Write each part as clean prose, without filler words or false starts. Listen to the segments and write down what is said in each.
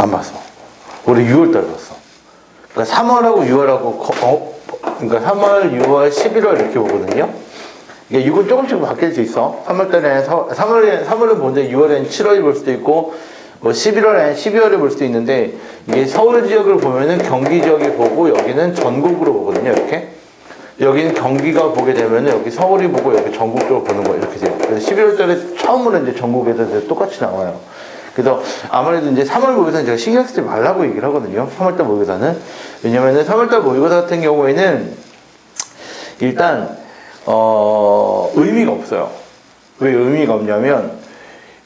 안 봤어. 올해 6월달에 봤어. 그러니까 3월하고 6월하고 그러니까 3월, 6월, 11월 이렇게 보거든요. 이게 이건 조금씩 바뀔 수 있어. 3월달에는 3월은 본데 6월에는 7월이 볼 수도 있고 뭐 11월에는 12월에 볼 수도 있는데 이게 서울 지역을 보면은 경기 지역이 보고 여기는 전국으로 보거든요. 이렇게. 여기는 경기가 보게 되면은 여기 서울이 보고 여기 전국적으로 보는 거 이렇게 돼요. 그래서 12월달에 처음으로 이제 전국에서 이제 똑같이 나와요. 그래서 아무래도 이제 3월 모의고사는 제가 신경 쓰지 말라고 얘기를 하거든요. 3월달 모의고사는. 왜냐면은 3월달 모의고사 같은 경우에는 일단, 의미가 없어요. 왜 의미가 없냐면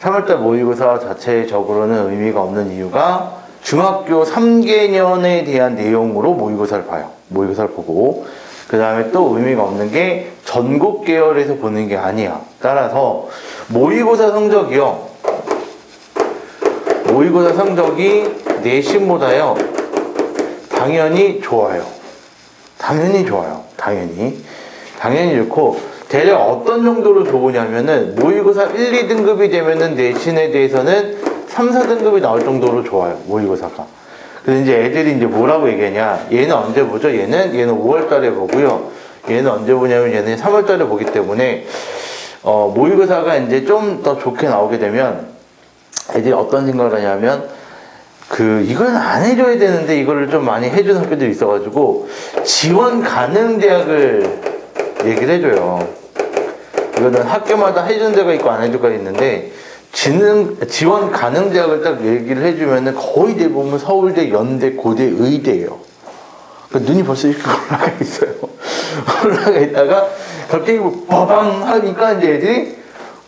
3월달 모의고사 자체적으로는 의미가 없는 이유가 중학교 3개년에 대한 내용으로 모의고사를 봐요. 모의고사를 보고. 그 다음에 또 의미가 없는 게 전국 계열에서 보는 게 아니야. 따라서 모의고사 성적이요. 모의고사 성적이 내신보다요. 당연히 좋아요. 당연히 좋아요. 당연히 좋고 대략 어떤 정도로 좋으냐면은 모의고사 1, 2등급이 되면은 내신에 대해서는 3, 4등급이 나올 정도로 좋아요. 모의고사가. 근데 이제 애들이 이제 뭐라고 얘기하냐. 얘는 언제 보죠? 얘는 5월 달에 보고요. 얘는 언제 보냐면 얘는 3월 달에 보기 때문에, 모의고사가 이제 좀 더 좋게 나오게 되면 애들이 어떤 생각을 하냐면, 이건 안 해줘야 되는데 이거를 좀 많이 해준 학교들이 있어가지고, 지원 가능 대학을 얘기를 해줘요. 이거는 학교마다 해준 데가 있고 안 해준 데가 있는데, 지원 가능 대학을 딱 얘기를 해주면은 거의 대부분 서울대, 연대, 고대, 의대예요. 그러니까 눈이 벌써 이렇게 올라가 있어요. 올라가 있다가 갑자기 빠방 하니까 이제 애들이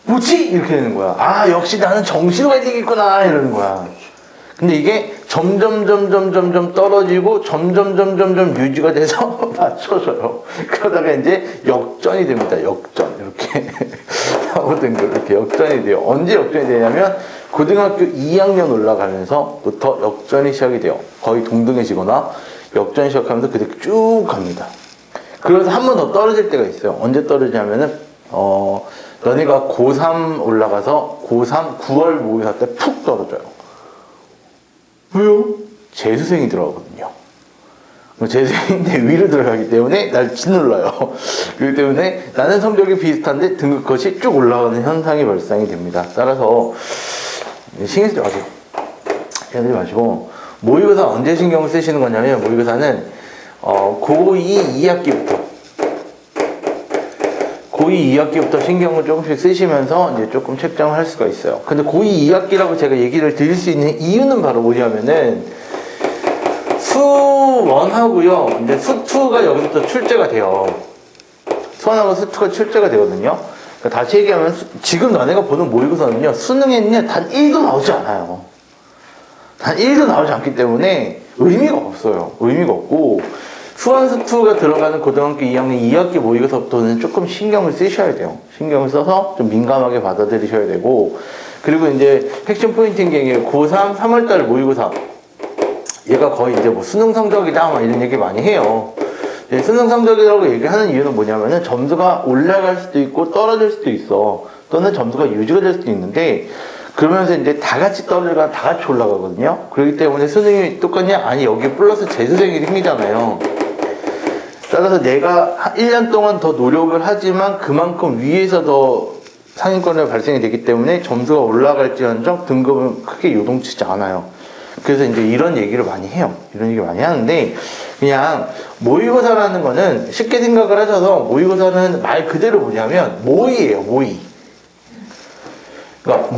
뭐지? 이렇게 되는 거야. 아, 역시 나는 정시로 가야 되겠구나. 이러는 거야. 근데 이게 점점 떨어지고 점점 유지가 돼서 맞춰져요. 그러다가 이제 역전이 됩니다. 역전. 이렇게. 아무튼 그렇게 역전이 돼요. 언제 역전이 되냐면 고등학교 2학년 올라가면서부터 역전이 시작이 돼요. 거의 동등해지거나 역전이 시작하면서 그렇게 쭉 갑니다. 그래서 한 번 더 떨어질 때가 있어요. 언제 떨어지냐면은 너네가 고3 올라가서 고3 9월 모의고사 때 푹 떨어져요. 왜요? 재수생이 들어가거든요. 재수생인데 위로 들어가기 때문에 날 짓눌러요. 그렇기 때문에 나는 성적이 비슷한데 등급컷이 쭉 올라가는 현상이 발생이 됩니다. 따라서 신경 쓰지 마세요. 신경 쓰지 마시고 모의고사 언제 신경을 쓰시는 거냐면 모의고사는 고2 2학기부터 신경을 조금씩 쓰시면서 이제 조금 책정을 할 수가 있어요. 근데 고2 2학기라고 제가 얘기를 드릴 수 있는 이유는 바로 뭐냐면은 수1하고요. 이제 수2가 여기서부터 출제가 돼요. 수1하고 수2가 출제가 되거든요. 그러니까 다시 얘기하면 지금 너네가 보는 모의고사는요. 수능에는 단 1도 나오지 않아요. 단 1도 나오지 않기 때문에 의미가 없어요. 의미가 없고 수1, 수2가 들어가는 고등학교 2학년 2학기 모의고사부터는 조금 신경을 쓰셔야 돼요. 신경을 써서 좀 민감하게 받아들이셔야 되고 그리고 이제 핵심 포인트인 게 고3 3월달 모의고사 얘가 거의 이제 뭐 수능 성적이다 막 이런 얘기 많이 해요. 수능 성적이라고 얘기하는 이유는 뭐냐면은 점수가 올라갈 수도 있고 떨어질 수도 있어. 또는 점수가 유지가 될 수도 있는데 그러면서 이제 다 같이 떨어지거나 다 같이 올라가거든요. 그렇기 때문에 수능이 똑같냐? 아니 여기 플러스 재수생이 생기잖아요. 따라서 내가 1년 동안 더 노력을 하지만 그만큼 위에서 더 상위권이 발생이 되기 때문에 점수가 올라갈지언정 등급은 크게 요동치지 않아요. 그래서 이제 이런 얘기를 많이 해요. 이런 얘기 많이 하는데 그냥 모의고사라는 거는 쉽게 생각을 하셔서 모의고사는 말 그대로 뭐냐면 모의예요. 모의. 그러니까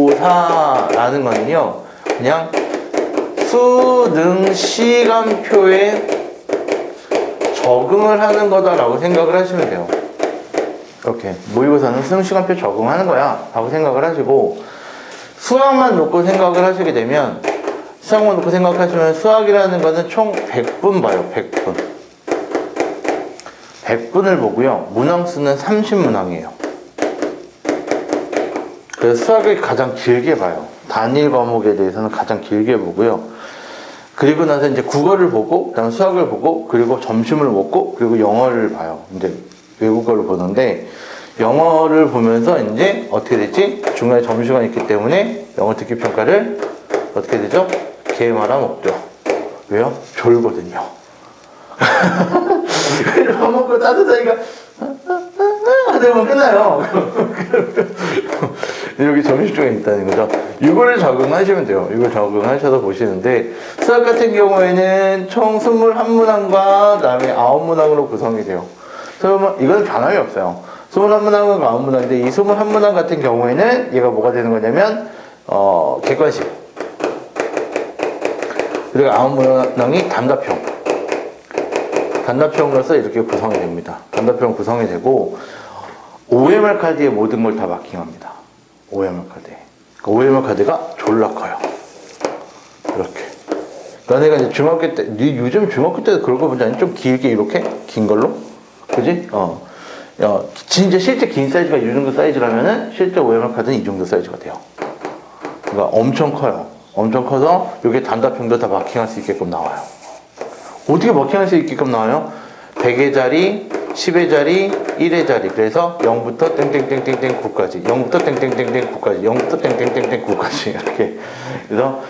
모의고사라는 거는요. 그냥 수능 시간표에 적응을 하는 거다라고 생각을 하시면 돼요. 이렇게 모의고사는 수능 시간표 적응하는 거야 라고 생각을 하시고 수학만 놓고 생각을 하시게 되면 수학만 놓고 생각하시면 수학이라는 거는 총 100분 봐요. 100분 100분을 보고요. 문항수는 30문항이에요. 그래서 수학을 가장 길게 봐요. 단일 과목에 대해서는 가장 길게 보고요. 그리고 나서 이제 국어를 보고, 그 다음에 수학을 보고, 그리고 점심을 먹고, 그리고 영어를 봐요. 이제 외국어를 보는데, 영어를 보면서 이제 어떻게 되지? 중간에 점심시간이 있기 때문에 영어 듣기 평가를 어떻게 되죠? 개말아 먹죠. 왜요? 졸거든요. 그래서 밥 먹고 따뜻하니까 하다보면 끝나요. 여기 점심중에 있다는 거죠. 이거를 적응하시면 돼요. 이걸 적응하셔서 보시는데 수학 같은 경우에는 총 21문항과 그 다음에 9문항으로 구성이 돼요. 이건 변함이 없어요. 21문항과 9문항인데 이 21문항 같은 경우에는 얘가 뭐가 되는 거냐면 객관식, 그리고 9문항이 단답형으로서 이렇게 구성이 됩니다. 단답형 구성이 되고 OMR 카드에 모든 걸 다 마킹합니다. OMR 카드에. OMR 카드가 졸라 커요. 이렇게. 너네가 이제 중학교 때, 요즘 중학교 때도 그런 거 보지 않니? 좀 길게 이렇게? 긴 걸로? 그지? 진짜 실제 긴 사이즈가 이 정도 사이즈라면은 실제 OMR 카드는 이 정도 사이즈가 돼요. 그러니까 엄청 커요. 엄청 커서 여기 단답형도 다 마킹할 수 있게끔 나와요. 어떻게 마킹할 수 있게끔 나와요? 100의 자리, 10의 자리, 1의 자리. 그래서 0부터 땡땡땡땡땡 9까지, 0부터 땡땡땡땡 9까지, 0부터 땡땡땡땡 9까지 이렇게. 그래서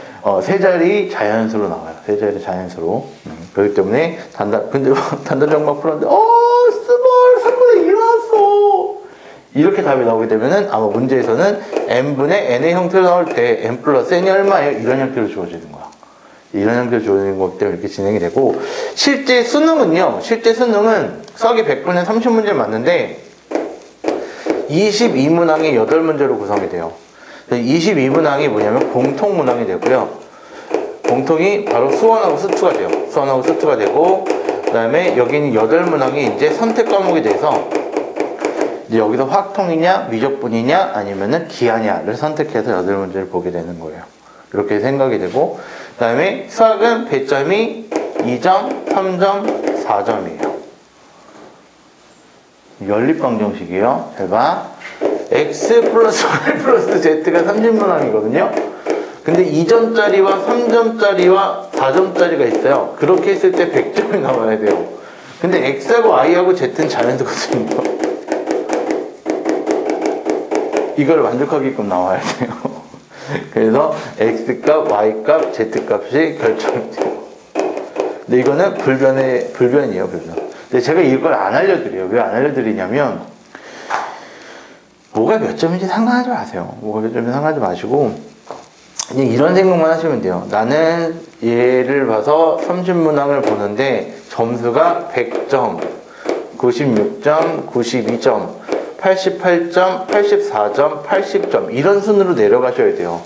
세 자리 자연수로 나와요. 세 자리 자연수로. 그렇기 때문에 근데 단답형 막 풀었는데 스몰 3분의 2 나왔어. 이렇게 답이 나오게 되면은 아마 문제에서는 n분의 n의 형태로 나올 때 n 플러스 n이 얼마예요? 이런 형태로 주어지는 거야. 이런 형태로 주어지는 거기 때문에 이렇게 진행이 되고, 실제 수능은 수학이 100분에 30문제 맞는데 22문항이 8문제로 구성이 돼요. 22문항이 뭐냐면 공통문항이 되고요. 공통이 바로 수원하고 수투가 돼요. 수원하고 수투가 되고, 그 다음에 여기는 8문항이 이제 선택 과목이 돼서 이제 여기서 확통이냐 미적분이냐 아니면은 기하냐를 선택해서 8문제를 보게 되는 거예요. 이렇게 생각이 되고, 그 다음에 수학은 배점이 2점, 3점, 4점이에요. 연립방정식이에요. 잘 봐. x 플러스 y 플러스 z가 30문항이거든요. 근데 2점짜리와 3점짜리와 4점짜리가 있어요. 그렇게 했을 때 100점이 나와야 돼요. 근데 x하고 y하고 z는 자연수거든요. 이걸 만족하게끔 나와야 돼요. 그래서 x값, y값, z값이 결정이 돼요. 근데 이거는 불변이에요, 불변. 근데 제가 이걸 안 알려드려요. 왜 안 알려드리냐면, 뭐가 몇 점인지 상관하지 마세요. 뭐가 몇 점인지 상관하지 마시고, 그냥 이런 생각만 하시면 돼요. 나는 얘를 봐서 30문항을 보는데, 점수가 100점, 96점, 92점, 88점, 84점, 80점 이런 순으로 내려가셔야 돼요.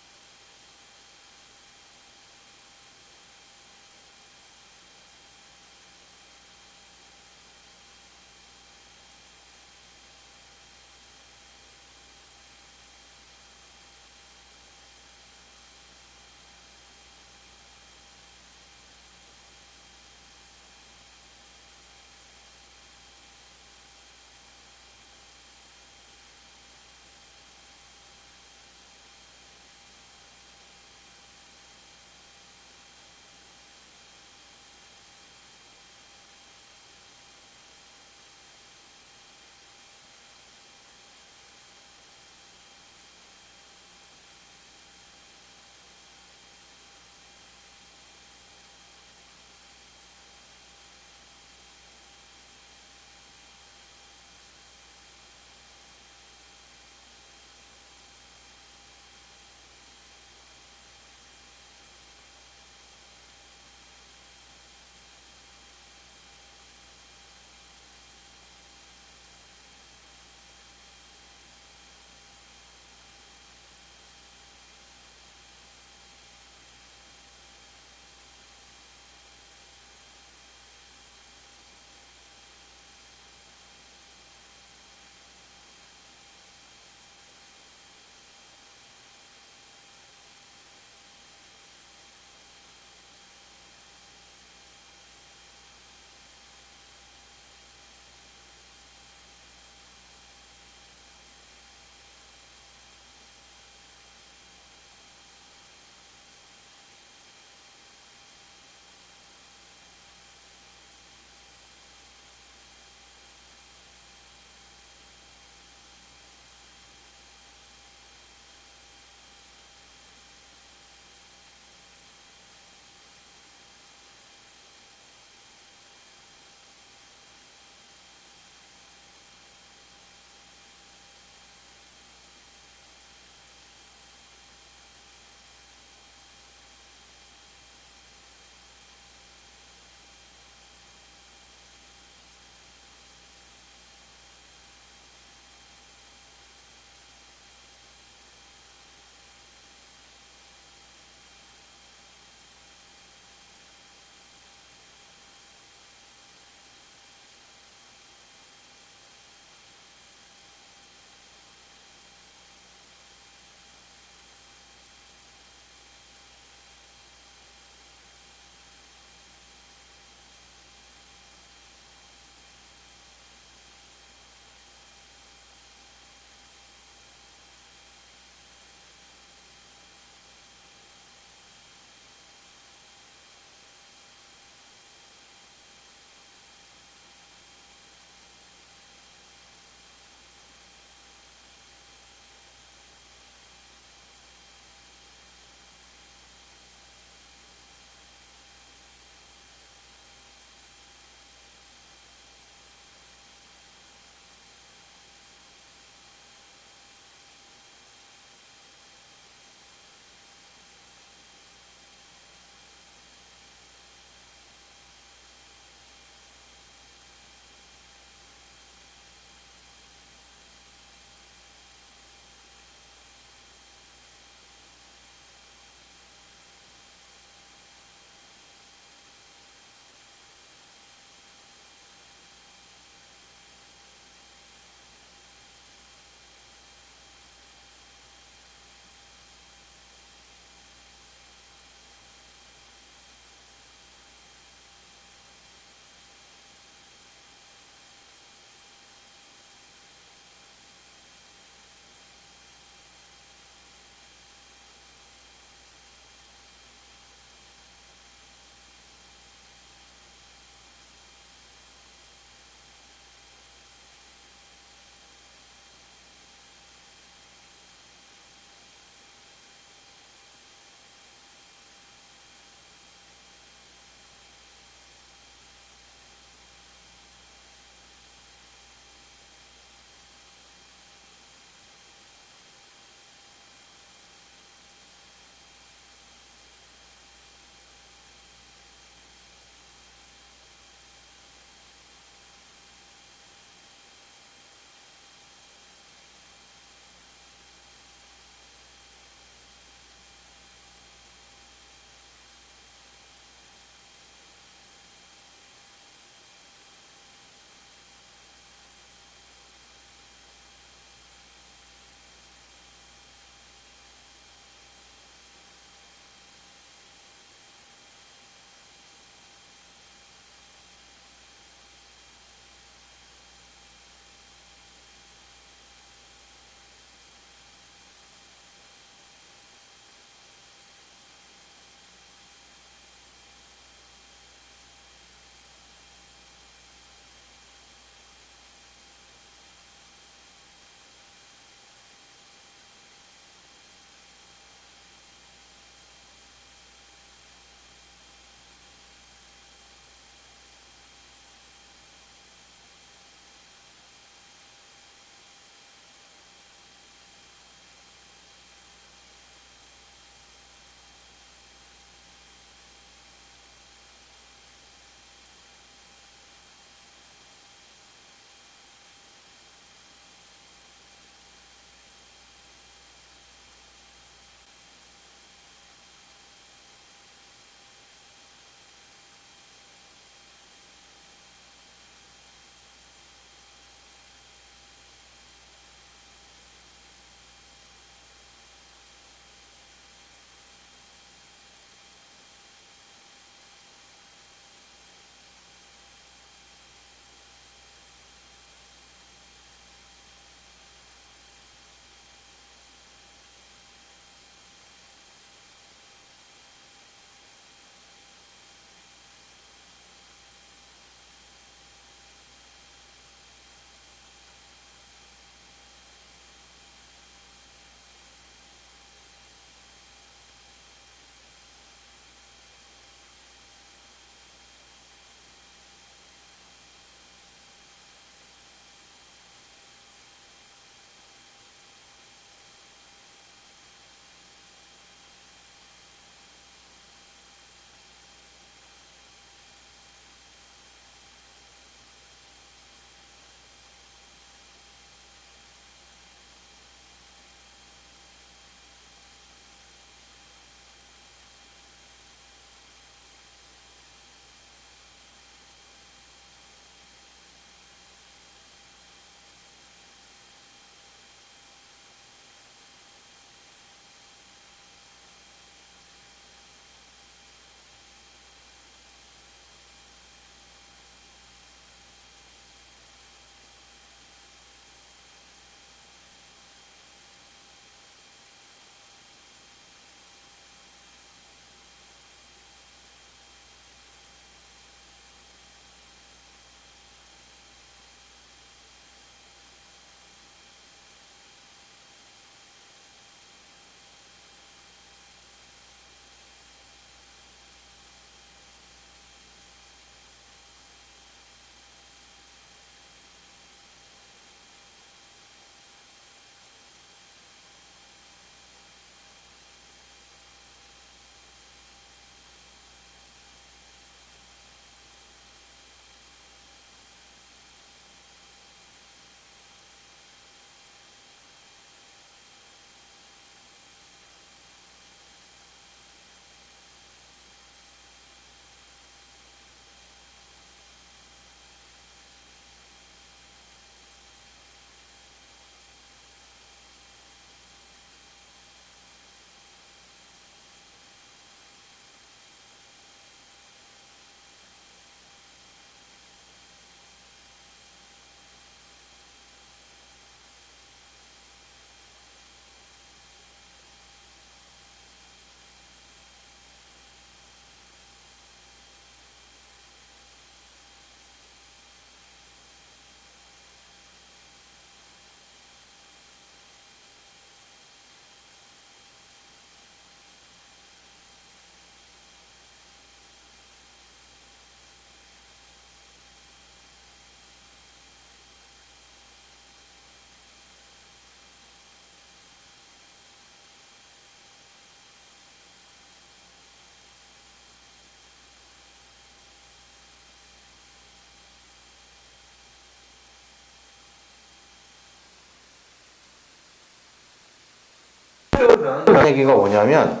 얘기가 뭐냐면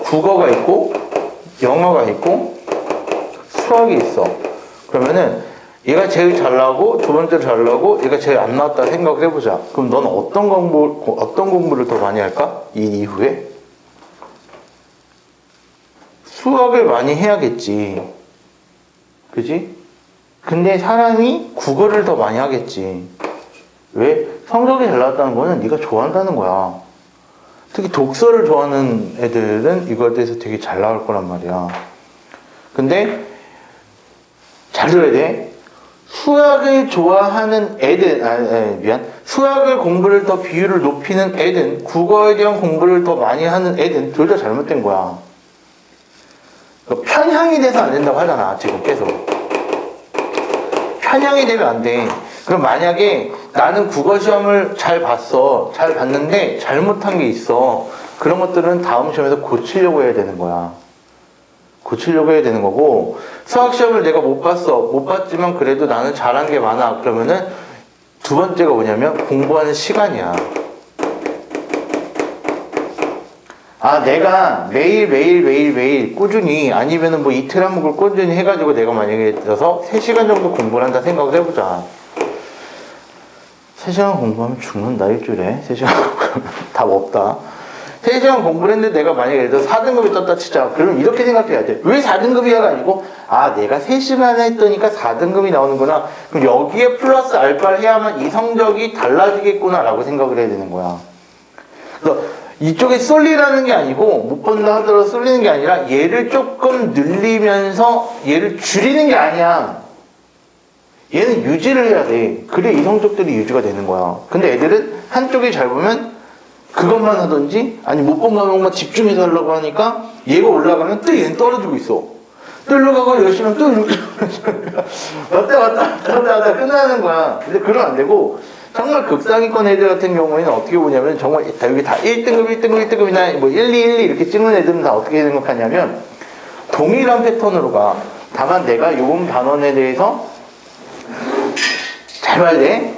국어가 있고 영어가 있고 수학이 있어. 그러면은 얘가 제일 잘 나오고 두 번째로 잘 나오고 얘가 제일 안 나왔다 생각을 해보자. 그럼 넌 어떤 공부를 더 많이 할까? 이 이후에? 수학을 많이 해야겠지. 그지? 근데 사람이 국어를 더 많이 하겠지. 왜? 성적이 잘 나왔다는 거는 네가 좋아한다는 거야. 특히 독서를 좋아하는 애들은 이거에 대해서 되게 잘 나올 거란 말이야. 근데 잘 들어야 돼. 수학을 좋아하는 애들, 수학을 공부를 더 비율을 높이는 애들, 국어에 대한 공부를 더 많이 하는 애들, 둘 다 잘못된 거야. 편향이 돼서 안 된다고 하잖아, 지금 계속. 편향이 되면 안 돼. 그럼 만약에 나는 국어 시험을 잘 봤는데 잘못한 게 있어. 그런 것들은 다음 시험에서 고치려고 해야 되는 거야. 고치려고 해야 되는 거고, 수학 시험을 내가 못 봤지만 그래도 나는 잘한 게 많아. 그러면은 두 번째가 뭐냐면 공부하는 시간이야. 내가 매일 꾸준히, 아니면은 뭐 이틀 한목을 꾸준히 해가지고 내가 만약에 들어서 3시간 정도 공부를 한다 생각을 해보자. 3시간 공부하면 죽는다, 일주일에. 3시간 공부하면 답 없다. 3시간 공부를 했는데 내가 만약에 예를 들어 4등급이 떴다 치자. 그러면 이렇게 생각해야 돼. 왜 4등급이야가 아니고, 내가 3시간 했더니까 4등급이 나오는구나. 그럼 여기에 플러스 알파를 해야만 이 성적이 달라지겠구나 라고 생각을 해야 되는 거야. 그래서 이쪽에 쏠리라는 게 아니고, 못 본다 하더라도 쏠리는 게 아니라 얘를 조금 늘리면서 얘를 줄이는 게 아니야. 얘는 유지를 해야 돼. 그래 이 성적들이 유지가 되는 거야. 근데 애들은 한쪽이 잘 보면 그것만 하든지, 아니 못 본 과목만 집중해서 하려고 하니까 얘가 올라가면 또 얘는 떨어지고 있어. 또 일로 가고 열심히 하면 또 이렇게 왔다 끝나는 거야. 근데 그러면 안 되고, 정말 극상위권 애들 같은 경우에는 어떻게 보냐면, 정말 여기 다 1등급이나 뭐 1, 2, 1, 2 이렇게 찍는 애들은 다 어떻게 생각하냐면 동일한 패턴으로 가. 다만 내가 요번 단원에 대해서 잘 봐야 돼.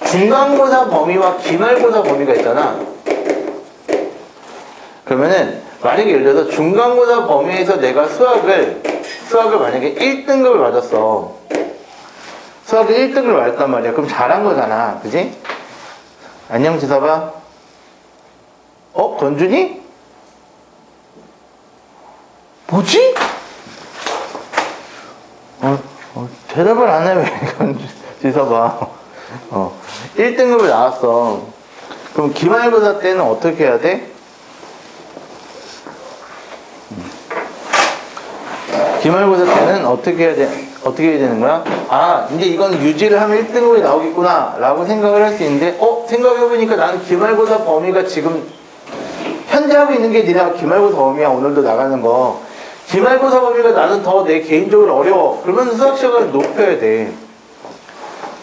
중간고사 범위와 기말고사 범위가 있잖아. 그러면은 만약에 예를 들어서 중간고사 범위에서 내가 수학을 만약에 1등급을 맞았어. 수학을 1등급을 맞았단 말이야. 그럼 잘한 거잖아. 그지? 안녕 지사봐. 건준이? 뭐지? 대답을 안 해. 왜 지사봐. 1등급을 나왔어. 그럼 기말고사 때는 어떻게 해야 돼? 기말고사 때는 어떻게 해야 되는 거야? 이제 이건 유지를 하면 1등급이 나오겠구나 라고 생각을 할 수 있는데, 생각해보니까 나는 기말고사 범위가 지금 현재 하고 있는 게 니네가 기말고사 범위야. 오늘도 나가는 거. 기말고사 범위가 나는 더 내 개인적으로 어려워. 그러면 수학 시간을 높여야 돼.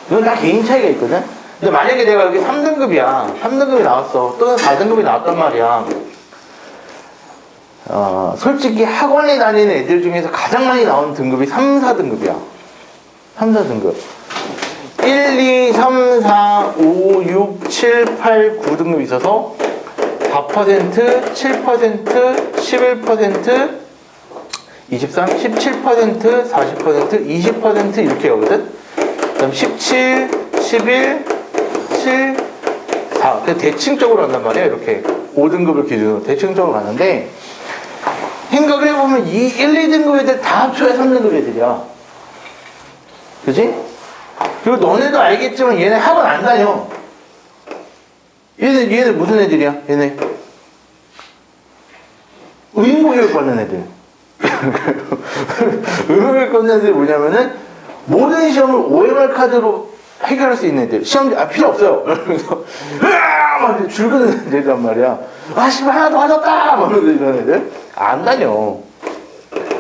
이건 다 개인 차이가 있거든? 근데 만약에 내가 여기 3등급이야. 3등급이 나왔어. 또는 4등급이 나왔단 말이야. 솔직히 학원에 다니는 애들 중에서 가장 많이 나오는 등급이 3, 4등급이야. 3, 4등급. 1, 2, 3, 4, 5, 6, 7, 8, 9등급이 있어서 4%, 7%, 11%, 23, 17%, 40%, 20% 이렇게 오거든? 그 다음 17, 11, 7, 4. 대칭적으로 간단 말이야. 이렇게 5등급을 기준으로 대칭적으로 가는데, 생각을 해보면 이 1, 2등급 애들 다 합쳐야 3등급 애들이야. 그치? 그리고 너네도 알겠지만 얘네 학원 안 다녀. 얘네 무슨 애들이야? 얘네 의무교육 받는 애들. 의무교육 받는 애들이 뭐냐면은 모든 시험을 OMR 카드로 해결할 수 있는 애들. 시험 필요 없어요. 그래서 막 줄그는 애들란 말이야. 씨발 하나 더 하셨다! 막 이런 애들. 안 다녀.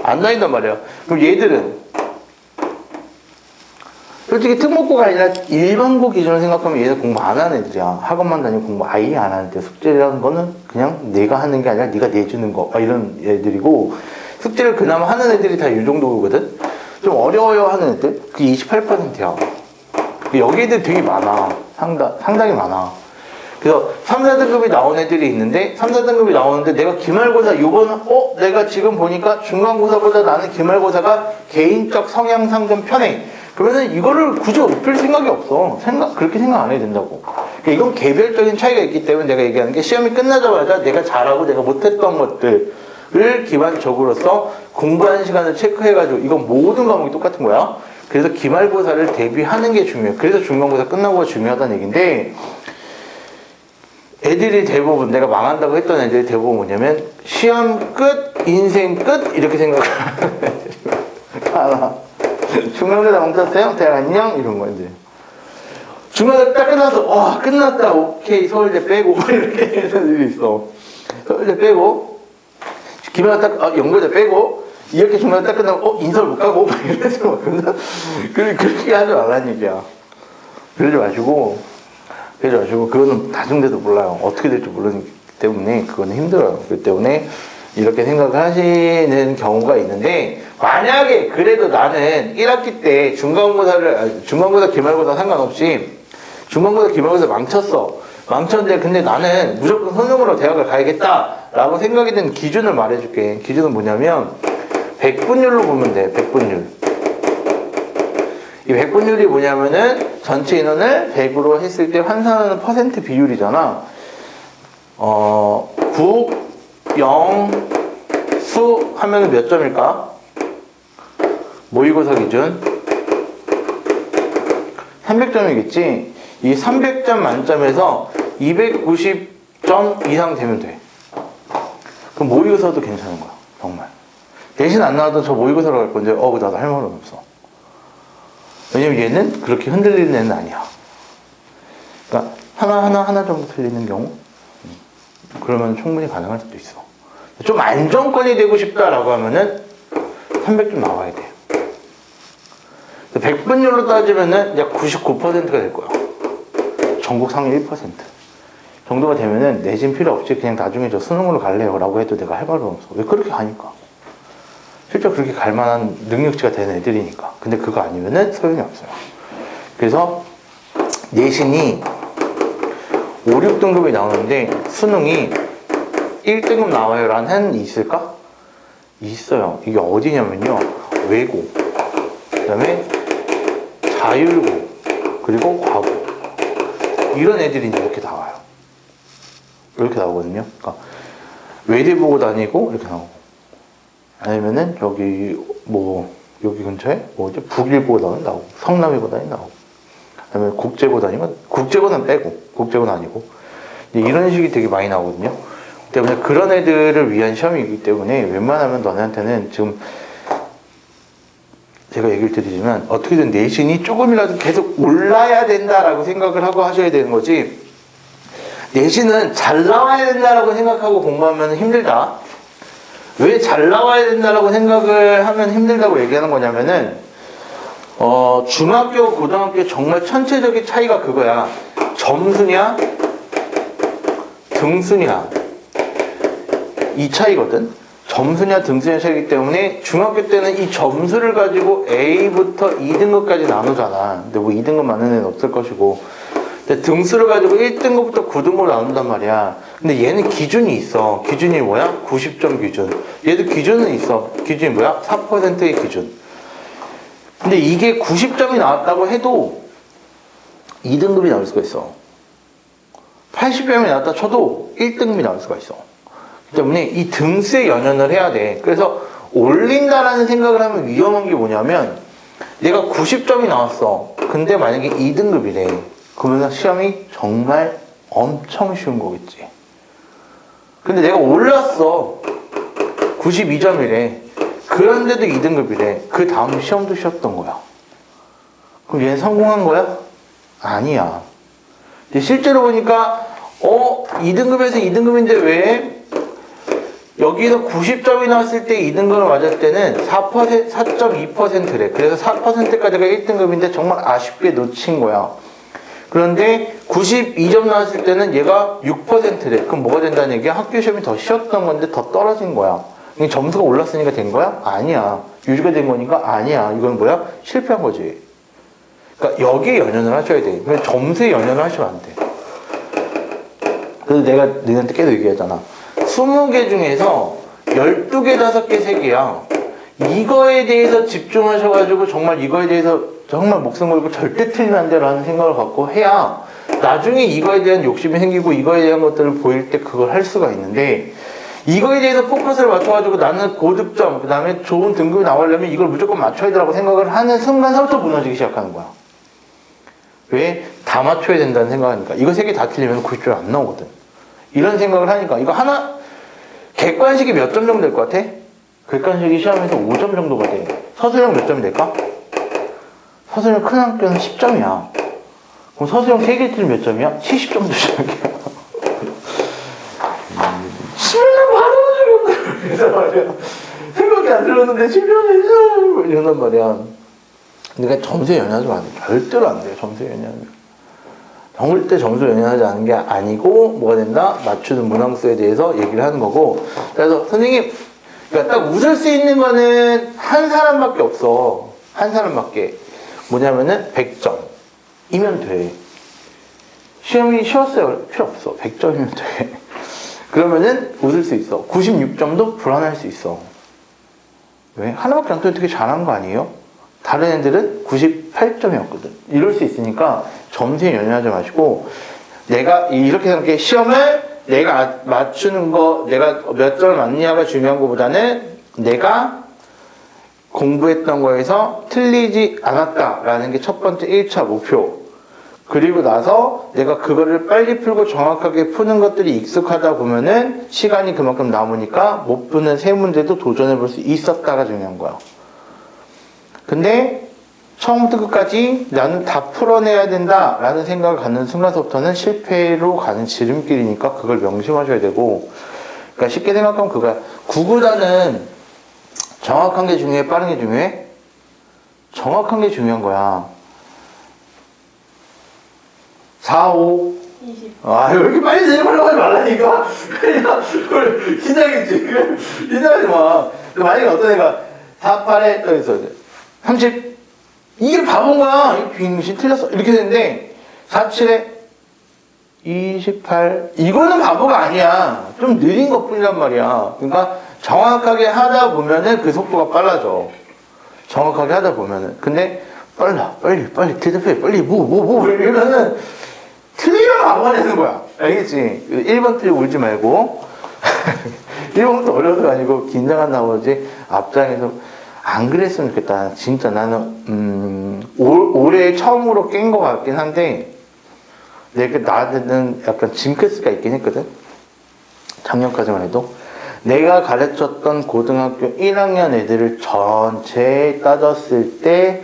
안 다닌단 말이야. 그럼 얘들은 솔직히 특목고가 아니라 일반고 기준으로 생각하면 얘는 공부 안 하는 애들이야. 학원만 다니고 공부 아예 안 하는 애들. 숙제라는 거는 그냥 내가 하는 게 아니라 네가 내주는 거. 이런 애들이고, 숙제를 그나마 하는 애들이 다 이 정도거든. 좀 어려워요 하는 애들 그게 28%야. 여기 애들 되게 많아. 상당히 많아. 그래서 3, 4등급이 나온 애들이 있는데 3, 4등급이 나오는데 내가 기말고사 요거는 내가 지금 보니까 중간고사보다 나는 기말고사가 개인적 성향상 좀 편해. 그러면은 이거를 굳이 높일 생각이 없어. 그렇게 생각 안 해도 된다고. 그러니까 이건 개별적인 차이가 있기 때문에 내가 얘기하는 게 시험이 끝나자마자 내가 잘하고 내가 못했던 것들을 기반적으로서 공부하는 시간을 체크해가지고 이건 모든 과목이 똑같은 거야. 그래서 기말고사를 대비하는 게 중요해. 그래서 중간고사 끝나고가 중요하다는 얘기인데 애들이 대부분 내가 망한다고 했던 애들이 대부분 뭐냐면 시험 끝, 인생 끝 이렇게 생각을 하나 중간고사 멈췄어요? 대학 안녕? 이런 거지. 중간고사 딱 끝나서 와 끝났다 오케이 서울대 빼고 이렇게 하는 애들이 있어. 서울대 빼고 기말고사 딱 연고대 빼고 이렇게 중간고사 딱 끝나고 인서울 못 가고 이래서 막 그렇게 하지 말라는 얘기야. 그러지 마시고 그거는 다중돼도 몰라요. 어떻게 될지 모르기 때문에 그거는 힘들어요. 그렇기 때문에 이렇게 생각을 하시는 경우가 있는데 만약에 그래도 나는 1학기 때 중간고사 기말고사 상관없이 중간고사 기말고사 망쳤는데 근데 나는 무조건 선생으로 대학을 가야겠다라고 생각이 든 기준을 말해줄게. 기준은 뭐냐면 100분율로 보면 돼. 100분율. 이 100분율이 뭐냐면은 전체 인원을 100으로 했을 때 환산하는 퍼센트 비율이잖아. 9, 0, 수 하면은 몇 점일까? 모의고사 기준 300점이겠지. 이 300점 만점에서 290점 이상 되면 돼. 그럼 모의고사도 괜찮은 거야. 정말. 대신 안 나와도 저 모의고사로 갈 건데 나도 할 말은 없어. 왜냐면 얘는 그렇게 흔들리는 애는 아니야. 그러니까 하나 정도 틀리는 경우 그러면 충분히 가능할 수도 있어. 좀 안정권이 되고 싶다라고 하면은 300점 나와야 돼. 100분율로 따지면은 약 99%가 될 거야. 전국 상위 1% 정도가 되면은 내신 필요 없이 그냥 나중에 저 수능으로 갈래요 라고 해도 내가 할 말은 없어. 왜 그렇게 가니까. 실제 그렇게 갈 만한 능력치가 되는 애들이니까. 근데 그거 아니면은 소용이 없어요. 그래서 내신이 5, 6등급이 나오는데 수능이 1등급 나와요 라는 한이 있을까? 있어요. 이게 어디냐면요. 외고, 그 다음에 자율고, 그리고 과고. 이런 애들이 이렇게 나와요. 이렇게 나오거든요. 그러니까 외대 보고 다니고 이렇게 나오고. 아니면은 여기 근처에 북일고단이 나오고 성남일고단이 나오고 그다음에 국제고단이면 국제고는 빼고 국제고는 아니고 이런 식이 되게 많이 나오거든요. 때문에 그런 애들을 위한 시험이기 때문에 웬만하면 너네한테는 지금 제가 얘기를 드리지만 어떻게든 내신이 조금이라도 계속 올라야 된다라고 생각을 하고 하셔야 되는 거지. 내신은 잘 나와야 된다라고 생각하고 공부하면 힘들다. 왜 잘 나와야 된다라고 생각을 하면 힘들다고 얘기하는 거냐면은 중학교, 고등학교 정말 천체적인 차이가 그거야. 점수냐 등수냐 이 차이거든. 점수냐 등수냐 차이기 때문에 중학교 때는 이 점수를 가지고 A부터 2등급까지 나누잖아. 근데 뭐 2등급 많은 애는 없을 것이고 근데 등수를 가지고 1등급부터 9등급으로 나눈단 말이야. 근데 얘는 기준이 있어. 기준이 뭐야? 90점 기준. 얘도 기준은 있어. 기준이 뭐야? 4%의 기준. 근데 이게 90점이 나왔다고 해도 2등급이 나올 수가 있어. 80점이 나왔다 쳐도 1등급이 나올 수가 있어. 그렇기 때문에 이 등수에 연연을 해야 돼. 그래서 올린다라는 생각을 하면 위험한 게 뭐냐면 내가 90점이 나왔어. 근데 만약에 2등급이래. 그러면 시험이 정말 엄청 쉬운 거겠지. 근데 내가 올랐어. 92점이래. 그런데도 2등급이래. 그 다음 시험도 쉬었던 거야. 그럼 얘는 성공한 거야? 아니야. 근데 실제로 보니까 2등급에서 2등급인데 왜 여기서 90점이 나왔을 때 2등급을 맞을 때는 4.2%래. 그래서 4%까지가 1등급인데 정말 아쉽게 놓친 거야. 그런데 92점 나왔을 때는 얘가 6%래. 그럼 뭐가 된다는 얘기야? 학교 시험이 더 쉬웠던 건데 더 떨어진 거야. 점수가 올랐으니까 된 거야? 아니야. 유지가 된 거니까? 아니야. 이건 뭐야? 실패한 거지. 그러니까 여기에 연연을 하셔야 돼. 점수에 연연을 하시면 안 돼. 그래서 내가 너희한테 계속 얘기하잖아. 20개 중에서 12개, 5개, 3개야. 이거에 대해서 집중하셔가지고 정말 이거에 대해서 정말 목숨 걸고 절대 틀리면 안 돼라는 생각을 갖고 해야 나중에 이거에 대한 욕심이 생기고 이거에 대한 것들을 보일 때 그걸 할 수가 있는데, 이거에 대해서 포커스를 맞춰가지고 나는 고득점, 그 다음에 좋은 등급이 나오려면 이걸 무조건 맞춰야 되라고 생각을 하는 순간서부터 무너지기 시작하는 거야. 왜? 다 맞춰야 된다는 생각하니까. 이거 3개 다 틀리면 90점 안 나오거든. 이런 생각을 하니까. 이거 하나, 객관식이 몇 점 정도 될 것 같아? 객관식이 시험에서 5점 정도가 돼. 서술형 몇 점이 될까? 서술형 큰 학교는 10점이야. 그럼 서술형 3개 틀리면 몇 점이야? 70점도 시작이야. 말이야. 생각이 안 들었는데 10점이 이런단 말이야. 그러니까 점수에 연연하지 안 돼. 절대로 안 돼요. 점수에 연연하면. 절대 점수에 연연하지 않은 게 아니고 뭐가 된다? 맞추는 문항수에 대해서 얘기를 하는 거고. 그래서 선생님, 그러니까 딱 웃을 수 있는 거는 한 사람밖에 없어. 한 사람밖에. 뭐냐면은 100점이면 돼. 시험이 쉬웠어요. 필요 없어. 100점이면 돼. 그러면은 웃을 수 있어. 96점도 불안할 수 있어. 왜? 하나밖에 안 떠도 되게 잘한 거 아니에요? 다른 애들은 98점이었거든. 이럴 수 있으니까 점수에 연연하지 마시고, 내가 이렇게 생각해. 시험을 내가 맞추는 거, 내가 몇 점을 맞느냐가 중요한 것보다는 내가 공부했던 거에서 틀리지 않았다라는 게 첫 번째 1차 목표. 그리고 나서 내가 그거를 빨리 풀고 정확하게 푸는 것들이 익숙하다 보면은 시간이 그만큼 남으니까 못 푸는 세 문제도 도전해 볼 수 있었다가 중요한 거야. 근데 처음부터 끝까지 나는 다 풀어내야 된다 라는 생각을 갖는 순간부터는 실패로 가는 지름길이니까 그걸 명심하셔야 되고, 그러니까 쉽게 생각하면 그거야. 구구단은 정확한 게 중요해? 빠른 게 중요해? 정확한 게 중요한 거야. 4, 5. 20. 아, 왜 이렇게 빨리 대답하려고 하지 말라니까? 그냥, 긴장했지. 긴장하지 마. 만약에 어떤 애가 4, 8에 떠있어. 30. 이게 바본거야. 이 빙신 틀렸어. 이렇게 되는데, 4, 7에 28. 이거는 바보가 아니야. 좀 느린 것 뿐이란 말이야. 그러니까 정확하게 하다 보면은 그 속도가 빨라져. 정확하게 하다 보면은. 근데, 빨리 대답해. 빨리 이러면은, 틀리면 바보가 되는 거야. 알겠지? 1번 틀리고 울지 말고. 1번부터 어려워서 아니고 긴장한 나머지 앞장에서 안 그랬으면 좋겠다. 진짜 나는 올해 처음으로 깬 것 같긴 한데, 내가 나한테는 약간 징크스가 있긴 했거든. 작년까지만 해도 내가 가르쳤던 고등학교 1학년 애들을 전체 따졌을 때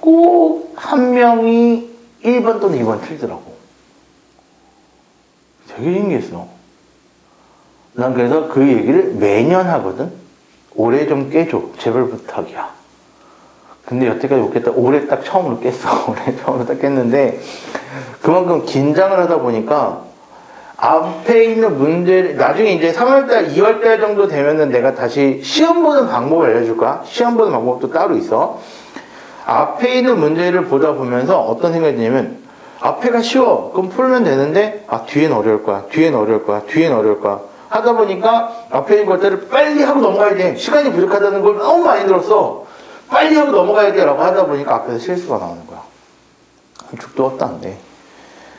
꼭 한 명이 1번 또는 2번 틀더라고. 되게 신기했어. 난 그래서 그 얘기를 매년 하거든. 올해 좀 깨줘. 제발 부탁이야. 근데 여태까지 못 깼다. 올해 딱 처음으로 깼어. 올해 처음으로 딱 깼는데, 그만큼 긴장을 하다 보니까 앞에 있는 문제를 나중에 이제 3월달, 2월달 정도 되면은 내가 다시 시험 보는 방법을 알려줄 거야. 시험 보는 방법도 따로 있어. 앞에 있는 문제를 보다 보면서 어떤 생각이 드냐면, 앞에가 쉬워. 그럼 풀면 되는데, 뒤엔 어려울 거야. 뒤엔 어려울 거야. 뒤엔 어려울 거야. 하다 보니까 앞에 있는 것들을 빨리 하고 넘어가야 돼. 시간이 부족하다는 걸 너무 많이 들었어. 빨리 하고 넘어가야 돼. 라고 하다 보니까 앞에서 실수가 나오는 거야. 죽도 없다 안 돼.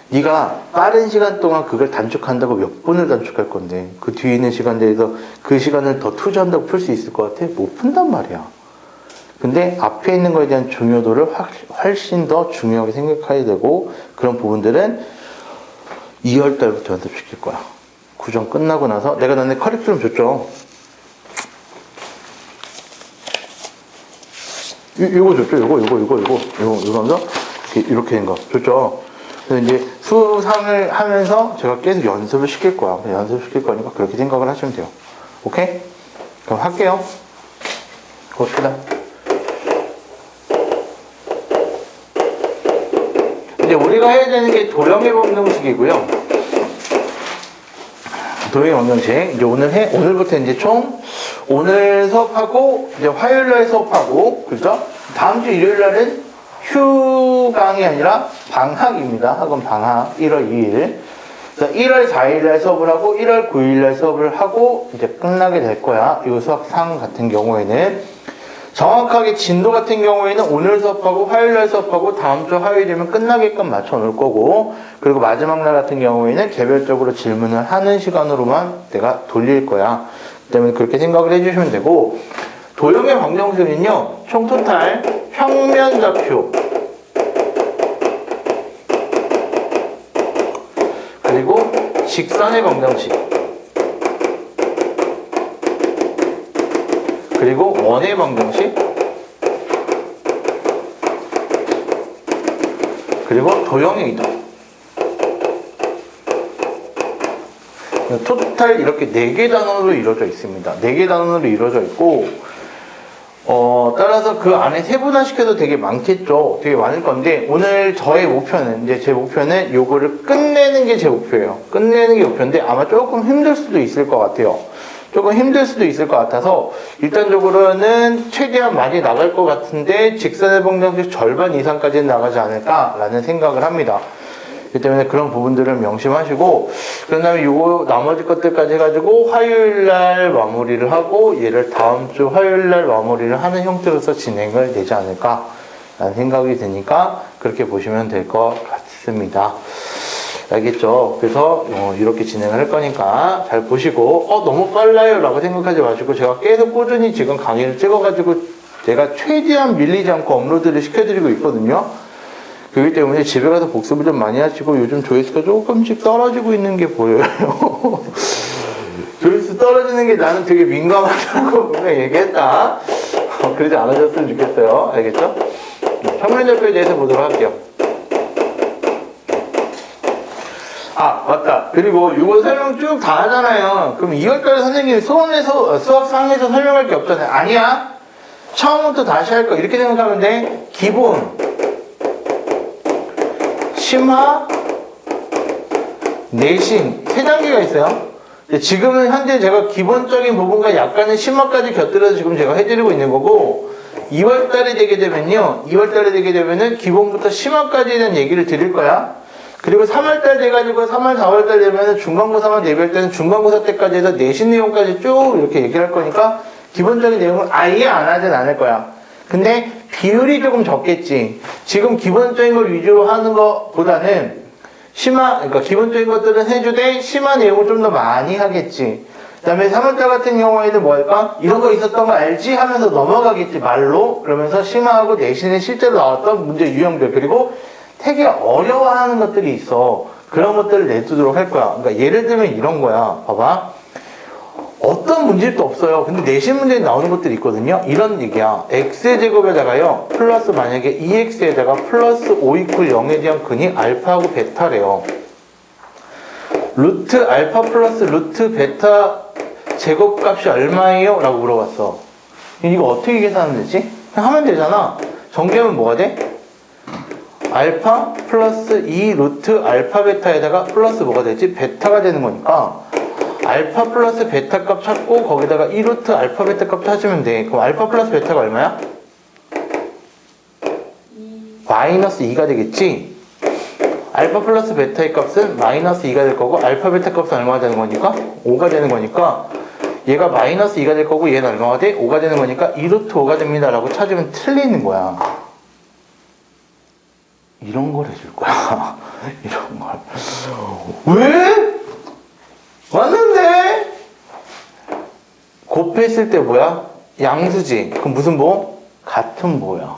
네가 빠른 시간 동안 그걸 단축한다고 몇 분을 단축할 건데, 그 뒤에 있는 시간대에서 그 시간을 더 투자한다고 풀 수 있을 것 같아? 못 푼단 말이야. 근데 앞에 있는 거에 대한 중요도를 훨씬 더 중요하게 생각해야 되고, 그런 부분들은 2월달부터 연습시킬 거야. 구정 끝나고 나서. 내가 너네 커리큘럼 줬죠. 이거 줬죠. 이거 하면서 이렇게 된 거 줬죠. 그래서 이제 수상을 하면서 제가 계속 연습을 시킬 거야. 연습시킬 거니까 그렇게 생각을 하시면 돼요. 오케이? 그럼 할게요. 봅시다. 이제 우리가 해야 되는 게 도형의 법칙이고요. 도형의 법칙. 이제 오늘부터 이제 오늘 수업하고, 이제 화요일날 수업하고, 그죠? 다음 주 일요일날은 휴강이 아니라 방학입니다. 학원 방학. 1월 2일. 그래서 1월 4일날 수업을 하고 1월 9일날 수업을 하고 이제 끝나게 될 거야. 이 수업상 같은 경우에는 정확하게 진도 같은 경우에는 오늘 수업하고 화요일날 수업하고 다음 주 화요일이면 끝나게끔 맞춰 놓을 거고, 그리고 마지막 날 같은 경우에는 개별적으로 질문을 하는 시간으로만 내가 돌릴 거야. 때문에 그렇게 생각을 해주시면 되고, 도형의 방정식은요 총 토탈 평면 좌표 그리고 직선의 방정식 그리고 원의 방정식 그리고 도형의 이동, 토탈 이렇게 4개 단원으로 이루어져 있습니다. 4개 단원으로 이루어져 있고, 따라서 그 안에 세분화시켜도 되게 많겠죠. 되게 많을 건데, 오늘 저의 목표는, 이제 제 목표는 요거를 끝내는 게 제 목표예요. 끝내는 게 목표인데, 아마 조금 힘들 수도 있을 것 같아요. 조금 힘들 수도 있을 것 같아서, 일단적으로는 최대한 많이 나갈 것 같은데, 직선의 방정식 절반 이상까지는 나가지 않을까라는 생각을 합니다. 그렇기 때문에 그런 부분들을 명심하시고, 그 다음에 요거 나머지 것들까지 해가지고 화요일날 마무리를 하고 얘를 다음 주 화요일날 마무리를 하는 형태로서 진행을 되지 않을까 라는 생각이 드니까 그렇게 보시면 될 것 같습니다. 알겠죠? 그래서 이렇게 진행을 할 거니까 잘 보시고, 너무 빨라요 라고 생각하지 마시고, 제가 계속 꾸준히 지금 강의를 찍어가지고 제가 최대한 밀리지 않고 업로드를 시켜드리고 있거든요. 그렇기 때문에 집에 가서 복습을 좀 많이 하시고, 요즘 조회수가 조금씩 떨어지고 있는 게 보여요. 조회수 떨어지는 게 나는 되게 민감하다고 분명히 얘기했다. 그러지 않으셨으면 좋겠어요. 알겠죠? 평면좌표에 대해서 보도록 할게요. 맞다. 그리고 이거 설명 쭉 다 하잖아요. 그럼 2월달에 선생님이 수업상에서 설명할 게 없잖아요. 아니야. 처음부터 다시 할 거. 이렇게 생각하면 돼. 기본, 심화, 내신 3단계가 있어요. 지금은 현재 제가 기본적인 부분과 약간의 심화까지 곁들여서 지금 제가 해드리고 있는 거고, 2월달에 되게 되면요, 2월달에 되게 되면은 기본부터 심화까지에 대한 얘기를 드릴 거야. 그리고 3월달 돼가지고 3월, 4월달 되면은 중간고사만 예비할 때는 중간고사 때까지 해서 내신 내용까지 쭉 이렇게 얘기를 할 거니까 기본적인 내용을 아예 안 하진 않을 거야. 근데 비율이 조금 적겠지. 지금 기본적인 걸 위주로 하는 것보다는 그러니까 기본적인 것들은 해주되 심화 내용을 좀 더 많이 하겠지. 그 다음에 3월달 같은 경우에는 뭐 할까? 이런 거 있었던 거 알지? 하면서 넘어가겠지, 말로. 그러면서 심화하고 내신에 실제로 나왔던 문제 유형들, 그리고 되게 어려워하는 것들이 있어. 그런 것들을 내두도록 할 거야. 그러니까 예를 들면 이런 거야. 봐봐. 어떤 문제도 없어요. 근데 내신 문제에 나오는 것들이 있거든요. 이런 얘기야. x제곱에다가요, 플러스 만약에 2x에다가 플러스 5 이퀄 0에 대한 근이 알파하고 베타래요. 루트 알파 플러스 루트 베타 제곱값이 얼마예요? 라고 물어봤어. 이거 어떻게 계산하면 되지? 그냥 하면 되잖아. 정리하면 뭐가 돼? 알파 플러스 2 루트 알파 베타에다가 플러스 뭐가 되지? 베타가 되는 거니까 알파 플러스 베타 값 찾고 거기다가 2루트 알파 베타 값 찾으면 돼. 그럼 알파 플러스 베타가 얼마야? 마이너스 2가 되겠지? 알파 플러스 베타의 값은 마이너스 2가 될 거고, 알파 베타 값은 얼마가 되는 거니까? 5가 되는 거니까, 얘가 마이너스 2가 될 거고 얘는 얼마가 돼? 5가 되는 거니까 2루트 5가 됩니다 라고 찾으면 틀리는 거야. 이런 걸 해줄 거야. 이런 걸. 왜? 왔는데? 곱했을 때 뭐야? 양수지. 그럼 무슨 보? 같은 보야.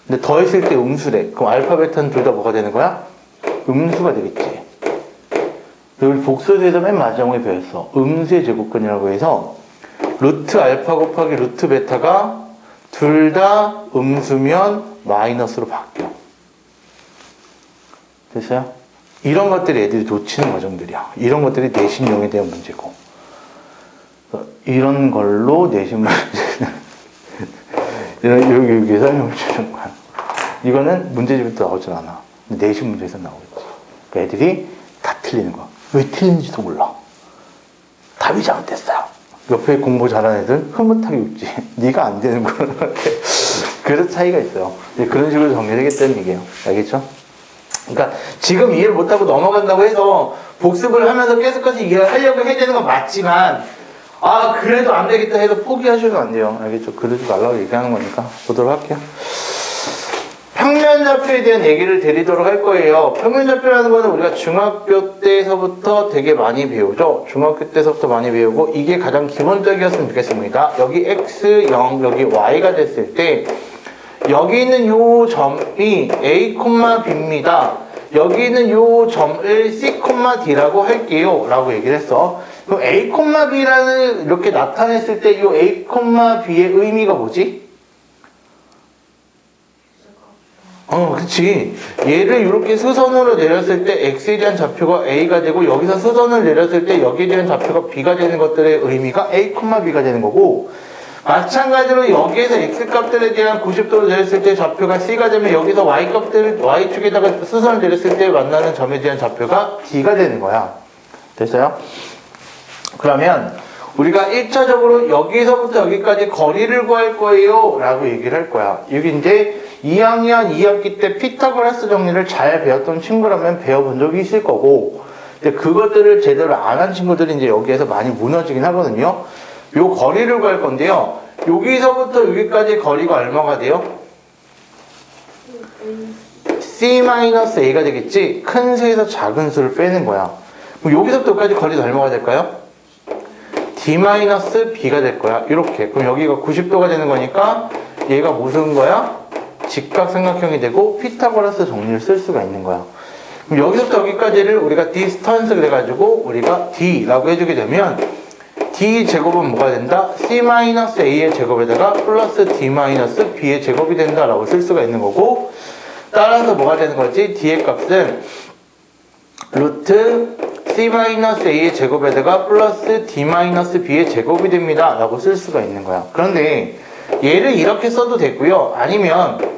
근데 더했을 때 음수래. 그럼 알파, 베타는 둘 다 뭐가 되는 거야? 음수가 되겠지. 우리 복수에서 맨 마지막에 배웠어. 음수의 제곱근이라고 해서 루트 알파 곱하기 루트 베타가 둘 다 음수면 마이너스로 바뀌어. 됐어요? 이런 것들이 애들이 놓치는 과정들이야. 이런 것들이 내신용에 대한 문제고. 이런 걸로 내신 문제는 여기 설명을 주는 거야. 이거는 문제집에도 나오진 않아. 근데 내신 문제에서 나오겠지. 그러니까 애들이 다 틀리는 거야. 왜 틀린지도 몰라. 답이 잘못됐어요. 옆에 공부 잘하는 애들 흐뭇하게 웃지. 네가 안 되는 거야. 그래서 차이가 있어요. 그런 식으로 정리되겠다는 얘기예요. 알겠죠? 그러니까 지금 이해를 못하고 넘어간다고 해서 복습을 하면서 계속해서 이해를 하려고 해야 되는 건 맞지만 그래도 안 되겠다 해서 포기하시면 안 돼요. 알겠죠? 그러지 말라고 얘기하는 거니까 보도록 할게요. 평면좌표에 대한 얘기를 드리도록 할 거예요. 평면좌표라는 거는 우리가 중학교 때서부터 되게 많이 배우죠. 중학교 때서부터 많이 배우고 이게 가장 기본적이었으면 좋겠습니다. 여기 x, 0, 여기 y가 됐을 때 여기 있는 요 점이 a, b입니다. 여기 있는 요 점을 c, d라고 할게요. 라고 얘기를 했어. 그럼 a, b라는 이렇게 나타냈을 때 요 a, b의 의미가 뭐지? 그치. 얘를 이렇게 수선으로 내렸을 때 x에 대한 좌표가 a가 되고 여기서 수선을 내렸을 때 여기에 대한 좌표가 b가 되는 것들의 의미가 a, b가 되는 거고 마찬가지로 여기에서 x값들에 대한 90도를 내렸을 때 좌표가 c가 되면 여기서 y값들 y축에다가 수선을 내렸을 때 만나는 점에 대한 좌표가 d가 되는 거야. 됐어요? 그러면 우리가 1차적으로 여기서부터 여기까지 거리를 구할 거예요 라고 얘기를 할 거야. 여기 이제 2학년 2학기 때 피타고라스 정리를 잘 배웠던 친구라면 배워본 적이 있을 거고 근데 그것들을 제대로 안 한 친구들이 이제 여기에서 많이 무너지긴 하거든요. 요 거리를 구할 건데요. 여기서부터 여기까지 거리가 얼마가 돼요? C-A가 되겠지? 큰 수에서 작은 수를 빼는 거야. 그럼 여기서부터 여기까지 거리는 얼마가 될까요? D-B가 될 거야. 이렇게. 그럼 여기가 90도가 되는 거니까 얘가 무슨 거야? 직각삼각형이 되고 피타고라스 정리를 쓸 수가 있는 거야. 그럼 여기서부터 여기까지를 우리가 디스턴스 그래가지고 우리가 D라고 해주게 되면 D 제곱은 뭐가 된다? C-A의 제곱에다가 플러스 D-B의 제곱이 된다라고 쓸 수가 있는 거고 따라서 뭐가 되는 거지? D의 값은 루트 C-A의 제곱에다가 플러스 D-B의 제곱이 됩니다 라고 쓸 수가 있는 거야. 그런데 얘를 이렇게 써도 되고요. 아니면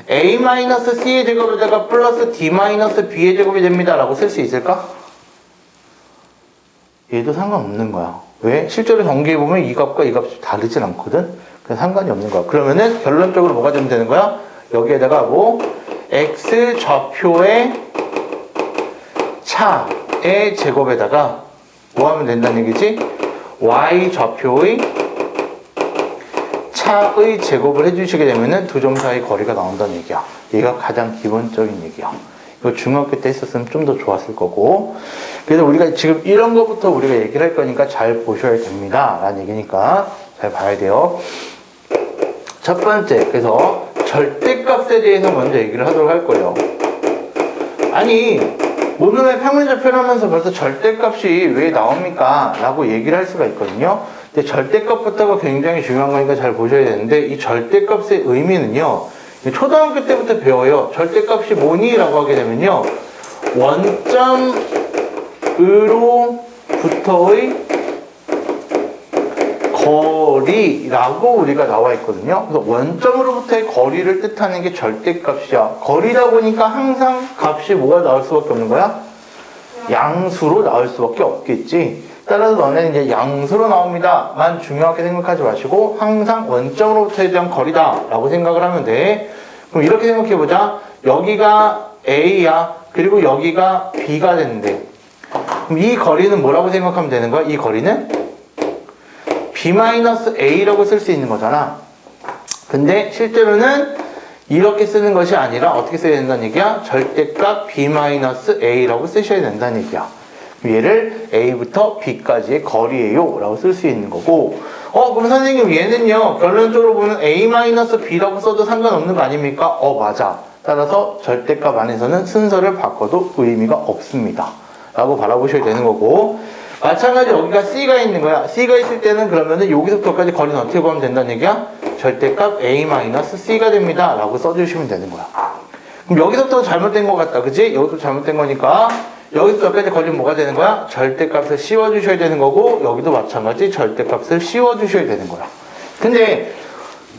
A-C의 제곱에다가 플러스 D-B의 제곱이 됩니다 라고 쓸 수 있을까? 얘도 상관없는 거야. 왜? 실제로 전개해보면 이 값과 이 값이 다르진 않거든? 그래서 상관이 없는 거야. 그러면은 결론적으로 뭐가 되면 되는 거야? 여기에다가 뭐 X 좌표의 차의 제곱에다가 뭐 하면 된다는 얘기지? Y 좌표의 차의 제곱을 해주시게 되면은 두 점 사이 거리가 나온다는 얘기야. 얘가 가장 기본적인 얘기야. 이거 중학교 때 했었으면 좀 더 좋았을 거고. 그래서 우리가 지금 이런 거부터 우리가 얘기를 할 거니까 잘 보셔야 됩니다. 라는 얘기니까 잘 봐야 돼요. 첫 번째, 그래서 절대값에 대해서 먼저 얘기를 하도록 할 거예요. 아니, 오늘의 평면좌표를 하면서 벌써 절대값이 왜 나옵니까? 라고 얘기를 할 수가 있거든요. 근데 절대값부터가 굉장히 중요한 거니까 잘 보셔야 되는데 이 절대값의 의미는요. 초등학교 때부터 배워요. 절대값이 뭐니? 라고 하게 되면요. 원점으로부터의 거리라고 우리가 나와 있거든요. 그래서 원점으로부터의 거리를 뜻하는 게 절대값이야. 거리다 보니까 항상 값이 뭐가 나올 수밖에 없는 거야? 양수로 나올 수밖에 없겠지. 따라서 너네는 이제 양수로 나옵니다 만 중요하게 생각하지 마시고 항상 원점으로부터에 대한 거리다 라고 생각을 하면 돼. 그럼 이렇게 생각해보자. 여기가 A야. 그리고 여기가 B가 되는데 그럼 이 거리는 뭐라고 생각하면 되는 거야? 이 거리는 B-A라고 쓸 수 있는 거잖아. 근데 실제로는 이렇게 쓰는 것이 아니라 어떻게 써야 된다는 얘기야? 절대값 B-A라고 쓰셔야 된다는 얘기야. 얘를 A부터 B까지의 거리예요 라고 쓸 수 있는 거고 그럼 선생님 얘는요 결론적으로 보면 A-B라고 써도 상관없는 거 아닙니까? 맞아. 따라서 절대값 안에서는 순서를 바꿔도 의미가 없습니다 라고 바라보셔야 되는 거고 마찬가지로 여기가 C가 있는 거야. C가 있을 때는 그러면은 여기서부터까지 거리는 어떻게 보면 된다는 얘기야? 절대값 A-C가 됩니다 라고 써주시면 되는 거야. 그럼 여기서부터 잘못된 것 같다 그치? 여기서 잘못된 거니까 여기서 여기까지 거리는 뭐가 되는 거야? 절대값을 씌워주셔야 되는 거고 여기도 마찬가지 절대값을 씌워주셔야 되는 거야. 근데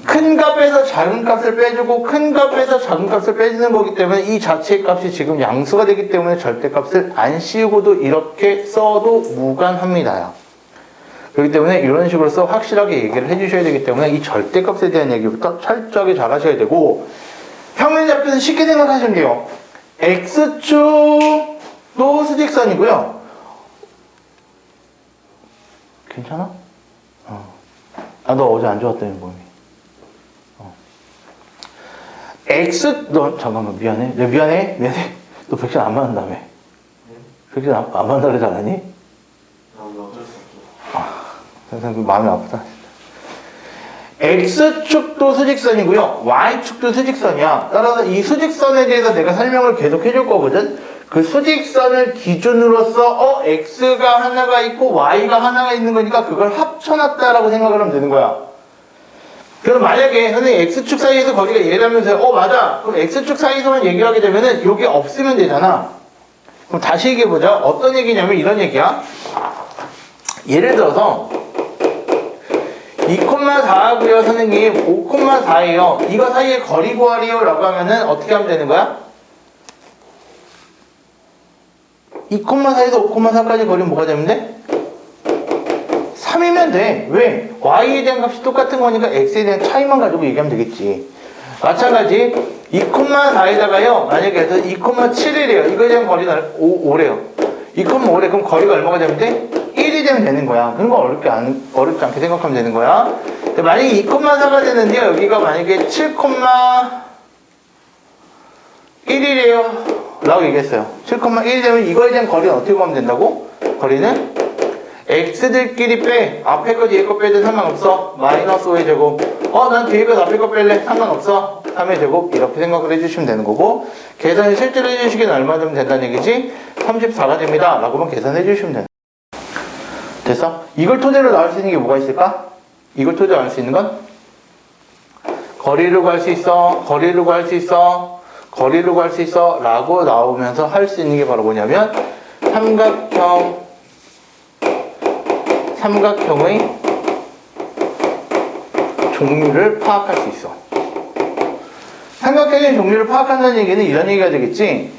큰 값에서 작은 값을 빼주고 큰 값에서 작은 값을 빼주는 거기 때문에 이 자체의 값이 지금 양수가 되기 때문에 절대값을 안 씌우고도 이렇게 써도 무관합니다. 그렇기 때문에 이런 식으로 써 확실하게 얘기를 해주셔야 되기 때문에 이 절대값에 대한 얘기부터 철저하게 잘 하셔야 되고 평면좌표는 쉽게 생각하시면 돼요. X축도 수직선이고요. 괜찮아? 너 어제 안 좋았다며 몸이. 너 잠깐만 미안해. 미안해. 너 백신 안 맞는다며. 백신 안 맞는다 그러지 않았니? 선생님 마음이 아프다. X축도 수직선이고요. Y축도 수직선이야. 따라서 이 수직선에 대해서 내가 설명을 계속 해줄 거거든. 그 수직선을 기준으로서 X가 하나가 있고 Y가 하나가 있는 거니까 그걸 합쳐놨다라고 생각을 하면 되는 거야. 그럼 만약에 선생님 X축 사이에서 거리가 얘라면서요. 맞아. 그럼 X축 사이에서만 얘기를 하게 되면은 요게 없으면 되잖아. 그럼 다시 얘기해보자. 어떤 얘기냐면 이런 얘기야. 예를 들어서 2,4하고요 선생님 5,4예요. 이거 사이에 거리 구하래요 라고 하면은 어떻게 하면 되는 거야? 2,4에서 5,4까지 거리는 뭐가 되면 돼? 3이면 돼. 왜? Y에 대한 값이 똑같은 거니까 X에 대한 차이만 가지고 얘기하면 되겠지. 마찬가지 2,4에다가요 만약에 2,7이래요. 이거에 대한 거리는 5래요. 2,5래. 그럼 거리가 얼마가 되면 돼? 1이 되면 되는 거야. 그런 거 어렵지 않게 생각하면 되는 거야. 만약에 2,4가 되는데요. 여기가 만약에 7,1이래요. 라고 얘기했어요. 7,1이 되면 이거에 대한 거리는 어떻게 구하면 된다고? 거리는 X들끼리 빼. 앞에 거 뒤에 거 빼도 상관없어. 마이너스 5의 제곱. 난 뒤에 거 앞에 거 뺄래. 상관없어. 3의 제곱. 이렇게 생각을 해주시면 되는 거고, 계산을 실제로 해주시기는 얼마 되면 된다는 얘기지? 34가 됩니다. 라고만 계산해 주시면 되는 거야. 됐어? 이걸 토대로 나올 수 있는 게 뭐가 있을까? 이걸 토대로 나올 수 있는 건? 거리를 구할 수 있어. 거리를 구할 수 있어. 거리를 구할 수 있어. 라고 나오면서 할 수 있는 게 바로 뭐냐면 삼각형의 종류를 파악할 수 있어. 삼각형의 종류를 파악한다는 얘기는 이런 얘기가 되겠지.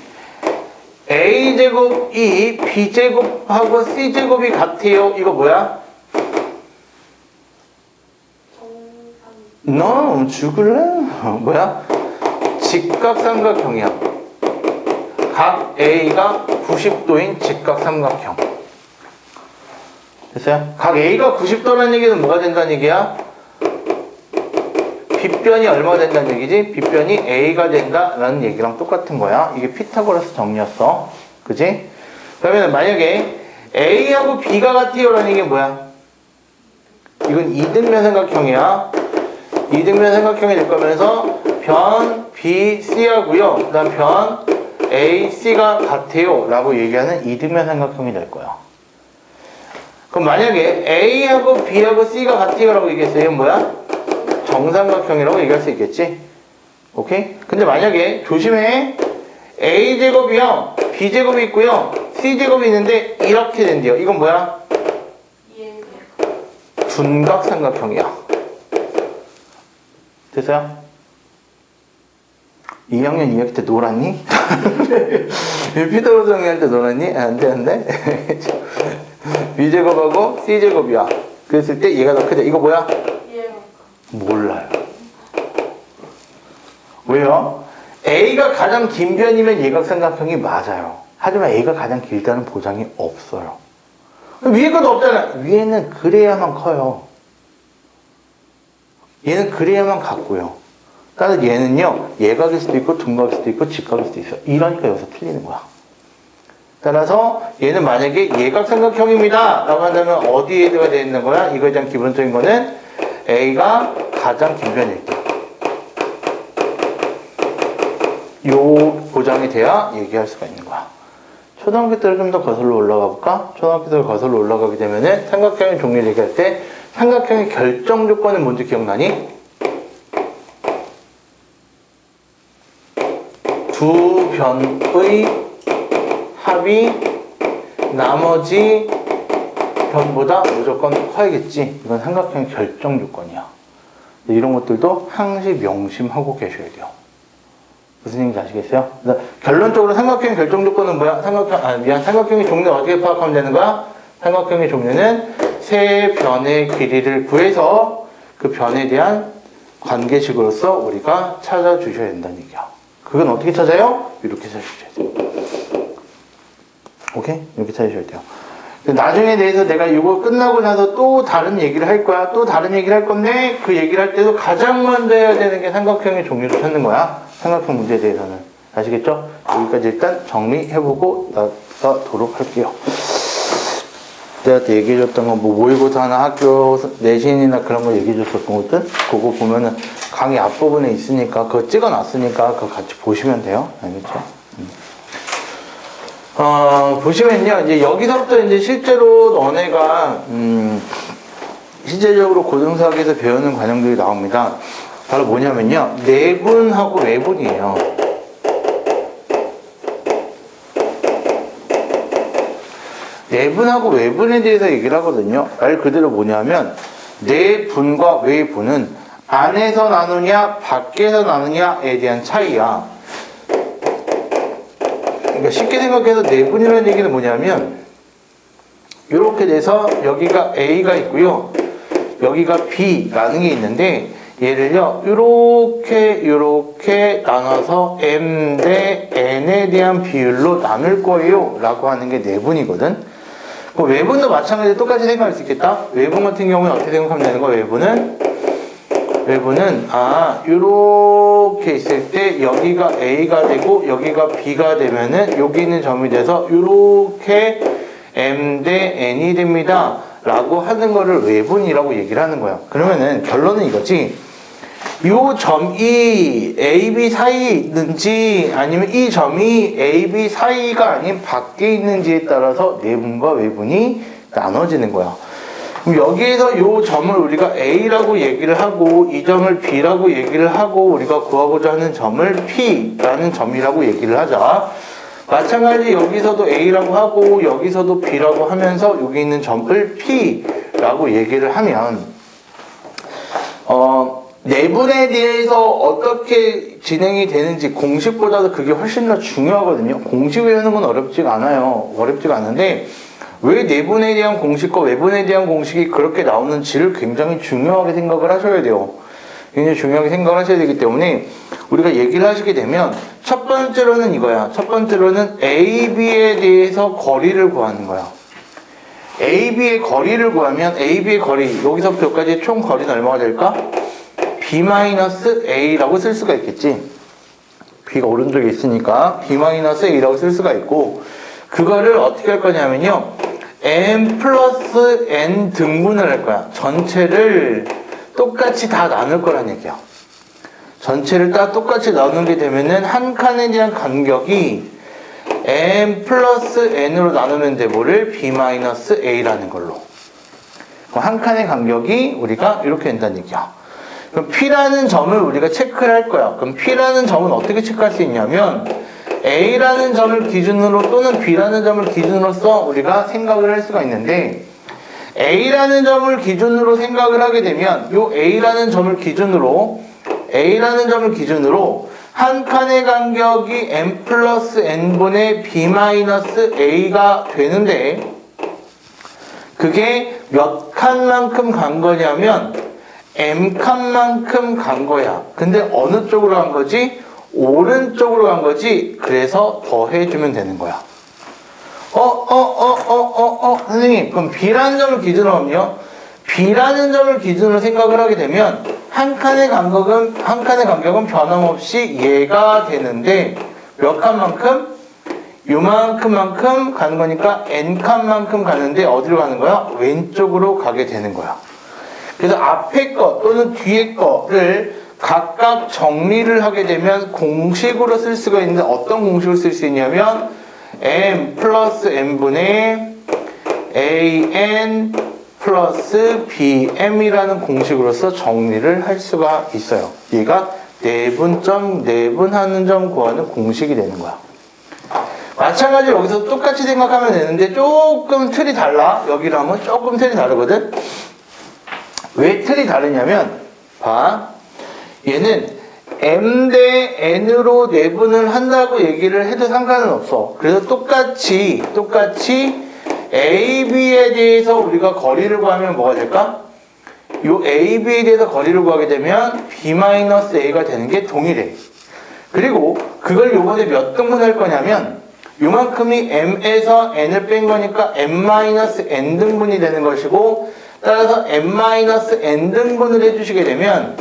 A제곱이 B제곱하고 C제곱이 같아요. 이거 뭐야? 너 죽을래? 뭐야? 직각삼각형이야. 각 A가 90도인 직각삼각형. 됐어요? 각 A가 90도라는 얘기는 뭐가 된다는 얘기야? 빗변이 얼마가 된다는 얘기지? 빗변이 A가 된다라는 얘기랑 똑같은 거야. 이게 피타고라스 정리였어. 그지? 그러면 만약에 A하고 B가 같아요라는 게 뭐야? 이건 이등변 삼각형이야. 이등변 삼각형이 될 거면서 변 B, C하고요. 그 다음 변 A, C가 같아요 라고 얘기하는 이등변 삼각형이 될 거야. 그럼 만약에 A하고 B하고 C가 같아요 라고 얘기했어요. 이건 뭐야? 정삼각형이라고 얘기할 수 있겠지? 오케이? 근데 만약에 조심해. A제곱이요, B제곱이 있고요, C제곱이 있는데 이렇게 된대요. 이건 뭐야? 둔각삼각형이야. 됐어요? 2학년 2학기 때 놀았니? 피타고라스 정리할 때 놀았니? 안 되는데? B제곱하고 C제곱이야. 그랬을 때 얘가 더 크죠. 이거 뭐야? 몰라요. 왜요? A가 가장 긴 변이면 예각삼각형이 맞아요. 하지만 A가 가장 길다는 보장이 없어요. 위에 것도 없잖아. 위에는 그래야만 커요. 얘는 그래야만 같고요. 따라서 얘는요, 예각일 수도 있고 둔각일 수도 있고 직각일 수도 있어요. 이러니까 여기서 틀리는 거야. 따라서 얘는 만약에 예각삼각형입니다 라고 한다면 어디에 들어가 되어 있는 거야? 이거에 대한 기본적인 거는 A가 가장 긴 변일 때 요 보장이 돼야 얘기할 수가 있는 거야. 초등학교 때를 좀 더 거슬러 올라가 볼까? 초등학교 때를 거슬러 올라가게 되면은 삼각형의 종류를 얘기할 때 삼각형의 결정 조건은 뭔지 기억나니? 두 변의 합이 나머지 변보다 무조건 커야겠지. 이건 삼각형의 결정 조건이야. 이런 것들도 항시 명심하고 계셔야 돼요. 무슨 얘기인지 아시겠어요? 결론적으로 삼각형의 결정 조건은 뭐야? 삼각형의 종류는 어떻게 파악하면 되는 거야? 삼각형의 종류는 세 변의 길이를 구해서 그 변에 대한 관계식으로서 우리가 찾아주셔야 된다는 얘기야. 그건 어떻게 찾아요? 이렇게 찾으셔야 돼요. 오케이? 이렇게 찾으셔야 돼요. 나중에 대해서 내가 이거 끝나고 나서 또 다른 얘기를 할 거야. 또 다른 얘기를 할 건데 그 얘기를 할 때도 가장 먼저 해야 되는 게 삼각형의 종류를 찾는 거야. 삼각형 문제에 대해서는. 아시겠죠? 여기까지 일단 정리해보고 나가도록 할게요. 내가 얘기해줬던 건 뭐 모의고사 하나 학교 내신이나 그런 거 얘기해줬었던 것들 그거 보면은 강의 앞부분에 있으니까 그거 찍어놨으니까 그거 같이 보시면 돼요. 알겠죠? 보시면요, 이제 여기서부터 이제 실제로 너네가, 실제적으로 고등사학에서 배우는 과정들이 나옵니다. 바로 뭐냐면요, 내분하고 외분이에요. 내분하고 외분에 대해서 얘기를 하거든요. 말 그대로 뭐냐면, 내분과 외분은 안에서 나누냐, 밖에서 나누냐에 대한 차이야. 그러니까 쉽게 생각해서 내분이라는 얘기는 뭐냐면 이렇게 돼서 여기가 A가 있고요. 여기가 B라는 게 있는데 얘를요. 이렇게 나눠서 M 대 N에 대한 비율로 나눌 거예요. 라고 하는 게 내분이거든. 외분도 마찬가지로 똑같이 생각할 수 있겠다. 외분 같은 경우는 어떻게 생각하면 되는 거야? 외분은 이렇게 있을 때 여기가 A가 되고 여기가 B가 되면은 여기 있는 점이 돼서 이렇게 M 대 N이 됩니다 라고 하는 거를 외분이라고 얘기를 하는 거야. 그러면은 결론은 이거지. 이 점이 A, B 사이에 있는지 아니면 이 점이 A, B 사이가 아닌 밖에 있는지에 따라서 내분과 외분이 나눠지는 거야. 그럼 여기에서 이 점을 우리가 A라고 얘기를 하고 이 점을 B라고 얘기를 하고 우리가 구하고자 하는 점을 P라는 점이라고 얘기를 하자. 마찬가지 여기서도 A라고 하고 여기서도 B라고 하면서 여기 있는 점을 P라고 얘기를 하면 내분에 대해서 어떻게 진행이 되는지 공식보다도 그게 훨씬 더 중요하거든요. 공식 외우는 건 어렵지가 않아요. 어렵지가 않은데 왜 내분에 대한 공식과 외분에 대한 공식이 그렇게 나오는지를 굉장히 중요하게 생각을 하셔야 돼요. 굉장히 중요하게 생각을 하셔야 되기 때문에 우리가 얘기를 하시게 되면 첫 번째로는 이거야. 첫 번째로는 A, B에 대해서 거리를 구하는 거야. A, B의 거리를 구하면 A, B의 거리 여기서부터 여기까지 총 거리는 얼마가 될까? B-A라고 쓸 수가 있겠지. B가 오른쪽에 있으니까 B-A라고 쓸 수가 있고 그거를 어떻게 할 거냐면요. M 플러스 N 등분을 할 거야. 전체를 똑같이 다 나눌 거란 얘기야. 전체를 다 똑같이 나누게 되면은 한 칸에 대한 간격이 M 플러스 N으로 나누면 돼. 뭐를? B-A라는 걸로. 한 칸의 간격이 우리가 이렇게 된다는 얘기야. 그럼 P라는 점을 우리가 체크를 할 거야. 그럼 P라는 점은 어떻게 체크할 수 있냐면 A라는 점을 기준으로 또는 B라는 점을 기준으로서 우리가 생각을 할 수가 있는데 A라는 점을 기준으로 생각을 하게 되면 이 A라는 점을 기준으로 한 칸의 간격이 M 플러스 N분의 B-A가 되는데 그게 몇 칸만큼 간 거냐면 M칸만큼 간 거야. 근데 어느 쪽으로 간 거지? 오른쪽으로 간 거지. 그래서 더해주면 되는 거야. 선생님, 그럼 B라는 점을 기준으로 하면요. B라는 점을 기준으로 생각을 하게 되면 한 칸의 간격은 변함없이 얘가 되는데 몇 칸만큼? 요만큼만큼 가는 거니까 N칸만큼 가는데 어디로 가는 거야? 왼쪽으로 가게 되는 거야. 그래서 앞에 것 또는 뒤에 거를 각각 정리를 하게 되면 공식으로 쓸 수가 있는데 어떤 공식을 쓸 수 있냐면 M 플러스 N분의 AN 플러스 BM이라는 공식으로서 정리를 할 수가 있어요. 얘가 내분하는 점 구하는 공식이 되는 거야. 마찬가지로 여기서 똑같이 생각하면 되는데 조금 틀이 달라. 여기로 하면 조금 틀이 다르거든. 왜 틀이 다르냐면 봐. 얘는 M 대 N으로 내분을 한다고 얘기를 해도 상관은 없어. 그래서 똑같이 A, B에 대해서 우리가 거리를 구하면 뭐가 될까? 요 A, B에 대해서 거리를 구하게 되면 B-A가 되는 게 동일해. 그리고 그걸 요번에 몇 등분할 거냐면 요만큼이 m에서 n을 뺀 거니까 m-n 등분이 되는 것이고, 따라서 m-n 등분을 해주시게 되면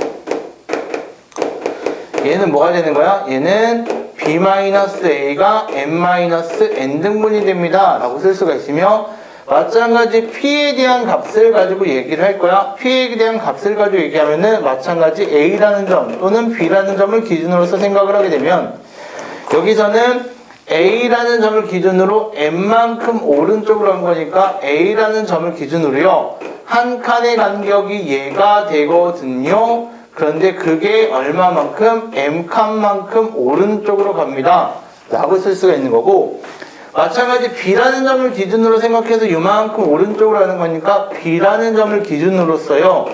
얘는 뭐가 되는 거야? 얘는 b-a가 m-n 등분이 됩니다 라고 쓸 수가 있으며, 마찬가지 p에 대한 값을 가지고 얘기를 할 거야. p에 대한 값을 가지고 얘기하면은 마찬가지 a라는 점 또는 b라는 점을 기준으로서 생각을 하게 되면, 여기서는 a라는 점을 기준으로 n만큼 오른쪽으로 한 거니까 a라는 점을 기준으로요 한 칸의 간격이 얘가 되거든요. 그런데 그게 얼마만큼? m칸만큼 오른쪽으로 갑니다 라고 쓸 수가 있는 거고, 마찬가지 b라는 점을 기준으로 생각해서 이만큼 오른쪽으로 하는 거니까 b라는 점을 기준으로써요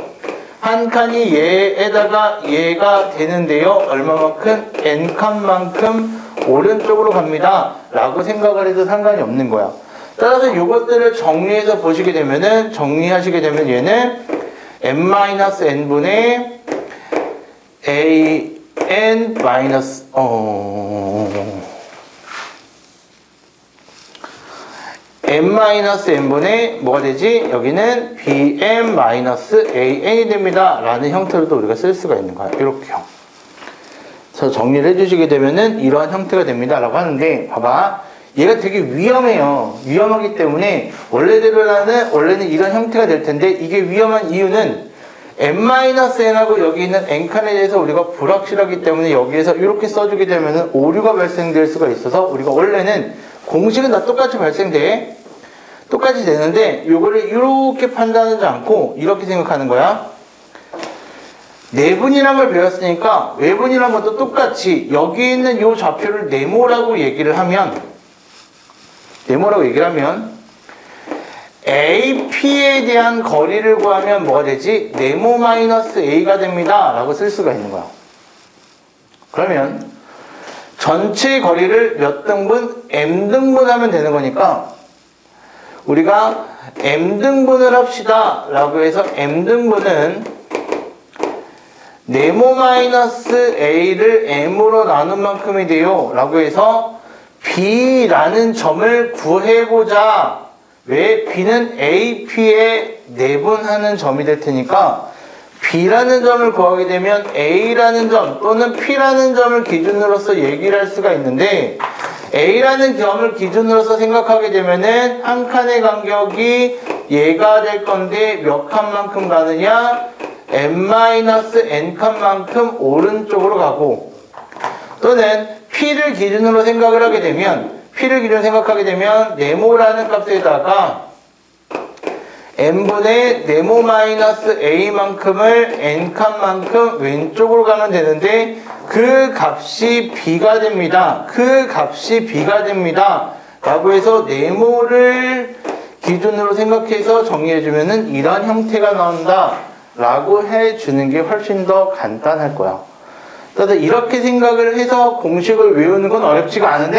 한 칸이 얘에다가 얘가 되는데요 얼마만큼? n칸만큼 오른쪽으로 갑니다 라고 생각을 해도 상관이 없는 거야. 따라서 이것들을 정리해서 보시게 되면은, 정리하시게 되면 얘는 m-n분의 an 마이너스 m-n분의 뭐가 되지? 여기는 bm-an이 됩니다 라는 형태로도 우리가 쓸 수가 있는 거야. 이렇게요. 그래서 정리를 해주시게 되면은 이러한 형태가 됩니다 라고 하는데, 봐봐, 얘가 되게 위험해요. 위험하기 때문에 원래는 이런 형태가 될 텐데, 이게 위험한 이유는 m-n하고 여기 있는 n칸에 대해서 우리가 불확실하기 때문에 여기에서 이렇게 써주게 되면은 오류가 발생될 수가 있어서, 우리가 원래는 공식은 다 똑같이 발생돼. 똑같이 되는데 요거를 이렇게 판단하지 않고 이렇게 생각하는 거야. 내분이란 걸 배웠으니까 외분이란 것도 똑같이 여기 있는 요 좌표를 네모라고 얘기를 하면, AP에 대한 거리를 구하면 뭐가 되지? 네모 마이너스 A가 됩니다 라고 쓸 수가 있는 거야. 그러면 전체 거리를 몇 등분? M등분 하면 되는 거니까 우리가 M등분을 합시다 라고 해서 M등분은 네모 마이너스 A를 M으로 나눈 만큼이 돼요 라고 해서 B라는 점을 구해보자. 왜? B는 AP에 내분하는 점이 될 테니까 B라는 점을 구하게 되면 A라는 점 또는 P라는 점을 기준으로서 얘기를 할 수가 있는데, A라는 점을 기준으로서 생각하게 되면은 한 칸의 간격이 얘가 될 건데 몇 칸만큼 가느냐? n-n 칸만큼 오른쪽으로 가고, 또는 P를 기준으로 생각을 하게 되면 네모라는 값에다가 n분의 네모 마이너스 a만큼을 n칸만큼 왼쪽으로 가면 되는데 그 값이 b가 됩니다. 라고 해서 네모를 기준으로 생각해서 정리해주면은 이런 형태가 나온다 라고 해주는 게 훨씬 더 간단할 거야. 따라서 이렇게 생각을 해서 공식을 외우는 건 어렵지가 않아.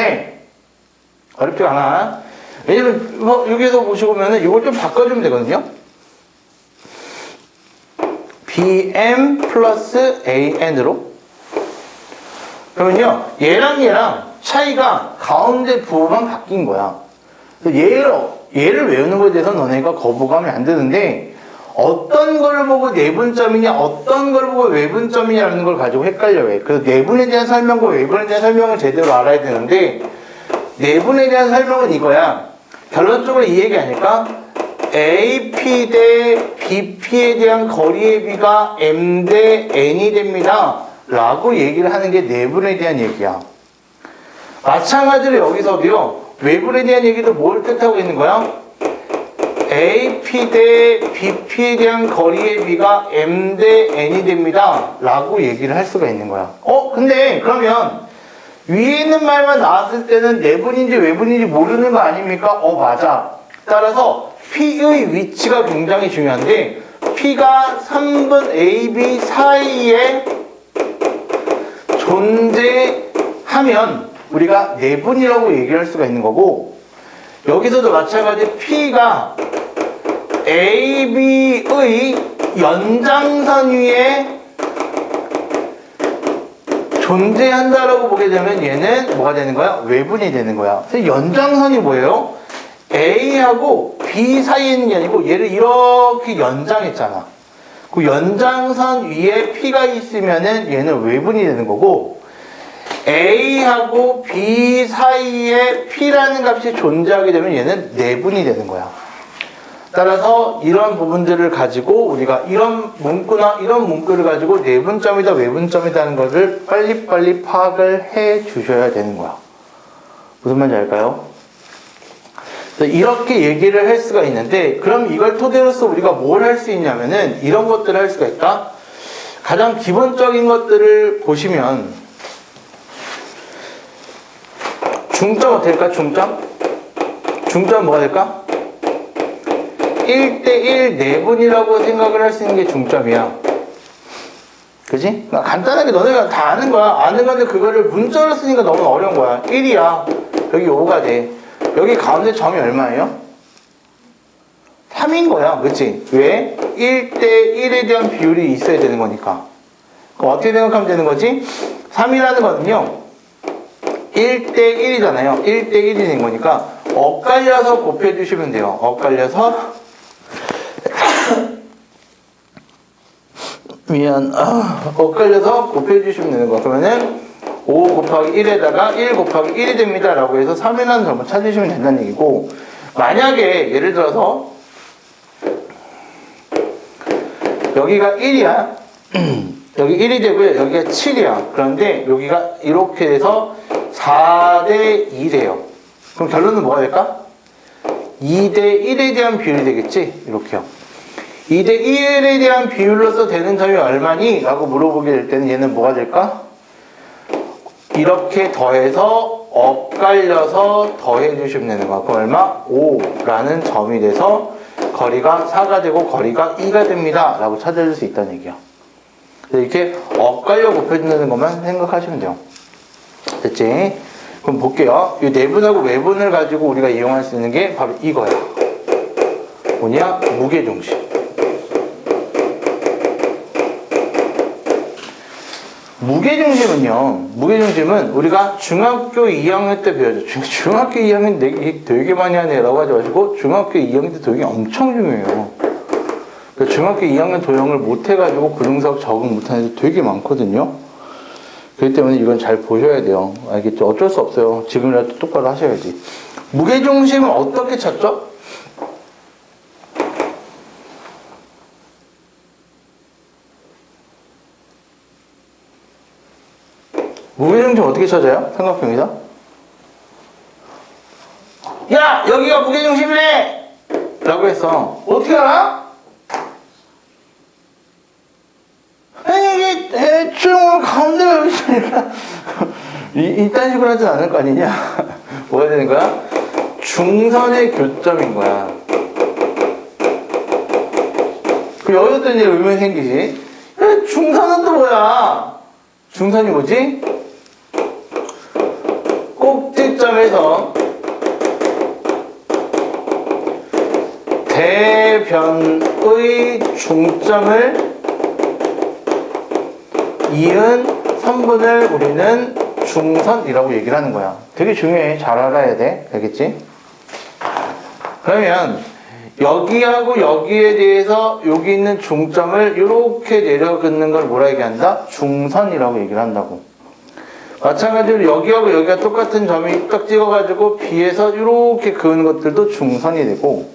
왜냐면 여기서 보시면은 이걸 좀 바꿔주면 되거든요. bm 플러스 an으로. 그러면요, 얘랑 차이가 가운데 부호만 바뀐 거야. 얘를 외우는 거에 대해서 너네가 거부감이 안 드는데, 어떤 걸 보고 내분점이냐, 어떤 걸 보고 외분점이냐라는 걸 가지고 헷갈려해. 그래서 내분에 대한 설명과 외분에 대한 설명을 제대로 알아야 되는데, 내분에 대한 설명은 이거야. 결론적으로 이 얘기 아닐까? AP 대 BP에 대한 거리의 비가 M 대 N이 됩니다 라고 얘기를 하는 게 내분에 대한 얘기야. 마찬가지로 여기서도요, 외분에 대한 얘기도 뭘 뜻하고 있는 거야? AP 대 BP에 대한 거리의 비가 M 대 N이 됩니다 라고 얘기를 할 수가 있는 거야. 근데 그러면 위에 있는 말만 나왔을 때는 내분인지 외분인지 모르는 거 아닙니까? 맞아. 따라서 P의 위치가 굉장히 중요한데, P가 3분 AB 사이에 존재하면 우리가 내분이라고 얘기를 할 수가 있는 거고, 여기서도 마찬가지 P가 AB의 연장선 위에 존재한다라고 보게 되면 얘는 뭐가 되는 거야? 외분이 되는 거야. 그래서 연장선이 뭐예요? A하고 B 사이에 있는 게 아니고 얘를 이렇게 연장했잖아. 그 연장선 위에 P가 있으면은 얘는 외분이 되는 거고, A하고 B 사이에 P라는 값이 존재하게 되면 얘는 내분이 되는 거야. 따라서 이런 부분들을 가지고 우리가 이런 문구나 이런 문구를 가지고 내분점이다 외분점이다 하는 것을 빨리빨리 파악을 해 주셔야 되는 거야. 무슨 말인지 알까요? 이렇게 얘기를 할 수가 있는데, 그럼 이걸 토대로서 우리가 뭘 할 수 있냐면은 이런 것들을 할 수가 있다. 가장 기본적인 것들을 보시면 중점 어떻게 될까? 중점 뭐가 될까? 1대1 내분이라고 생각을 할 수 있는 게 중점이야. 그지? 간단하게 너네가 다 아는 거야. 아는 건데 그거를 문자로 쓰니까 너무 어려운 거야. 1이야. 여기 5가 돼. 여기 가운데 점이 얼마예요? 3인 거야. 그치? 왜? 1대1에 대한 비율이 있어야 되는 거니까. 그럼 어떻게 생각하면 되는 거지? 3이라는 거는요, 1대1이잖아요. 1대1이 된 거니까 엇갈려서 곱해주시면 돼요. 엇갈려서 엇갈려서 곱해주시면 되는 거. 그러면은 5 곱하기 1에다가 1 곱하기 1이 됩니다 라고 해서 3이라는 점을 찾으시면 된다는 얘기고, 만약에 예를 들어서 여기가 1이야. 여기 1이 되고요. 여기가 7이야. 그런데 여기가 이렇게 돼서 4대 2래요. 그럼 결론은 뭐가 될까? 2대 1에 대한 비율이 되겠지? 이렇게요. 2대 1에 대한 비율로서 되는 점이 얼마니? 라고 물어보게 될 때는 얘는 뭐가 될까? 이렇게 더해서 엇갈려서 더해 주시면 되는 거야. 그럼 얼마? 5라는 점이 돼서 거리가 4가 되고 거리가 2가 됩니다 라고 찾아줄 수 있다는 얘기야. 이렇게 엇갈려 곱해준다는 것만 생각하시면 돼요. 됐지? 그럼 볼게요. 이 내분하고 외분을 가지고 우리가 이용할 수 있는 게 바로 이거야. 뭐냐? 무게중심. 무게중심은 우리가 중학교 2학년 때 배워줘. 중학교 2학년 되게 많이 하네 라고 하지 마시고, 중학교 2학년 때 되게 엄청 중요해요. 중학교 2학년 도형을 못해가지고 고등수학 적응 못하는 애들 되게 많거든요. 그렇기 때문에 이건 잘 보셔야 돼요. 알겠죠? 어쩔 수 없어요. 지금이라도 똑바로 하셔야지. 무게중심은 어떻게 찾죠? 무게중심 어떻게 찾아요? 삼각형이다? 야! 여기가 무게중심이래! 라고 했어. 어떻게 알아? 아니, 이게 대충 가운데가 여기 있으니까. 이딴 식으로 하진 않을 거 아니냐? 뭐가 되는 거야? 중선의 교점인 거야. 그럼 여기서 또 이제 의문이 생기지? 중선은 또 뭐야? 중선이 뭐지? 꼭지점에서 대변의 중점을 이은 선분을 우리는 중선이라고 얘기를 하는 거야. 되게 중요해. 잘 알아야 돼. 알겠지? 그러면 여기하고 여기에 대해서 여기 있는 중점을 이렇게 내려 긋는 걸 뭐라 얘기한다? 중선이라고 얘기를 한다고. 마찬가지로 여기하고 여기가 똑같은 점이 딱 찍어가지고 B에서 이렇게 그은 것들도 중선이 되고,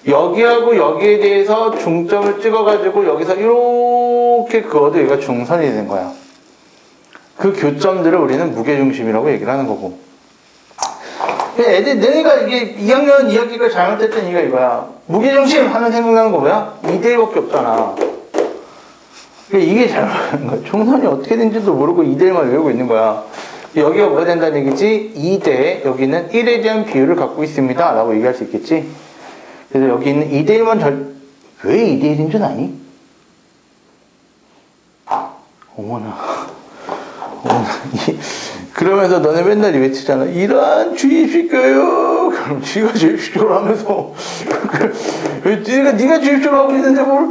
여기하고 여기에 대해서 중점을 찍어가지고 여기서 이렇게 그어도 여기가 중선이 되는 거야. 그 교점들을 우리는 무게중심이라고 얘기를 하는 거고. 내가 이게 2학년 2학기가 잘못했던 이유가 이거야. 무게중심 하면 생각나는 거 뭐야? 2대1밖에 없잖아. 이게 잘못하는 거야. 총선이 어떻게 된지도 모르고 2대1만 외우고 있는 거야. 여기가 뭐가 된다는 얘기지? 2대, 여기는 1에 대한 비율을 갖고 있습니다 라고 얘기할 수 있겠지? 그래서 여기 있는 2대1만 왜 2대1인 줄 아니? 어머나. 그러면서 너네 맨날 외치잖아. 이러한 주입식 교육. 그럼 지가 주입식으로 하면서 네가 주입식으로 하고 있는데 뭘.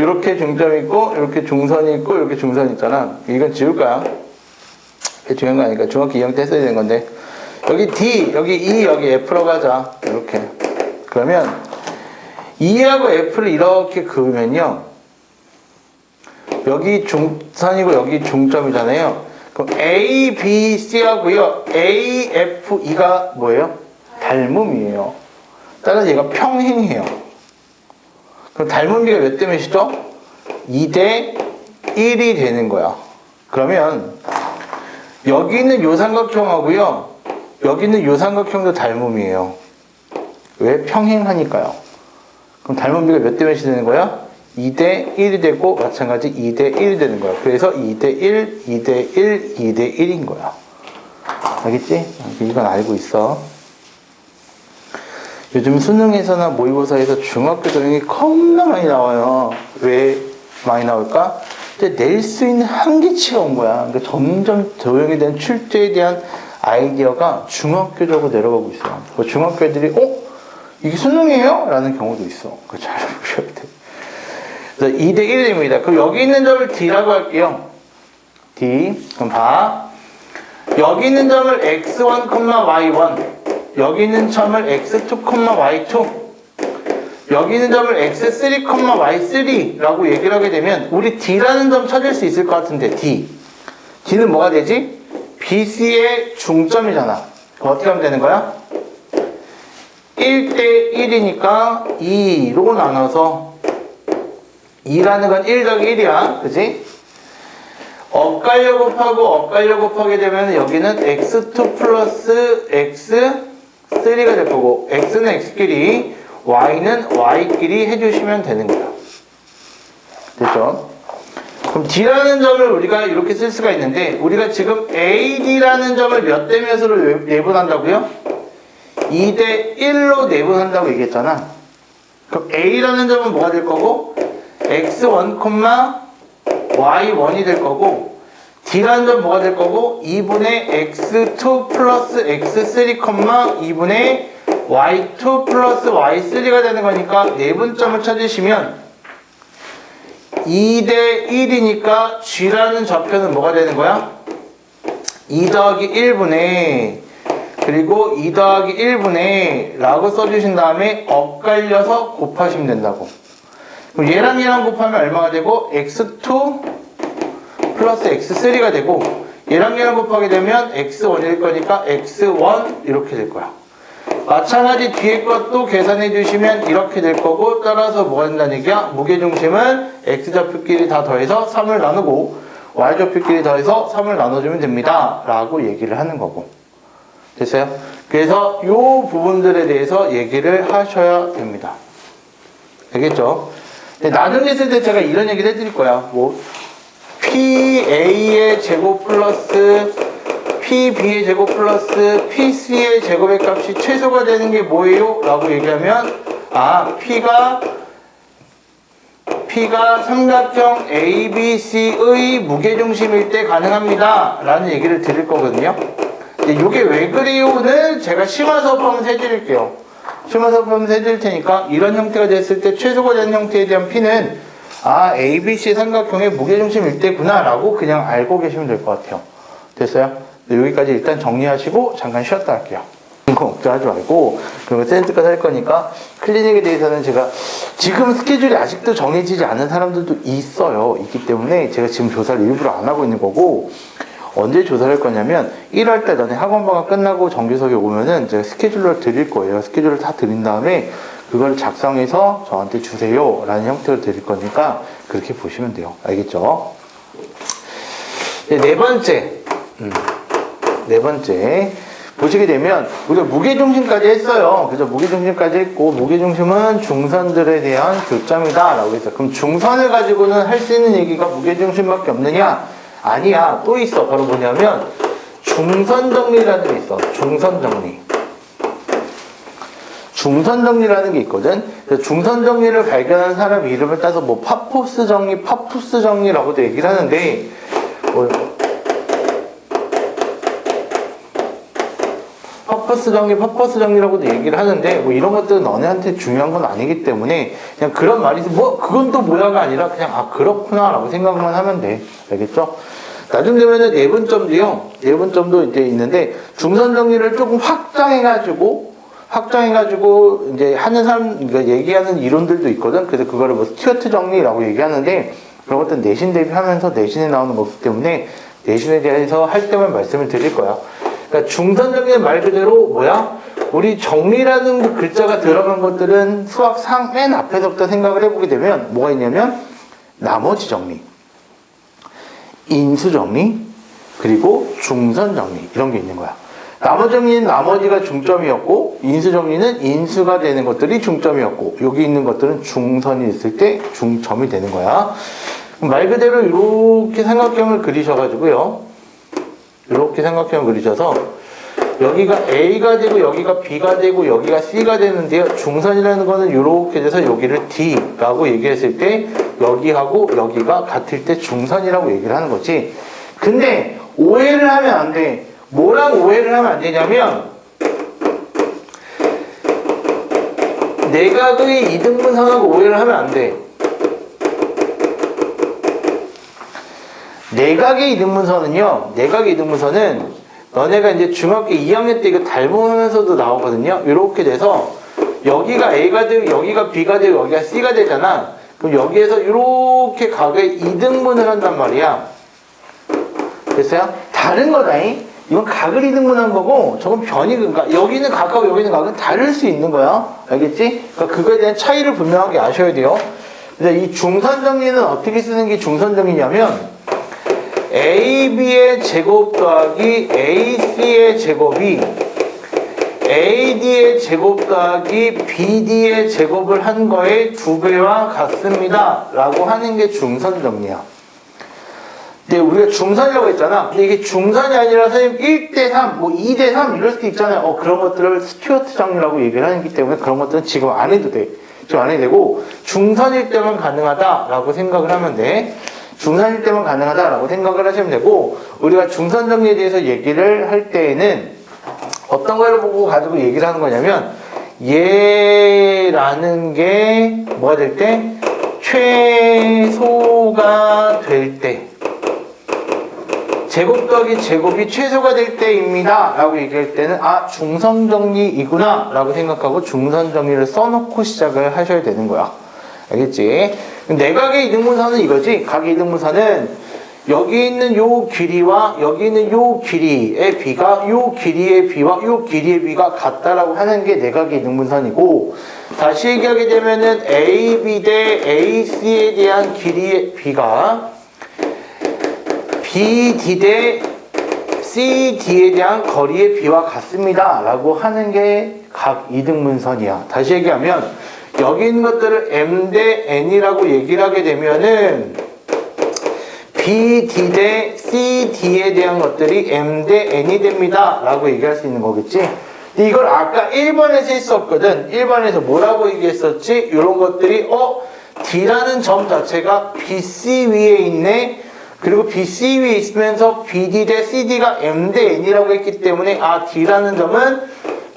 이렇게 중점이 있고 이렇게 중선이 있고 이렇게 중선이 있잖아. 이건 지울까요? 이게 중요한 거 아니까 중학교 2학년 때 했어야 되는 건데 여기 D, 여기 E, 여기 F로 가자. 이렇게. 그러면 E하고 F를 이렇게 그으면요. 여기 중선이고 여기 중점이잖아요. 그럼 A, B, C하고요. A, F, E가 뭐예요? 닮음이에요. 따라서 얘가 평행해요. 그럼 닮음비가 몇 대 몇이죠? 2대 1이 되는 거야. 그러면 여기 있는 요 삼각형하고요. 여기 있는 요 삼각형도 닮음이에요. 왜? 평행하니까요. 그럼 닮음비가 몇 대 몇이 되는 거야? 2대 1이 되고 마찬가지 2대 1이 되는 거야. 그래서 2대 1, 2대 1, 2대 1인 거야. 알겠지? 이건 알고 있어. 요즘 수능에서나 모의고사에서 중학교 도형이 겁나 많이 나와요. 왜 많이 나올까? 낼 수 있는 한계치가 온 거야. 그러니까 점점 도형에 대한 출제에 대한 아이디어가 중학교적으로 내려가고 있어요. 중학교 애들이 이게 수능이에요? 라는 경우도 있어. 그거 잘 보셔야 돼. 그래서 2대 1입니다. 그럼 여기 있는 점을 D라고 할게요. D. 그럼 봐. 여기 있는 점을 X1, Y1. 여기 있는 점을 X2, Y2. 여기 있는 점을 X3, Y3라고 얘기를 하게 되면 우리 D라는 점 찾을 수 있을 것 같은데 D. D는 뭐가 되지? BC의 중점이잖아. 어떻게 하면 되는 거야? 1대 1이니까 2로 나눠서 2라는 건 1 더하기 1이야. 그지? 엇갈려 곱하게 되면 여기는 x2 플러스 x3가 될 거고 x는 x끼리 y는 y끼리 해주시면 되는 거야. 됐죠? 그럼 D라는 점을 우리가 이렇게 쓸 수가 있는데 우리가 지금 AD라는 점을 몇 대 몇으로 내분한다고요? 2대 1로 내분한다고 얘기했잖아. 그럼 A라는 점은 뭐가 될 거고? x1, y1이 될 거고 D라는 점 뭐가 될 거고? 2분의 x2 플러스 x3, 2분의 y2 플러스 y3가 되는 거니까 내분점을 찾으시면 2대 1이니까 G라는 좌표는 뭐가 되는 거야? 2 더하기 1분의 그리고 2 더하기 1분의 라고 써주신 다음에 엇갈려서 곱하시면 된다고. 그럼 얘랑 곱하면 얼마가 되고 x2 플러스 x3가 되고 얘랑 곱하게 되면 x1일 거니까 x1 이렇게 될 거야. 마찬가지 뒤에 것도 계산해 주시면 이렇게 될 거고 따라서 뭐가 된다는 얘기야? 무게중심은 x좌표끼리 다 더해서 3을 나누고 y좌표끼리 더해서 3을 나눠주면 됩니다 라고 얘기를 하는 거고. 됐어요? 그래서 이 부분들에 대해서 얘기를 하셔야 됩니다. 알겠죠? 나중에 쓸 때 제가 이런 얘기를 해드릴 거야. 뭐 PA의 제곱 플러스 PB의 제곱 플러스 PC의 제곱의 값이 최소가 되는 게 뭐예요? 라고 얘기하면 P가 삼각형 ABC의 무게중심일 때 가능합니다 라는 얘기를 드릴 거거든요. 이게 왜 그래요는 제가 심화 수업하면서 해드릴게요. 심화 수업하면서 해드릴 테니까 이런 형태가 됐을 때 최소가 되는 형태에 대한 P는 ABC 삼각형의 무게중심일 때구나 라고 그냥 알고 계시면 될 것 같아요. 됐어요? 여기까지 일단 정리하시고 잠깐 쉬었다 할게요. 걱정하지 말고 그리고 센스까지 할 거니까 클리닉에 대해서는 제가 지금 스케줄이 아직도 정해지지 않은 사람들도 있기 때문에 제가 지금 조사를 일부러 안 하고 있는 거고 언제 조사를 할 거냐면 1월달 전에 학원방학 끝나고 정규석에 오면은 제가 스케줄을 드릴 거예요. 스케줄을 다 드린 다음에 그걸 작성해서 저한테 주세요 라는 형태로 드릴 거니까 그렇게 보시면 돼요. 알겠죠? 네 번째 보시게 되면 우리가 무게중심까지 했어요. 그죠? 무게중심까지 했고 무게중심은 중선들에 대한 교점이다 라고 했어요. 그럼 중선을 가지고는 할 수 있는 얘기가 무게중심밖에 없느냐? 아니야. 또 있어. 바로 뭐냐면 중선정리라는 게 있어. 중선정리라는 게 있거든. 그래서 중선정리를 발견한 사람 이름을 따서 뭐 파푸스 정리라고도 얘기를 하는데 퍼포스 정리라고도 얘기를 하는데 뭐 이런 것들은 너네한테 중요한 건 아니기 때문에 그냥 그런 말이 뭐 그건 또 뭐야가 아니라 그냥 아 그렇구나라고 생각만 하면 돼. 알겠죠? 나중 되면은 내분점도요. 내분점도 이제 있는데 중선 정리를 조금 확장해가지고 이제 하는 사람 그러니까 얘기하는 이론들도 있거든. 그래서 그거를 뭐 스튜어트 정리라고 얘기하는데 그런 것들 내신 대비하면서 내신에 나오는 거기 때문에 내신에 대해서 할 때만 말씀을 드릴 거야. 그러니까 중선 정리는 말 그대로 뭐야? 우리 정리라는 글자가 들어간 것들은 수학 상 맨 앞에서부터 생각을 해보게 되면 뭐가 있냐면 나머지 정리, 인수 정리, 그리고 중선 정리 이런 게 있는 거야. 나머지 정리는 나머지가 중점이었고 인수 정리는 인수가 되는 것들이 중점이었고 여기 있는 것들은 중선이 있을 때 중점이 되는 거야. 말 그대로 이렇게 삼각형을 그리셔가지고요. 이렇게 삼각형을 그리셔서 여기가 A가 되고 여기가 B가 되고 여기가 C가 되는데요. 중선이라는 거는 이렇게 돼서 여기를 D라고 얘기했을 때 여기하고 여기가 같을 때 중선이라고 얘기를 하는 거지. 근데 오해를 하면 안 돼. 뭐랑 오해를 하면 안 되냐면 내각의 이등분선하고 오해를 하면 안 돼. 내각의 이등분선은요. 내각의 이등분선은 너네가 이제 중학교 2학년 때 이거 닮으면서도 나오거든요. 이렇게 돼서 여기가 A가 되고 여기가 B가 되고 여기가 C가 되잖아. 그럼 여기에서 이렇게 각의 이등분을 한단 말이야. 됐어요? 다른 거다잉. 이건 각을 이등분한 거고 저건 변이 그러니까 여기는 각하고 여기는 각은 다를 수 있는 거야. 알겠지? 그러니까 그거에 대한 차이를 분명하게 아셔야 돼요. 근데 이 중선 정리는 어떻게 쓰는 게 중선 정리냐면 AB의 제곱 더하기 AC의 제곱이 AD의 제곱 더하기 BD의 제곱을 한 거의 2배와 같습니다. 라고 하는 게 중선 정리야. 근데 우리가 중선이라고 했잖아. 근데 이게 중선이 아니라 선생님 1대3, 뭐 2대3 이럴 수도 있잖아요. 그런 것들을 스튜어트 정리라고 얘기를 하기 때문에 그런 것들은 지금 안 해도 돼. 지금 안 해도 되고 중선일 때만 가능하다라고 생각을 하면 돼. 중선일 때만 가능하다라고 생각을 하시면 되고 우리가 중선 정리에 대해서 얘기를 할 때에는 어떤 걸 보고 가지고 얘기를 하는 거냐면 얘라는 게 뭐가 될 때? 최소가 될 때 제곱 더하기 제곱이 최소가 될 때입니다 라고 얘기할 때는 아 중선 정리이구나 라고 생각하고 중선 정리를 써놓고 시작을 하셔야 되는 거야. 알겠지? 내각의 이등분선은 이거지. 각의 이등분선은 여기 있는 요 길이와 여기 있는 요 길이의 비가 요 길이의 비와 요 길이의 비가 같다라고 하는 게 내각의 이등분선이고 다시 얘기하게 되면은 AB 대 AC에 대한 길이의 비가 BD 대 CD에 대한 거리의 비와 같습니다 라고 하는 게 각 이등분선이야. 다시 얘기하면 여기 있는 것들을 M 대 N이라고 얘기를 하게 되면은 BD 대 CD에 대한 것들이 M 대 N이 됩니다 라고 얘기할 수 있는 거겠지. 근데 이걸 아까 1번에서 했었거든. 1번에서 뭐라고 얘기했었지? 이런 것들이 D라는 점 자체가 BC 위에 있네. 그리고 BC 위에 있으면서 BD 대 CD가 M 대 N이라고 했기 때문에 아 D라는 점은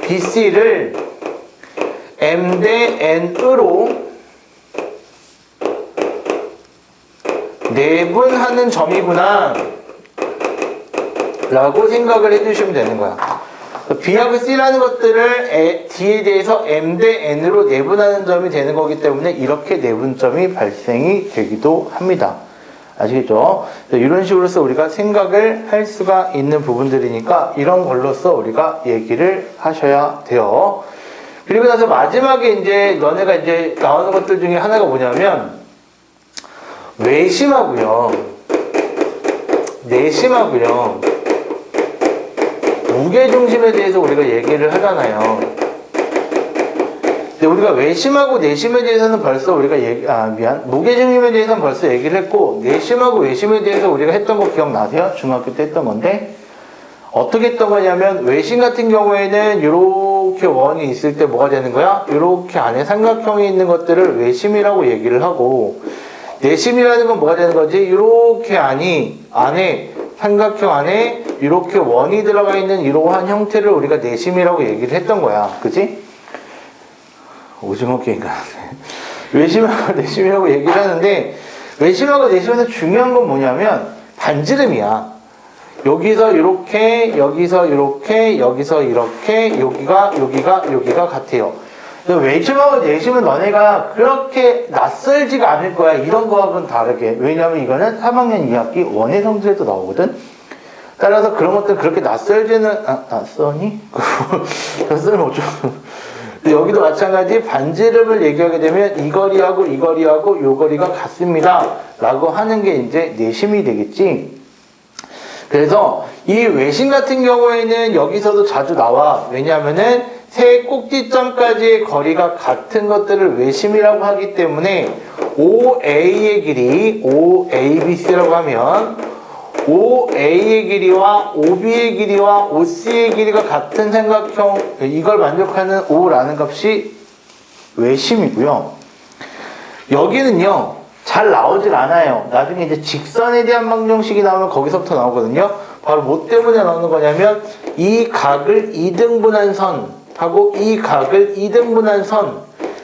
BC를 M 대 N으로 내분하는 점이구나 라고 생각을 해주시면 되는 거야. B하고 C라는 것들을 D에 대해서 M 대 N으로 내분하는 점이 되는 거기 때문에 이렇게 내분점이 발생이 되기도 합니다. 아시겠죠? 이런 식으로서 우리가 생각을 할 수가 있는 부분들이니까 이런 걸로써 우리가 얘기를 하셔야 돼요. 그리고 나서 마지막에 이제 너네가 이제 나오는 것들 중에 하나가 뭐냐면 외심하고요, 내심하고요, 무게중심에 대해서 우리가 얘기를 하잖아요. 근데 우리가 외심하고 내심에 대해서는 벌써 우리가 무게중심에 대해서는 벌써 얘기를 했고 내심하고 외심에 대해서 우리가 했던 거 기억나세요? 중학교 때 했던 건데 어떻게 했던 거냐면 외심 같은 경우에는 이렇게 원이 있을 때 뭐가 되는 거야? 이렇게 안에 삼각형이 있는 것들을 외심이라고 얘기를 하고 내심이라는 건 뭐가 되는 거지? 이렇게 안에 삼각형 안에 이렇게 원이 들어가 있는 이러한 형태를 우리가 내심이라고 얘기를 했던 거야. 그지? 오징어 게임 같네. 외심하고 내심이라고 얘기를 하는데, 외심하고 내심에서 중요한 건 뭐냐면 반지름이야. 여기서 이렇게, 여기서 이렇게, 여기서 이렇게, 여기가 같아요. 외심하고 내심은 너네가 그렇게 낯설지가 않을 거야. 이런 거하고는 다르게. 왜냐면 이거는 3학년 2학기 원의 성질에도 나오거든. 따라서 그런 것들은 그렇게 낯설지는, 낯서니? 낯설면 어쩌고. 여기도 마찬가지 반지름을 얘기하게 되면 이 거리하고 이 거리하고 요 거리가 같습니다. 라고 하는 게 이제 내심이 되겠지. 그래서 이 외심 같은 경우에는 여기서도 자주 나와. 왜냐하면은 세 꼭지점까지의 거리가 같은 것들을 외심이라고 하기 때문에 OA의 길이 OABC라고 하면 OA의 길이와 OB의 길이와 OC의 길이가 같은 삼각형, 이걸 만족하는 O라는 값이 외심이고요. 여기는요 잘 나오질 않아요. 나중에 이제 직선에 대한 방정식이 나오면 거기서부터 나오거든요. 바로 뭐 때문에 나오는 거냐면 이 각을 2등분한 선하고 이 각을 2등분한 선,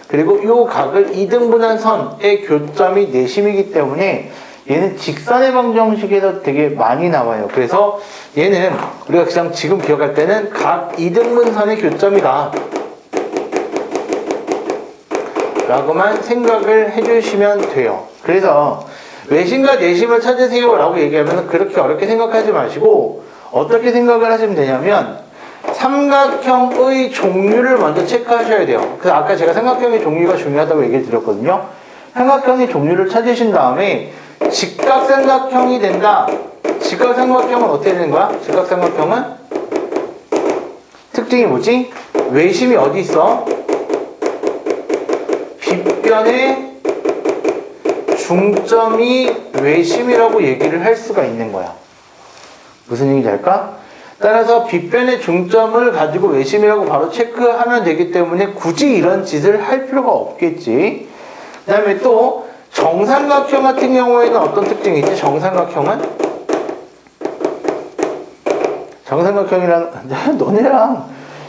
그리고 이 각을 2등분한 선의 교점이 내심이기 때문에 얘는 직선의 방정식에서 되게 많이 나와요. 그래서 얘는 우리가 그냥 지금 기억할 때는 각 2등분선의 교점이다 라고만 생각을 해주시면 돼요. 그래서 외심과 내심을 찾으세요 라고 얘기하면 그렇게 어렵게 생각하지 마시고 어떻게 생각을 하시면 되냐면 삼각형의 종류를 먼저 체크하셔야 돼요. 그래서 아까 제가 삼각형의 종류가 중요하다고 얘기를 드렸거든요. 삼각형의 종류를 찾으신 다음에 직각삼각형이 된다. 직각삼각형은 어떻게 되는 거야? 직각삼각형은 특징이 뭐지? 외심이 어디 있어? 빗변의 중점이 외심이라고 얘기를 할 수가 있는 거야. 무슨 얘기인지 알까? 따라서 빗변의 중점을 가지고 외심이라고 바로 체크하면 되기 때문에 굳이 이런 짓을 할 필요가 없겠지. 그 다음에 또 정삼각형 같은 경우에는 어떤 특징이 있지? 정삼각형은? 정삼각형이란 너네랑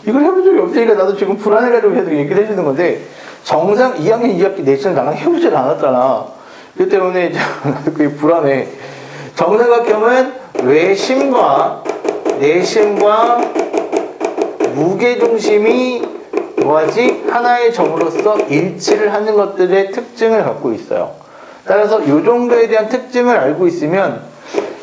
이걸 해본 적이 없으니까 나도 지금 불안해가지고 계속 얘기를 해주는 건데 2학년 2학기 내신을 나랑 해보질 않았잖아. 그 때문에 이제 나도 그게 불안해. 정삼각형은 외심과 내심과 무게중심이 뭐하지? 하나의 점으로서 일치를 하는 것들의 특징을 갖고 있어요. 따라서 이 정도에 대한 특징을 알고 있으면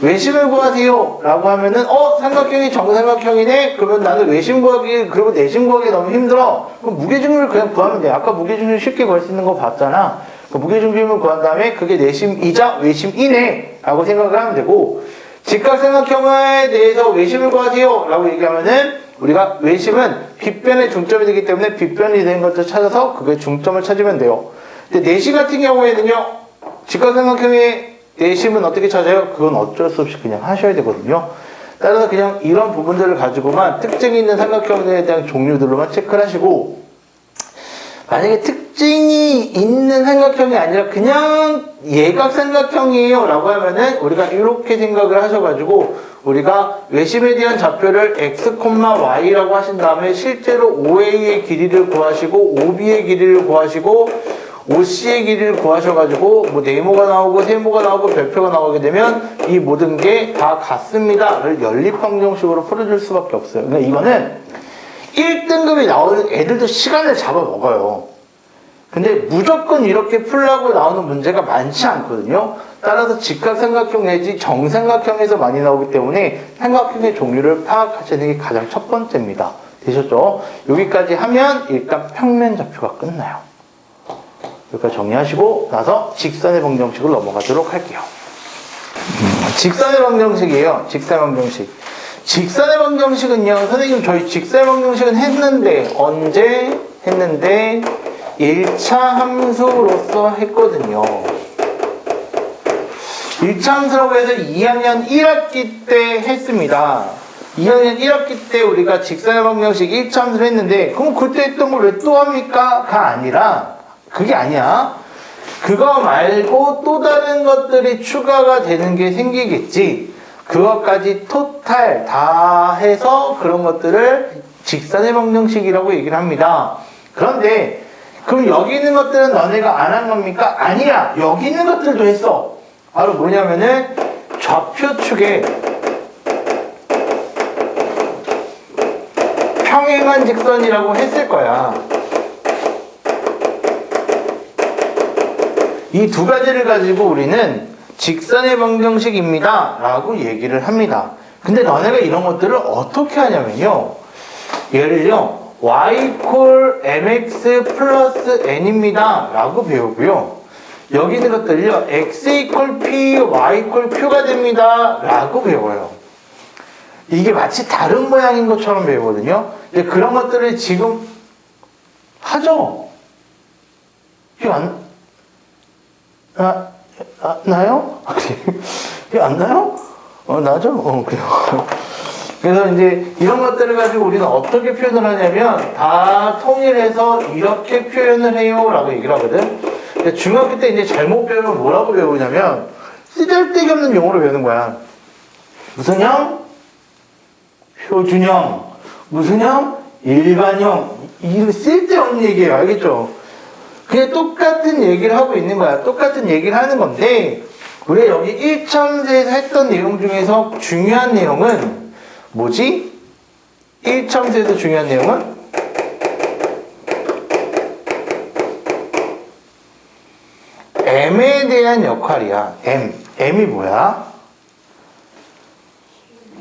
외심을 구하세요 라고 하면은 삼각형이 정삼각형이네? 그러면 나는 외심 구하기 그리고 내심 구하기 너무 힘들어. 그럼 무게중심을 그냥 구하면 돼. 아까 무게중심 쉽게 구할 수 있는 거 봤잖아. 그 무게중심을 구한 다음에 그게 내심이자 외심이네 라고 생각을 하면 되고, 직각삼각형에 대해서 외심을 구하세요 라고 얘기하면은 우리가 외심은 빗변의 중점이 되기 때문에 빗변이 되는 것을 찾아서 그게 중점을 찾으면 돼요. 근데 내심 같은 경우에는요, 직각삼각형의 내심은 어떻게 찾아요? 그건 어쩔 수 없이 그냥 하셔야 되거든요. 따라서 그냥 이런 부분들을 가지고만 특징이 있는 삼각형에 대한 종류들로만 체크를 하시고, 만약에 특징이 있는 삼각형이 아니라 그냥 예각삼각형이에요 라고 하면은 우리가 이렇게 생각을 하셔가지고 우리가 외심에 대한 좌표를 x, y라고 하신 다음에 실제로 OA의 길이를 구하시고 OB의 길이를 구하시고 OC의 길이를 구하셔가지고 뭐 네모가 나오고 세모가 나오고 별표가 나오게 되면 이 모든 게 다 같습니다를 연립방정식으로 풀어줄 수밖에 없어요. 그러니까 이거는 1등급이 나오는 애들도 시간을 잡아먹어요. 근데 무조건 이렇게 풀라고 나오는 문제가 많지 않거든요. 따라서 직각삼각형 내지 정삼각형에서 많이 나오기 때문에 삼각형의 종류를 파악하시는 게 가장 첫 번째입니다. 되셨죠? 여기까지 하면 일단 평면 좌표가 끝나요. 여기까지 정리하시고 나서 직선의 방정식을 넘어가도록 할게요. 직선의 방정식이에요. 직선의 방정식. 직선의 방정식은요, 선생님 저희 직선의 방정식은 했는데 언제 했는데 1차 함수로서 했거든요. 1차 함수라고 해서 2학년 1학기 때 했습니다. 2학년 1학기 때 우리가 직선의 방정식 1차 함수를 했는데 그럼 그때 했던 걸 왜 또 합니까? 가 아니라 그게 아니야. 그거 말고 또 다른 것들이 추가가 되는 게 생기겠지. 그것까지 토탈 다 해서 그런 것들을 직선의 방정식이라고 얘기를 합니다. 그런데 그럼 여기 있는 것들은 너네가 안 한 겁니까? 아니야. 여기 있는 것들도 했어. 바로 뭐냐면은 좌표축에 평행한 직선이라고 했을 거야. 이 두 가지를 가지고 우리는 직선의 방정식입니다 라고 얘기를 합니다. 근데 너네가 이런 것들을 어떻게 하냐면요, 예를요 y 콜 mx 플러스 n입니다 라고 배우고요, 여기 있는 것들을요 x 이퀄 p, y 이퀄 q가 됩니다 라고 배워요. 이게 마치 다른 모양인 것처럼 배우거든요. 근데 그런 것들을 지금 하죠. 이거 나요? 이거 안 나요? 나죠? 그래요. 그래서 이제 이런 것들을 가지고 우리는 어떻게 표현을 하냐면 다 통일해서 이렇게 표현을 해요 라고 얘기를 하거든. 근데 중학교 때 이제 잘못 배우면 뭐라고 배우냐면 쓰잘데기 없는 용어로 배우는 거야. 무슨 형? 표준형. 무슨 형? 일반형. 이거 쓸데없는 얘기예요. 알겠죠? 그냥 똑같은 얘기를 하고 있는 거야. 똑같은 얘기를 하는 건데, 우리가 여기 1첨세에서 했던 내용 중에서 중요한 내용은 뭐지? 1첨세에서 중요한 내용은 m에 대한 역할이야. m이 뭐야?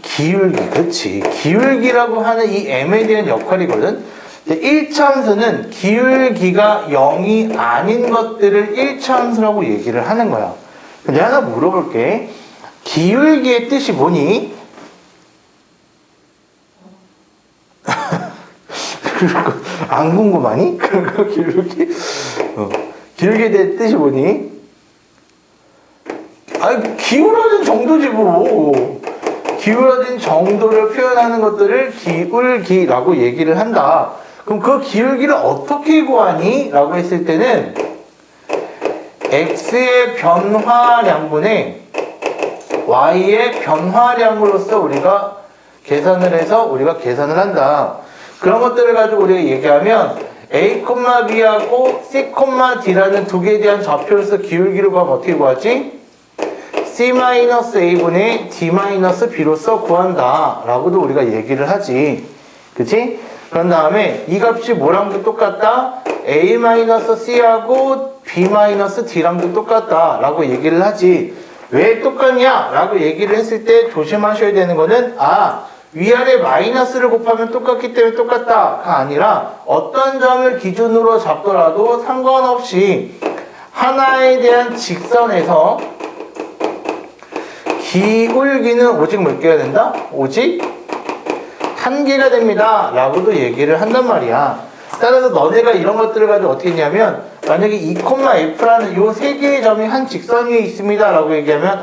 기울기. 그렇지. 기울기라고 하는 이 m에 대한 역할이거든. 1차함수는 기울기가 0이 아닌 것들을 1차함수라고 얘기를 하는 거야. 근데 하나 물어볼게. 기울기의 뜻이 뭐니? 안 궁금하니? 기울기? 기울기에 대한 뜻이 뭐니? 기울어진 정도지 뭐. 기울어진 정도를 표현하는 것들을 기울기라고 얘기를 한다. 그럼 그 기울기를 어떻게 구하니? 라고 했을 때는 x의 변화량분의 y의 변화량으로서 우리가 계산을 해서 우리가 계산을 한다. 그런 것들을 가지고 우리가 얘기하면 a, b하고 c, d라는 두 개에 대한 좌표로서 기울기를 구하면 어떻게 구하지? c-a분의 d-b로서 구한다 라고도 우리가 얘기를 하지. 그치? 그런 다음에 이 값이 뭐랑도 똑같다? a-c하고 b-d랑도 똑같다 라고 얘기를 하지. 왜 똑같냐? 라고 얘기를 했을 때 조심하셔야 되는 거는 위아래 마이너스를 곱하면 똑같기 때문에 똑같다가 아니라 어떤 점을 기준으로 잡더라도 상관없이 하나에 대한 직선에서 기울기는 오직 몇 개가 된다? 오직 한 개가 됩니다 라고도 얘기를 한단 말이야. 따라서 너네가 이런 것들을 가지고 어떻게 했냐면, 만약에 2,f라는 요 세 개의 점이 한 직선 위에 있습니다 라고 얘기하면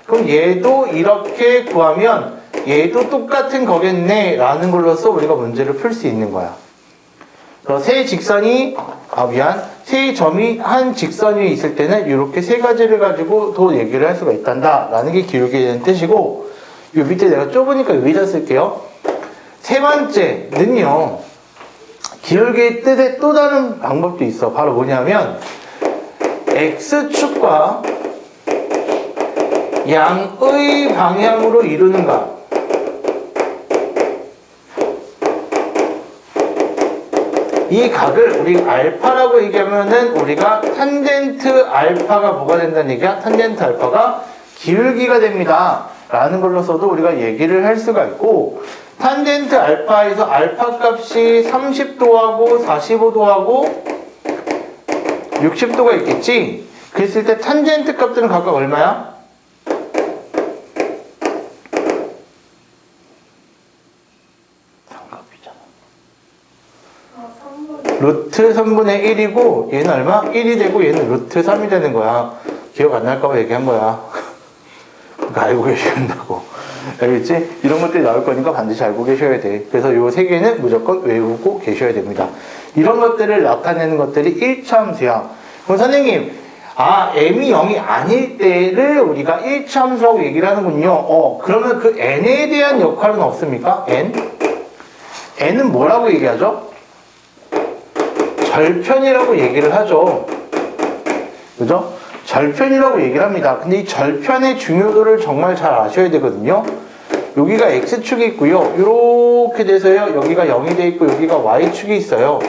그럼 얘도 이렇게 구하면 얘도 똑같은 거겠네 라는 걸로써 우리가 문제를 풀 수 있는 거야. 세 직선이 세 점이 한 직선 위에 있을 때는 이렇게 세 가지를 가지고 더 얘기를 할 수가 있단다 라는 게 기울기에 대한 뜻이고, 요 밑에 내가 좁으니까 여기다 쓸게요. 세 번째는요, 기울기의 뜻의 또 다른 방법도 있어. 바로 뭐냐면 x축과 양의 방향으로 이루는 각. 이 각을 우리 알파라고 얘기하면은 우리가 탄젠트 알파가 뭐가 된다는 얘기야? 탄젠트 알파가 기울기가 됩니다 라는 걸로서도 우리가 얘기를 할 수가 있고, 탄젠트 알파에서 알파 값이 30도하고 45도하고 60도가 있겠지? 그랬을 때 탄젠트 값들은 각각 얼마야? 삼각이잖아. 루트 3분의 1이고 얘는 얼마? 1이 되고 얘는 루트 3이 되는 거야. 기억 안 날까봐 얘기한 거야. 그러니까 알고 계셔야 한다고. 알겠지? 이런 것들이 나올 거니까 반드시 알고 계셔야 돼. 그래서 요 세 개는 무조건 외우고 계셔야 됩니다. 이런 것들을 나타내는 것들이 1차 함수야. 그럼 선생님, m이 0이 아닐 때를 우리가 1차 함수라고 얘기를 하는군요. 그러면 그 n에 대한 역할은 없습니까? n은 뭐라고 얘기하죠? 절편이라고 얘기를 하죠. 그죠? 절편이라고 얘기를 합니다. 근데 이 절편의 중요도를 정말 잘 아셔야 되거든요. 여기가 x축이 있고요. 이렇게 돼서요. 여기가 0이 돼 있고 여기가 y축이 있어요.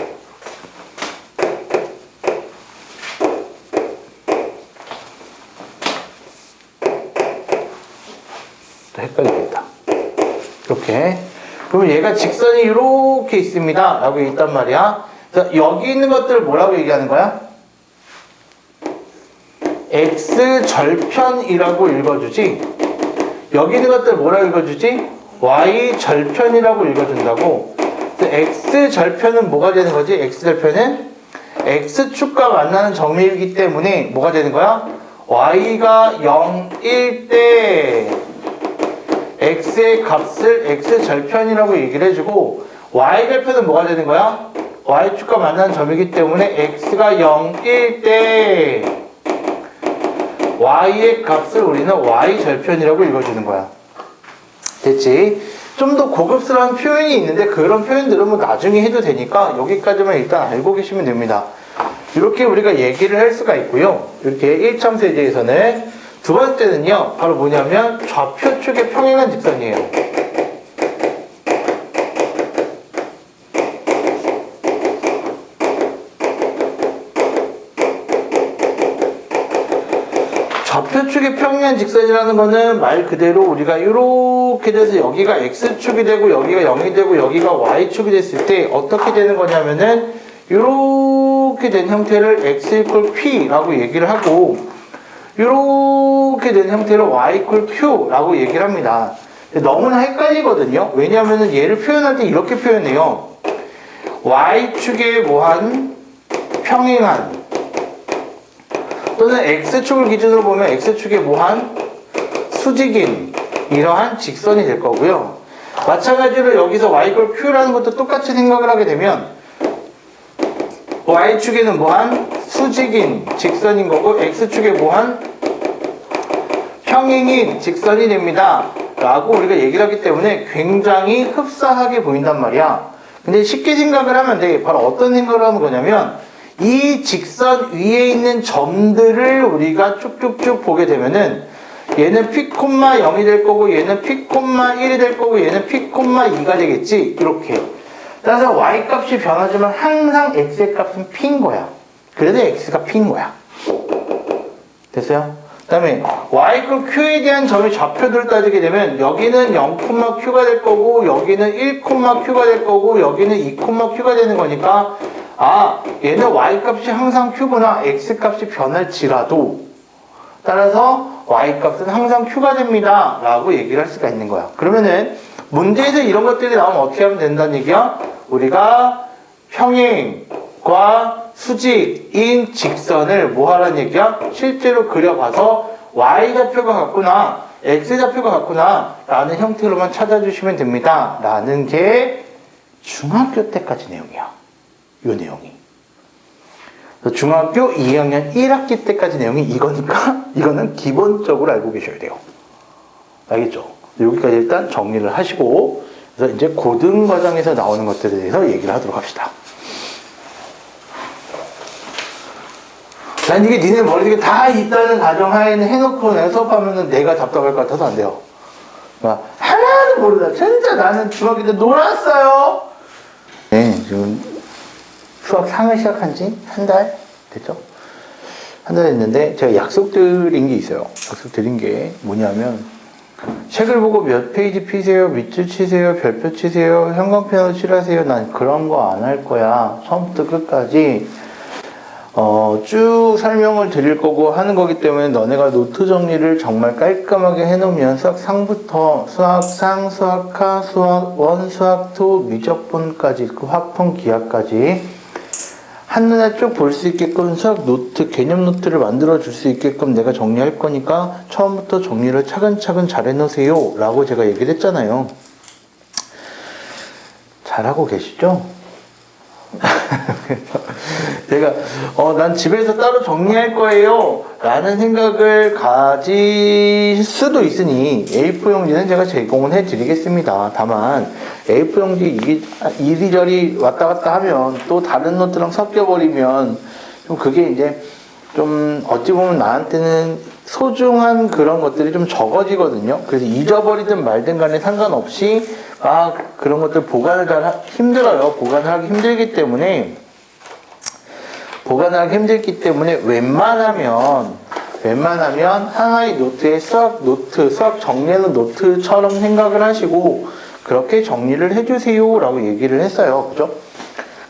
또 헷갈리겠다. 이렇게. 그러면 얘가 직선이 이렇게 있습니다. 라고 있단 말이야. 그래서 여기 있는 것들을 뭐라고 얘기하는 거야? x절편이라고 읽어주지. 여기 있는 것들 뭐라고 읽어주지? y절편이라고 읽어준다고. x절편은 뭐가 되는 거지? x절편은 x축과 만나는 점이기 때문에 뭐가 되는 거야? y가 0일 때 x의 값을 x절편이라고 얘기를 해주고, y절편은 뭐가 되는 거야? y축과 만나는 점이기 때문에 x가 0일 때 y의 값을 우리는 y절편이라고 읽어주는 거야. 됐지? 좀 더 고급스러운 표현이 있는데 그런 표현들은 뭐 나중에 해도 되니까 여기까지만 일단 알고 계시면 됩니다. 이렇게 우리가 얘기를 할 수가 있고요. 이렇게 1참수에 대해서는. 두 번째는요, 바로 뭐냐면 좌표축의 평행한 직선이에요. 좌표축의 평행한 직선이라는 거는 말 그대로 우리가 이렇게 돼서 여기가 x축이 되고 여기가 0이 되고 여기가 y축이 됐을 때 어떻게 되는 거냐면은 이렇게 된 형태를 x = p라고 얘기를 하고, 이렇게 된 형태를 y = q라고 얘기를 합니다. 너무나 헷갈리거든요. 왜냐하면 얘를 표현할 때 이렇게 표현해요. y축에 뭐한 평행한, 또는 x축을 기준으로 보면 x축에 뭐한 수직인 이러한 직선이 될 거고요. 마찬가지로 여기서 y = q라는 것도 똑같이 생각을 하게 되면 y축에는 뭐한 수직인 직선인 거고 x축에 뭐한 평행인 직선이 됩니다 라고 우리가 얘기를 하기 때문에 굉장히 흡사하게 보인단 말이야. 근데 쉽게 생각을 하면 돼. 바로 어떤 생각을 하는 거냐면 이 직선 위에 있는 점들을 우리가 쭉쭉쭉 보게 되면은 얘는 p,0이 될 거고 얘는 p,1이 될 거고 얘는 p,2가 되겠지. 이렇게. 따라서 y값이 변하지만 항상 x의 값은 p인 거야. 그래서 x가 p인 거야. 됐어요? 그 다음에 y = q에 대한 점의 좌표들을 따지게 되면 여기는 0,q가 될 거고 여기는 1,q가 될 거고 여기는 2,q가 되는 거니까 얘는 y값이 항상 q구나. x값이 변할지라도 따라서 y값은 항상 q가 됩니다 라고 얘기를 할 수가 있는 거야. 그러면은 문제에서 이런 것들이 나오면 어떻게 하면 된다는 얘기야? 우리가 평행과 수직인 직선을 뭐 하라는 얘기야? 실제로 그려봐서 y좌표가 같구나, x좌표가 같구나 라는 형태로만 찾아주시면 됩니다 라는 게 중학교 때까지 내용이야. 이 내용이. 중학교 2학년 1학기 때까지 내용이 이거니까 이거는 기본적으로 알고 계셔야 돼요. 알겠죠? 여기까지 일단 정리를 하시고 그래서 이제 고등과정에서 나오는 것들에 대해서 얘기를 하도록 합시다. 난 이게 니네 머릿속에 다 있다는 가정하에는 해놓고 내가 수업하면은 내가 답답할 것 같아서 안 돼요. 그러니까 하나도 모르다. 진짜 나는 중학교 때 놀았어요. 네, 지금 수학 상을 시작한 지 한 달 됐죠? 한 달 됐는데 제가 약속드린 게 있어요. 약속드린 게 뭐냐면 책을 보고 몇 페이지 피세요, 밑줄 치세요, 별표 치세요, 형광펜으로 칠하세요. 난 그런 거 안 할 거야. 처음부터 끝까지 쭉 설명을 드릴 거고 하는 거기 때문에 너네가 노트 정리를 정말 깔끔하게 해놓으면 수학상부터 수학상, 수학하, 수학1, 수학2, 미적분까지 그 화풍 기하까지 한눈에 쭉 볼 수 있게끔 수학 노트, 개념 노트를 만들어 줄 수 있게끔 내가 정리할 거니까 처음부터 정리를 차근차근 잘 해놓으세요 라고 제가 얘기를 했잖아요. 잘하고 계시죠? 제가 난 집에서 따로 정리할 거예요 라는 생각을 가질 수도 있으니 A4 용지는 제가 제공을 해 드리겠습니다. 다만 A4 용지 이게 이리저리 왔다 갔다 하면 또 다른 노트랑 섞여 버리면 좀 그게 이제 좀 어찌 보면 나한테는 소중한 그런 것들이 좀 적어지거든요. 그래서 잊어버리든 말든 간에 상관없이 그런 것들 보관을 힘들어요. 보관을 하기 힘들기 때문에 웬만하면 하나의 노트에 수학 정리하는 노트처럼 생각을 하시고 그렇게 정리를 해주세요 라고 얘기를 했어요. 그죠?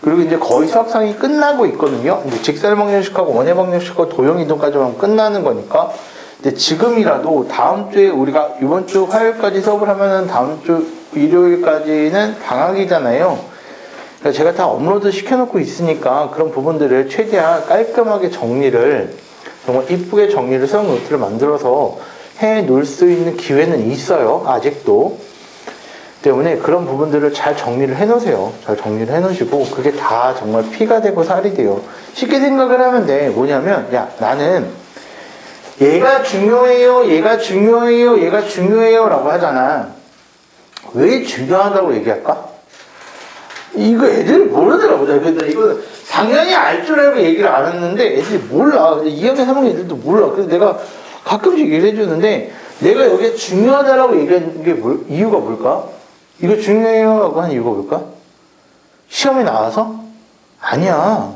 그리고 이제 거의 수학상이 끝나고 있거든요. 이제 직사방정식하고 원해방정식하고 도형이동까지만 끝나는 거니까. 근데 지금이라도 다음 주에 우리가 이번 주 화요일까지 수업을 하면은 다음 주 일요일까지는 방학이잖아요. 그러니까 제가 다 업로드 시켜놓고 있으니까 그런 부분들을 최대한 깔끔하게 정리를 정말 이쁘게 정리를 수학 노트를 만들어서 해 놓을 수 있는 기회는 있어요. 아직도. 때문에 그런 부분들을 잘 정리를 해 놓으세요. 잘 정리를 해 놓으시고 그게 다 정말 피가 되고 살이 돼요. 쉽게 생각을 하면 돼. 뭐냐면 나는 얘가 중요해요 라고 하잖아. 왜 중요하다고 얘기할까? 이거 애들이 모르더라고. 그래서 이거 당연히 알 줄 알고 얘기를 안 했는데 애들이 몰라. 2학년 3학년 애들도 몰라. 그래서 내가 가끔씩 얘기를 해주는데 내가 여기에 중요하다라고 얘기하는 게 이유가 뭘까? 이거 중요해요 라고 한 이유가 뭘까? 시험에 나와서? 아니야.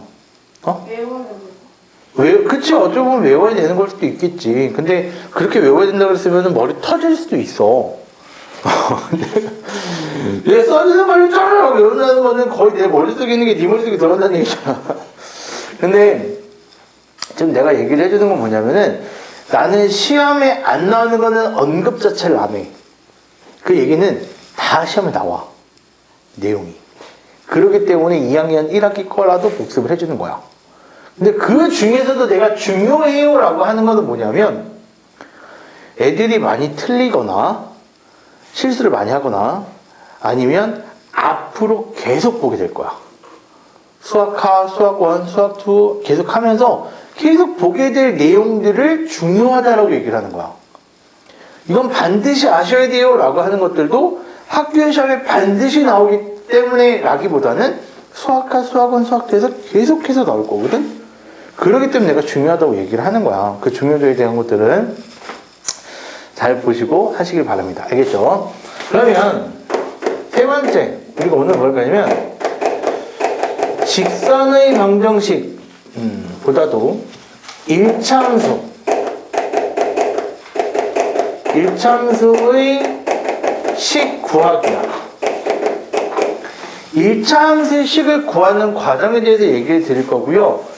그치, 어쩌면 외워야 되는 걸 수도 있겠지. 근데 그렇게 외워야 된다고 그랬으면 머리 터질 수도 있어. 얘 써지는 말이 짜라고 외운다는 거는 거의 내 머릿속에 있는 게 네 머릿속에 들어간다는 얘기잖아. 근데 지금 내가 얘기를 해주는 건 뭐냐면은 나는 시험에 안 나오는 거는 언급 자체를 안 해. 그 얘기는 다 시험에 나와. 내용이. 그러기 때문에 2학년 1학기 거라도 복습을 해주는 거야. 근데 그 중에서도 내가 중요해요 라고 하는 거는 뭐냐면 애들이 많이 틀리거나 실수를 많이 하거나 아니면 앞으로 계속 보게 될 거야. 수학하, 수학원, 수학2 계속 하면서 계속 보게 될 내용들을 중요하다라고 얘기를 하는 거야. 이건 반드시 아셔야 돼요 라고 하는 것들도 학교 시험에 반드시 나오기 때문에 라기보다는 수학하, 수학원, 수학2에서 계속해서 나올 거거든. 그렇기 때문에 내가 중요하다고 얘기를 하는 거야. 그 중요도에 대한 것들은 잘 보시고 하시길 바랍니다. 알겠죠? 그러면 세 번째 우리가 오늘 뭘 가냐면 직선의 방정식 보다도 일참수의 식 구하기야. 일참수의 식을 구하는 과정에 대해서 얘기를 드릴 거고요.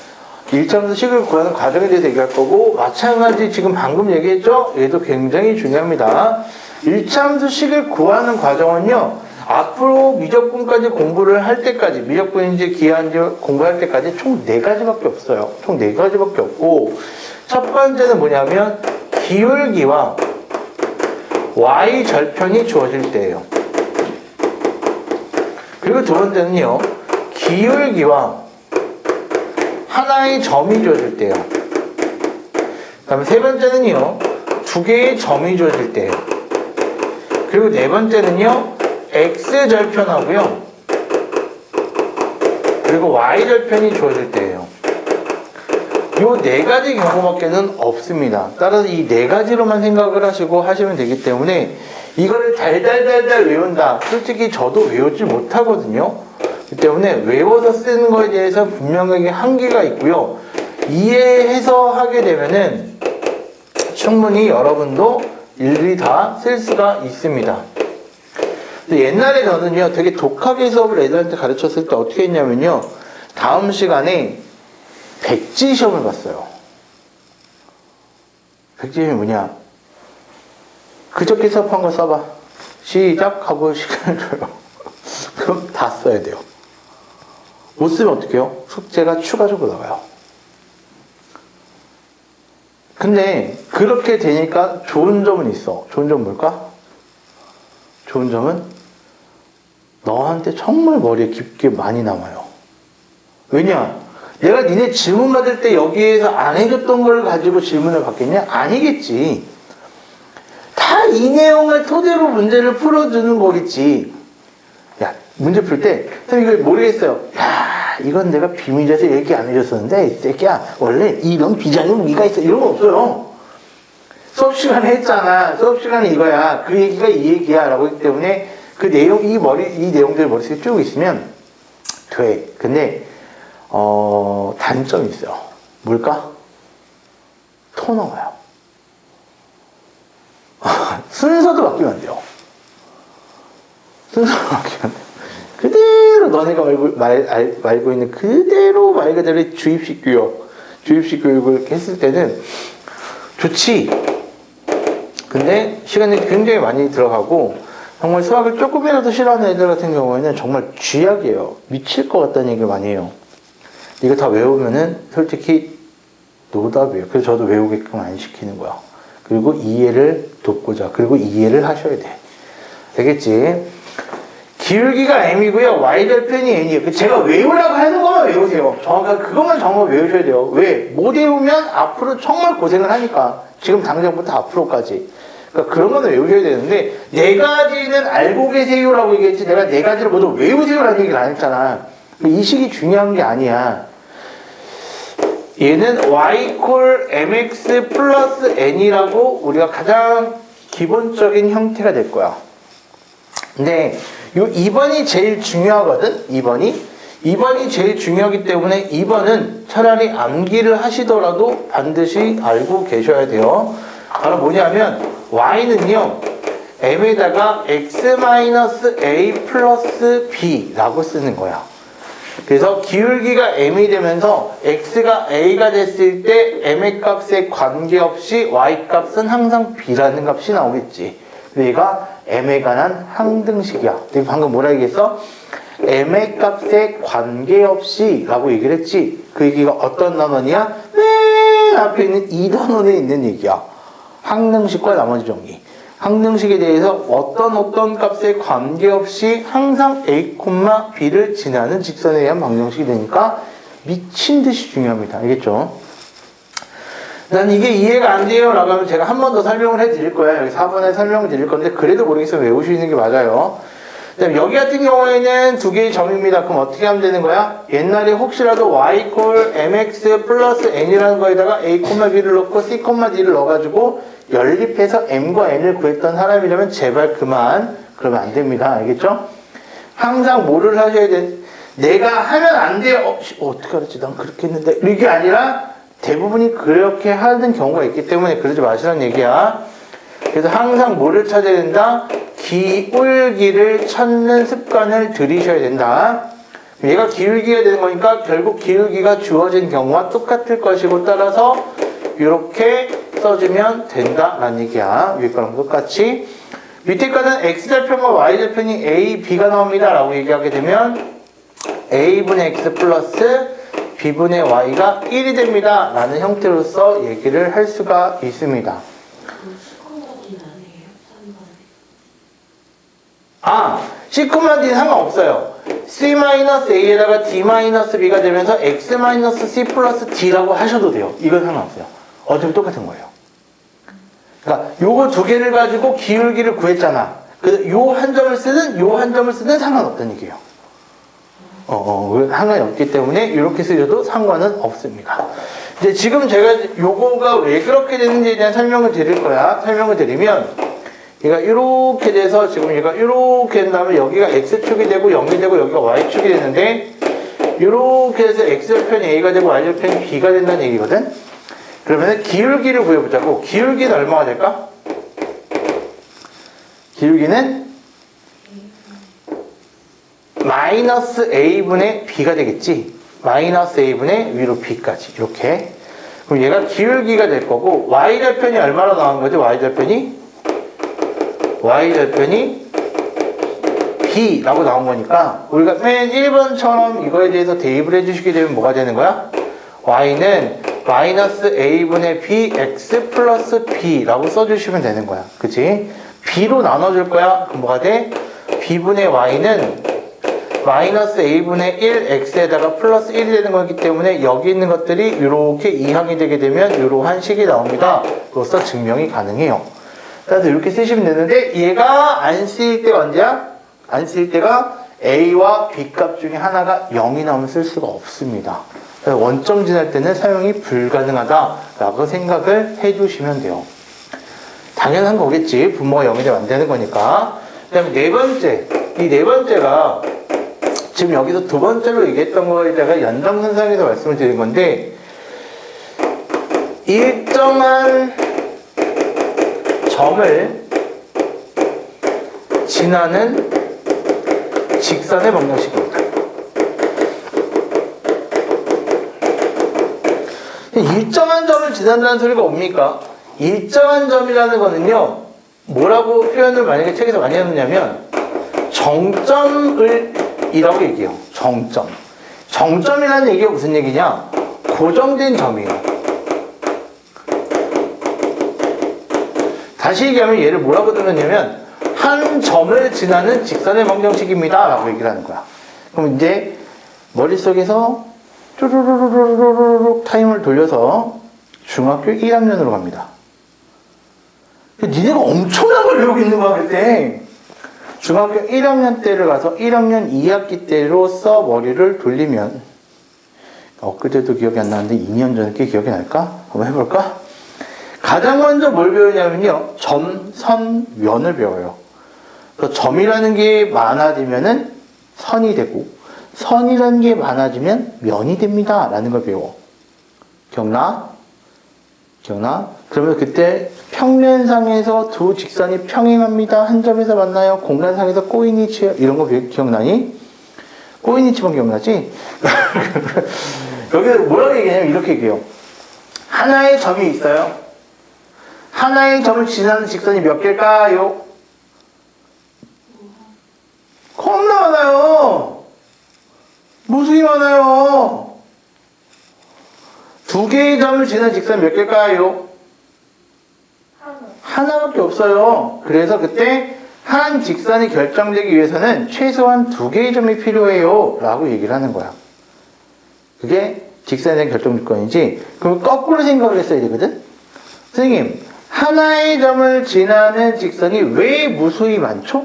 일참수 식을 구하는 과정에 대해서 얘기할 거고 마찬가지 지금 방금 얘기했죠? 얘도 굉장히 중요합니다. 일참수 식을 구하는 과정은요. 앞으로 미적분까지 공부를 할 때까지 미적분인지 기하인지 공부할 때까지 총 4가지밖에 없어요. 총 4가지밖에 없고 첫 번째는 뭐냐면 기울기와 y 절편이 주어질 때예요. 그리고 두 번째는요. 기울기와 하나의 점이 주어질 때요. 그 다음에 세 번째는요. 2개의 점이 주어질 때요. 그리고 네 번째는요. x절편하고요. 그리고 y절편이 주어질 때예요. 요 4가지 경우밖에는 없습니다. 따라서 이 4가지로만 생각을 하시고 하시면 되기 때문에 이거를 달달달달 외운다. 솔직히 저도 외우지 못하거든요. 그렇기 때문에 외워서 쓰는 거에 대해서 분명하게 한계가 있고요. 이해해서 하게 되면은 충분히 여러분도 일일이 다 쓸 수가 있습니다. 옛날에 저는요, 되게 독하게 수업을 애들한테 가르쳤을 때 어떻게 했냐면요, 다음 시간에 백지 시험을 봤어요. 백지 시험이 뭐냐? 그저께 수업한 거 써봐. 시작 하고 시간을 줘요. 그럼 다 써야 돼요. 못 쓰면 어떡해요? 숙제가 추가적으로 나와요. 근데 그렇게 되니까 좋은 점은 있어. 좋은 점은 뭘까? 좋은 점은 너한테 정말 머리에 깊게 많이 남아요. 왜냐? 내가 니네 질문 받을 때 여기에서 안 해줬던 걸 가지고 질문을 받겠냐? 아니겠지. 다 이 내용을 토대로 문제를 풀어주는 거겠지. 야, 문제 풀 때, 선생님 이거 모르겠어요. 야, 이건 내가 비밀에서 얘기 안 해줬었는데, 이 새끼야, 원래 이런 비장의 무기가 있어. 이런 거 없어요. 수업 시간에 했잖아. 수업 시간에 이거야. 그 얘기가 이 얘기야. 라고 했기 때문에 그 내용, 이 내용들 머릿속에 쭉 있으면 돼. 근데, 단점이 있어요. 뭘까? 토너가요. 순서도 바뀌면 안 돼요. 순서도 바뀌면 안 돼요. 그대로 너네가 말고 있는 그대로 말 그대로 주입식 교육을 했을 때는 좋지. 근데 시간이 굉장히 많이 들어가고 정말 수학을 조금이라도 싫어하는 애들 같은 경우에는 정말 쥐약이에요. 미칠 것 같다는 얘기를 많이 해요. 이거 다 외우면은 솔직히 노답이에요. 그래서 저도 외우게끔 안 시키는 거야. 그리고 이해를 돕고자. 그리고 이해를 하셔야 돼. 되겠지? 기울기가 m이고요. y절편이 n이에요. 제가 외우라고 하는 것만 외우세요. 그것만 정말 외우셔야 돼요. 왜? 못 외우면 앞으로 정말 고생을 하니까. 지금 당장부터 앞으로까지. 그러니까 그런 거는 외우셔야 되는데, 네 가지는 알고 계세요라고 얘기했지, 내가 네 가지를 모두 외우세요라는 얘기를 안 했잖아. 이 식이 중요한 게 아니야. 얘는 y 콜 mx 플러스 n이라고 우리가 가장 기본적인 형태가 될 거야. 근데 요 2번이 제일 중요하거든. 2번이 제일 중요하기 때문에 2번은 차라리 암기를 하시더라도 반드시 알고 계셔야 돼요. 바로 뭐냐면 y는요 m에다가 x-a 플러스 b라고 쓰는 거야. 그래서 기울기가 m이 되면서 x가 a가 됐을 때 m의 값에 관계없이 y 값은 항상 b라는 값이 나오겠지. 얘가 m에 관한 항등식이야. 내가 방금 뭐라 얘기했어? m의 값에 관계없이 라고 얘기를 했지. 그 얘기가 어떤 단원이야? 맨 앞에 있는 이 단원에 있는 얘기야. 항등식과 나머지 정리. 항등식에 대해서 어떤 값에 관계없이 항상 a, b를 지나는 직선에 의한 방정식이 되니까 미친 듯이 중요합니다. 알겠죠? 난 이게 이해가 안 돼요 라고 하면 제가 한 번 더 설명을 해 드릴 거예요. 여기 4번에 설명을 드릴 건데 그래도 모르겠으면 외우시는 게 맞아요. 그다음에 여기 같은 경우에는 두 개의 점입니다. 그럼 어떻게 하면 되는 거야? 옛날에 혹시라도 y 콜 mx 플러스 n이라는 거에다가 a, b를 넣고 c, d를 넣어가지고 연립해서 m과 n을 구했던 사람이라면 제발 그러면 안 됩니다. 알겠죠? 항상 뭐를 하셔야 돼? 내가 하면 안 돼요. 어떻게 알았지? 난 그렇게 했는데. 이게 아니라 대부분이 그렇게 하는 경우가 있기 때문에 그러지 마시라는 얘기야. 그래서 항상 뭐를 찾아야 된다? 기울기를 찾는 습관을 들이셔야 된다. 얘가 기울기가 되는 거니까 결국 기울기가 주어진 경우와 똑같을 것이고 따라서 이렇게 써주면 된다라는 얘기야. 위에 거랑 똑같이. 밑에 거는 x절편과 y절편이 a, b가 나옵니다 라고 얘기하게 되면 a분의 x 플러스 b분의 y가 1이 됩니다 라는 형태로서 얘기를 할 수가 있습니다. C,D는 상관없어요. C-A에다가 D-B가 되면서 X-C 플러스 D라고 하셔도 돼요. 이건 상관없어요. 어차피 똑같은 거예요. 그러니까 요거 두 개를 가지고 기울기를 구했잖아. 그래서 요 한 점을 쓰든 요 한 점을 쓰든 상관없다는 얘기예요. 상관이 없기 때문에 이렇게 쓰셔도 상관은 없습니다. 이제 지금 제가 요거가 왜 그렇게 되는지에 대한 설명을 드릴 거야. 설명을 드리면 얘가 이렇게 돼서 지금 얘가 이렇게 된 다음에 여기가 x축이 되고 0이 되고 여기가 y축이 되는데 이렇게 해서 x절편이 a가 되고 y절편이 b가 된다는 얘기거든. 그러면 기울기를 구해보자고. 기울기는 얼마가 될까? 기울기는 마이너스 a분의 b가 되겠지. 마이너스 a분의 위로 b까지 이렇게. 그럼 얘가 기울기가 될 거고 y절편이 얼마나 나온 거지? y절편이 b라고 나온 거니까 우리가 맨 1번처럼 이거에 대해서 대입을 해주시게 되면 뭐가 되는 거야? y는 마이너스 a분의 b x 플러스 b라고 써주시면 되는 거야. 그치? b로 나눠줄 거야. 그럼 뭐가 돼? b분의 y는 마이너스 a분의 1 x에다가 플러스 1이 되는 거기 때문에 여기 있는 것들이 이렇게 이항이 되게 되면 이러한 식이 나옵니다. 그로써 증명이 가능해요. 따라서 이렇게 쓰시면 되는데 얘가 안 쓰일 때가 언제야? 안 쓰일 때가 a와 b 값 중에 하나가 0이 나오면 쓸 수가 없습니다. 그래서 원점 지날 때는 사용이 불가능하다라고 생각을 해주시면 돼요. 당연한 거겠지. 분모가 0이 되면 안 되는 거니까. 그 다음에 네 번째. 이 네 번째가 지금 여기서 두 번째로 얘기했던 거에다가 연장선상에서 말씀을 드린 건데, 일정한 점을 지나는 직선의 방정식입니다. 일정한 점을 지난다는 소리가 뭡니까? 일정한 점이라는 거는요, 뭐라고 표현을 만약에 책에서 많이 해놓냐면 정점을 이라고 얘기해요. 정점. 정점이라는 얘기가 무슨 얘기냐? 고정된 점이에요. 다시 얘기하면 얘를 뭐라고 들었냐면 한 점을 지나는 직선의 방정식입니다 라고 얘기를 하는 거야. 그럼 이제 머릿속에서 쭈루루루루루룩 타임을 돌려서 중학교 1학년으로 갑니다. 니네가 엄청난 걸 배우고 있는 거야 그때. 중학교 1학년 때를 가서 1학년 2학기 때로서 머리를 돌리면, 엊그제도 기억이 안 나는데 2년 전에 기억이 날까? 한번 해볼까? 가장 먼저 뭘 배우냐면요, 점, 선, 면을 배워요. 그래서 점이라는 게 많아지면은 선이 되고, 선이라는 게 많아지면 면이 됩니다 라는 걸 배워. 기억나? 기억나? 그러면 그때 평면상에서 두 직선이 평행합니다. 한 점에서 만나요. 공간상에서 꼬이니 치요. 이런 거 기억나니? 꼬이니 치면 기억나지? 여기서 뭐라고 얘기하냐면 이렇게 얘기해요. 하나의 점이 있어요. 하나의 점을 지나는 직선이 몇 개일까요? 겁나 많아요. 무수히 많아요. 두 개의 점을 지나는 직선이 몇 개일까요? 하나밖에 없어요. 그래서 그때 한 직선이 결정되기 위해서는 최소한 두 개의 점이 필요해요 라고 얘기를 하는 거야. 그게 직선에 대한 결정 조건이지. 그럼 거꾸로 생각을 했어야 되거든. 선생님, 하나의 점을 지나는 직선이 왜 무수히 많죠?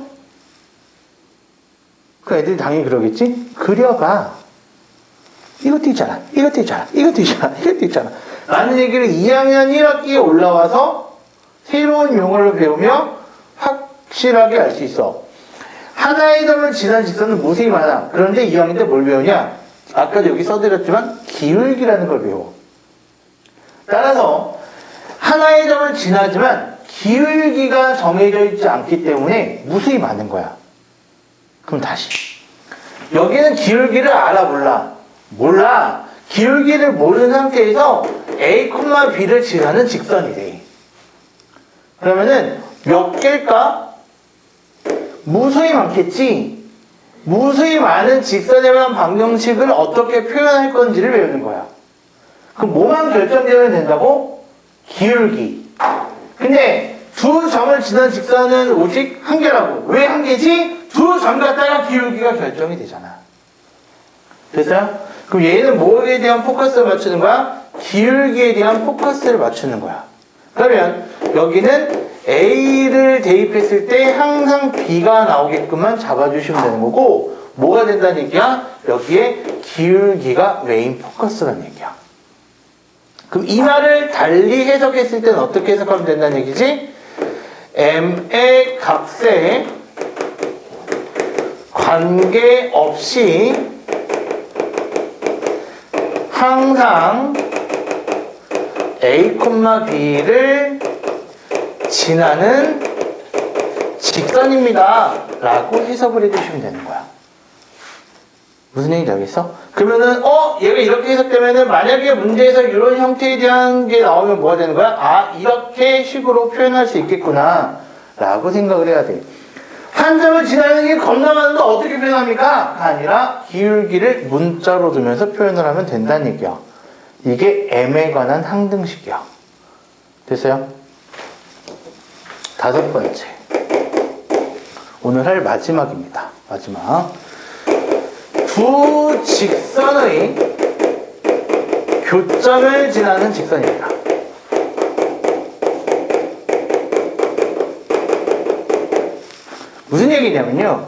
그 애들이 당연히 그러겠지? 그려봐. 이것도 있잖아. 이것도 있잖아. 이것도 있잖아. 이것도 있잖아. 라는 얘기를 2학년 1학기에 올라와서 새로운 용어를 배우며 확실하게 알 수 있어. 하나의 점을 지난 직선은 무수히 많아. 그런데 2학년 때 뭘 배우냐? 아까도 여기 써드렸지만 기울기라는 걸 배워. 따라서 하나의 점을 지나지만 기울기가 정해져 있지 않기 때문에 무수히 많은 거야. 그럼 다시. 여기는 기울기를 알아 몰라? 몰라. 기울기를 모르는 상태에서 A, B를 지나는 직선이 돼. 그러면은 몇 개일까? 무수히 많겠지? 무수히 많은 직선에 관한 방정식을 어떻게 표현할 건지를 배우는 거야. 그럼 뭐만 결정되면 된다고? 기울기. 근데 두 점을 지난 직선은 오직 한 개라고. 왜 한 개지? 두 점 갖다가 기울기가 결정이 되잖아. 됐어요? 그럼 얘는 뭐에 대한 포커스를 맞추는 거야? 기울기에 대한 포커스를 맞추는 거야. 그러면 여기는 A를 대입했을 때 항상 B가 나오게끔만 잡아주시면 되는 거고, 뭐가 된다는 얘기야? 여기에 기울기가 메인 포커스라는 얘기야. 그럼 이 말을 달리 해석했을 때는 어떻게 해석하면 된다는 얘기지? M의 값에 관계없이 항상 A, B를 지나는 직선입니다 라고 해석을 해주시면 되는 거야. 무슨 얘기인지 알겠어? 그러면은 얘가 이렇게 해석되면은 만약에 문제에서 이런 형태에 대한 게 나오면 뭐가 되는 거야? 아, 이렇게 식으로 표현할 수 있겠구나 라고 생각을 해야 돼. 한 점을 지나는 게 겁나 많은데 어떻게 표현합니까? 아니라 기울기를 문자로 두면서 표현을 하면 된다는 얘기야. 이게 M에 관한 항등식이야. 됐어요? 다섯 번째. 오늘 할 마지막입니다. 마지막. 두 직선의 교점을 지나는 직선입니다. 무슨 얘기냐면요.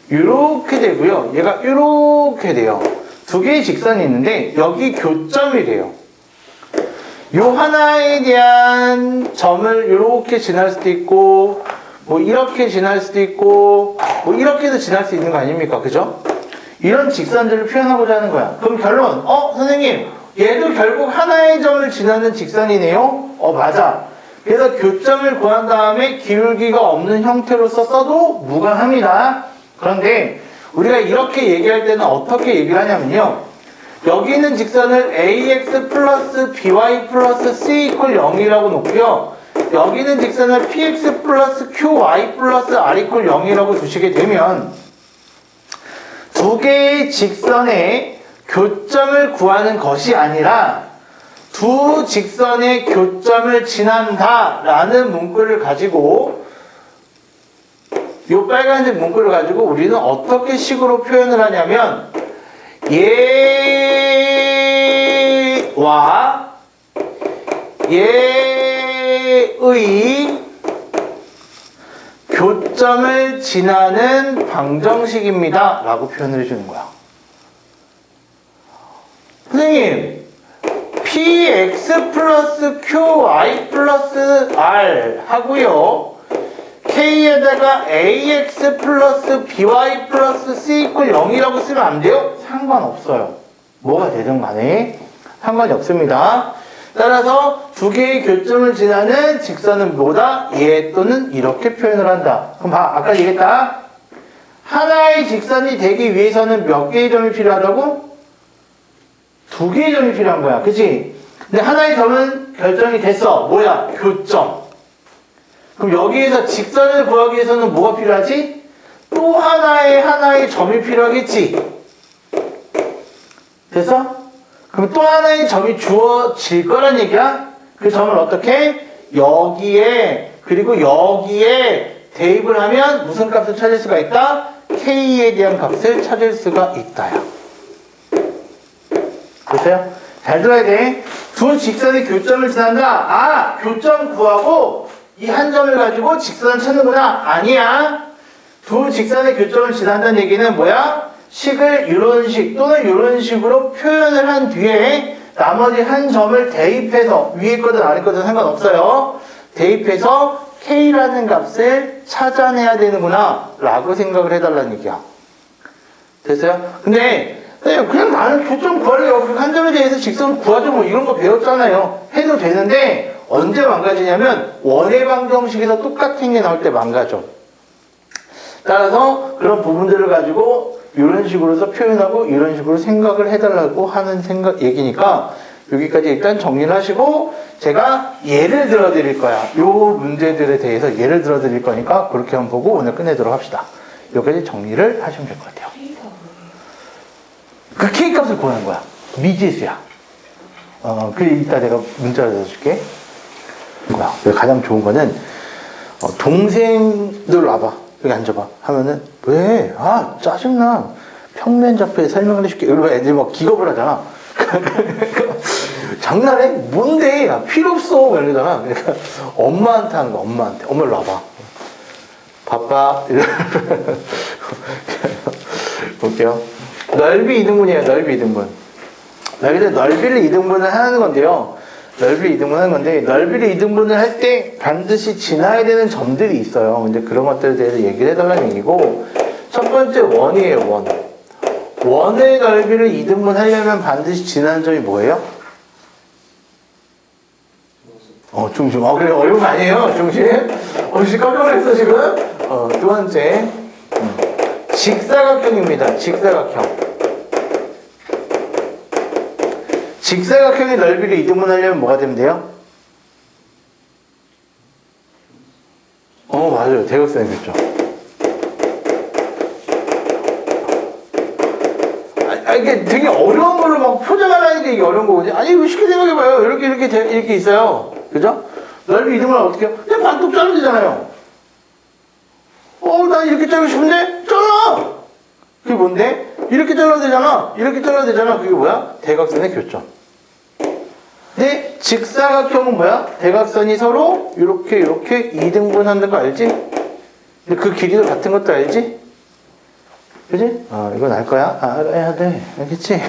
이렇게 되고요. 얘가 이렇게 돼요. 두 개의 직선이 있는데 여기 교점이 돼요. 요 하나에 대한 점을 이렇게 지날 수도 있고 뭐 이렇게 지날 수도 있고 뭐 이렇게도 지날 수 있는 거 아닙니까? 그죠? 이런 직선들을 표현하고자 하는 거야. 그럼 결론, 선생님, 얘도 결국 하나의 점을 지나는 직선이네요? 맞아. 그래서 교점을 구한 다음에 기울기가 없는 형태로서 써도 무관합니다. 그런데 우리가 이렇게 얘기할 때는 어떻게 얘기를 하냐면요. 여기 있는 직선을 ax 플러스 by 플러스 c 이퀄 0이라고 놓고요. 여기 있는 직선을 px 플러스 qy 플러스 r 이퀄 0이라고 두시게 되면 두 개의 직선의 교점을 구하는 것이 아니라 두 직선의 교점을 지난다 라는 문구를 가지고 이 빨간색 문구를 가지고 우리는 어떻게 식으로 표현을 하냐면 얘와 얘의 교점을 지나는 방정식입니다 라고 표현을 해주는 거야. 선생님, px 플러스 qy 플러스 r 하고요. k에다가 ax 플러스 by 플러스 c 이퀄 0이라고 쓰면 안 돼요? 상관없어요. 뭐가 되든 간에 상관이 없습니다. 따라서 두 개의 교점을 지나는 직선은 뭐다? 얘 또는 이렇게 표현을 한다. 그럼 봐, 아까 얘기했다. 하나의 직선이 되기 위해서는 몇 개의 점이 필요하다고? 두 개의 점이 필요한 거야. 그치? 근데 하나의 점은 결정이 됐어. 뭐야? 교점. 그럼 여기에서 직선을 구하기 위해서는 뭐가 필요하지? 또 하나의 점이 필요하겠지. 됐어? 그럼 또 하나의 점이 주어질 거란 얘기야? 그 점을 어떻게? 여기에 그리고 여기에 대입을 하면 무슨 값을 찾을 수가 있다? K에 대한 값을 찾을 수가 있다요. 됐어요? 잘 들어야 돼. 두 직선의 교점을 지난다. 교점 구하고 이 한 점을 가지고 직선을 찾는구나. 아니야. 두 직선의 교점을 지난다는 얘기는 뭐야? 식을 이런 식 또는 이런 식으로 표현을 한 뒤에 나머지 한 점을 대입해서 위에 거든 아래 거든 상관없어요. 대입해서 K라는 값을 찾아내야 되는구나 라고 생각을 해달라는 얘기야. 됐어요? 근데 그냥 나는 교점 구하려고 한 점에 대해서 직선 구하죠 뭐 이런 거 배웠잖아요. 해도 되는데 언제 망가지냐면 원의 방정식에서 똑같은 게 나올 때 망가져. 따라서 그런 부분들을 가지고 이런 식으로서 표현하고 이런 식으로 생각을 해달라고 하는 얘기니까 여기까지 일단 정리를 하시고 제가 예를 들어 드릴 거야. 요 문제들에 대해서 예를 들어 드릴 거니까 그렇게 한번 보고 오늘 끝내도록 합시다. 여기까지 정리를 하시면 될 것 같아요. 그 K 값을 구하는 거야. 미지수야. 그래 이따 내가 문자를 넣어줄게. 가장 좋은 거는 동생들 와봐. 여기 앉아봐. 하면은 왜? 짜증나. 평면 좌표에 설명을 해줄게. 이러면 애들이 막 기겁을 하잖아. 장난해? 뭔데? 필요 없어. 이러잖아. 그러니까 엄마한테 하는 거야. 엄마한테. 엄마 일로 와봐. 바빠. 볼게요. 넓이 이등분이에요. 넓이 이등분. 넓이를 2등분을 하는 건데요. 넓이를 2등분 하는 건데 넓이를 2등분을 할 때 반드시 지나야 되는 점들이 있어요. 근데 그런 것들에 대해서 얘기를 해달라는 얘기고 첫 번째 원이에요. 원의 넓이를 2등분 하려면 반드시 지나는 점이 뭐예요? 중심. 그래 어려운 거 아니에요? 중심? 혹시 깜짝 놀랐어 지금? 두 번째 직사각형입니다. 직사각형의 넓이를 2등분 하려면 뭐가 되면 돼요? 맞아요. 대각선이겠죠. 이게 되게 어려운 걸로 막 표정하라는 게 이게 어려운 거거든요. 아니, 이거 쉽게 생각해봐요. 이렇게 있어요. 그죠? 넓이 2등분 하면 어떻게 해요? 그냥 반뚝 자르면 되잖아요. 난 이렇게 자르고 싶은데? 잘라! 그게 뭔데? 이렇게 잘라야 되잖아. 이렇게 잘라야 되잖아. 그게 뭐야? 대각선의 교점. 근데 직사각형은 뭐야? 대각선이 서로 이렇게 2등분 하는 거 알지? 근데 그 길이도 같은 것도 알지? 그지? 이건 알 거야? 알아야 돼. 알겠지?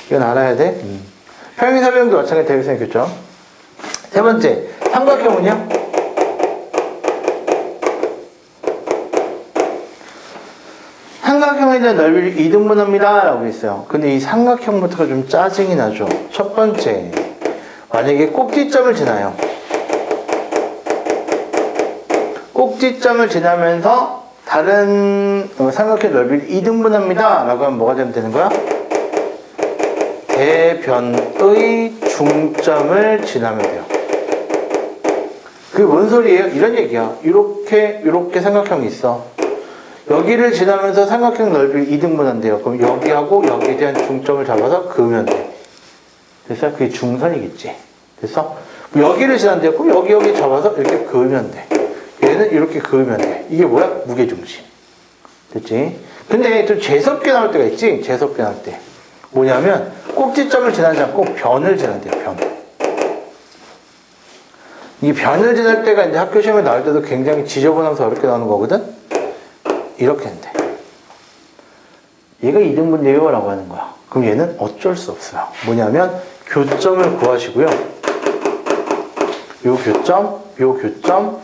이건 알아야 돼. 평행사변형도 마찬가지 대각선의 교점. 세 번째, 삼각형은요? 삼각형에 대한 넓이를 2등분합니다 라고 있어요. 근데 이 삼각형부터가 좀 짜증이 나죠. 첫 번째, 만약에 꼭지점을 지나요. 꼭지점을 지나면서 다른 삼각형 넓이를 2등분합니다 라고 하면 뭐가 되면 되는 거야? 대변의 중점을 지나면 돼요. 그게 뭔 소리예요? 이런 얘기야. 이렇게 삼각형이 있어. 여기를 지나면서 삼각형 넓이를 2등분한대요. 그럼 여기하고 여기에 대한 중점을 잡아서 그으면 돼. 됐어? 그게 중선이겠지. 됐어? 여기를 지난대요. 그럼 여기 잡아서 이렇게 그으면 돼. 얘는 이렇게 그으면 돼. 이게 뭐야? 무게중심. 됐지? 근데 좀 재수없게 나올 때가 있지? 재수없게 나올 때. 뭐냐면 꼭지점을 지나지 않고 변을 지난대요. 변. 이 변을 지날 때가 이제 학교 시험에 나올 때도 굉장히 지저분하면서 어렵게 나오는 거거든? 이렇게 한대. 얘가 2등분이에요 라고 하는 거야. 그럼 얘는 어쩔 수 없어요. 뭐냐면 교점을 구하시고요. 요 교점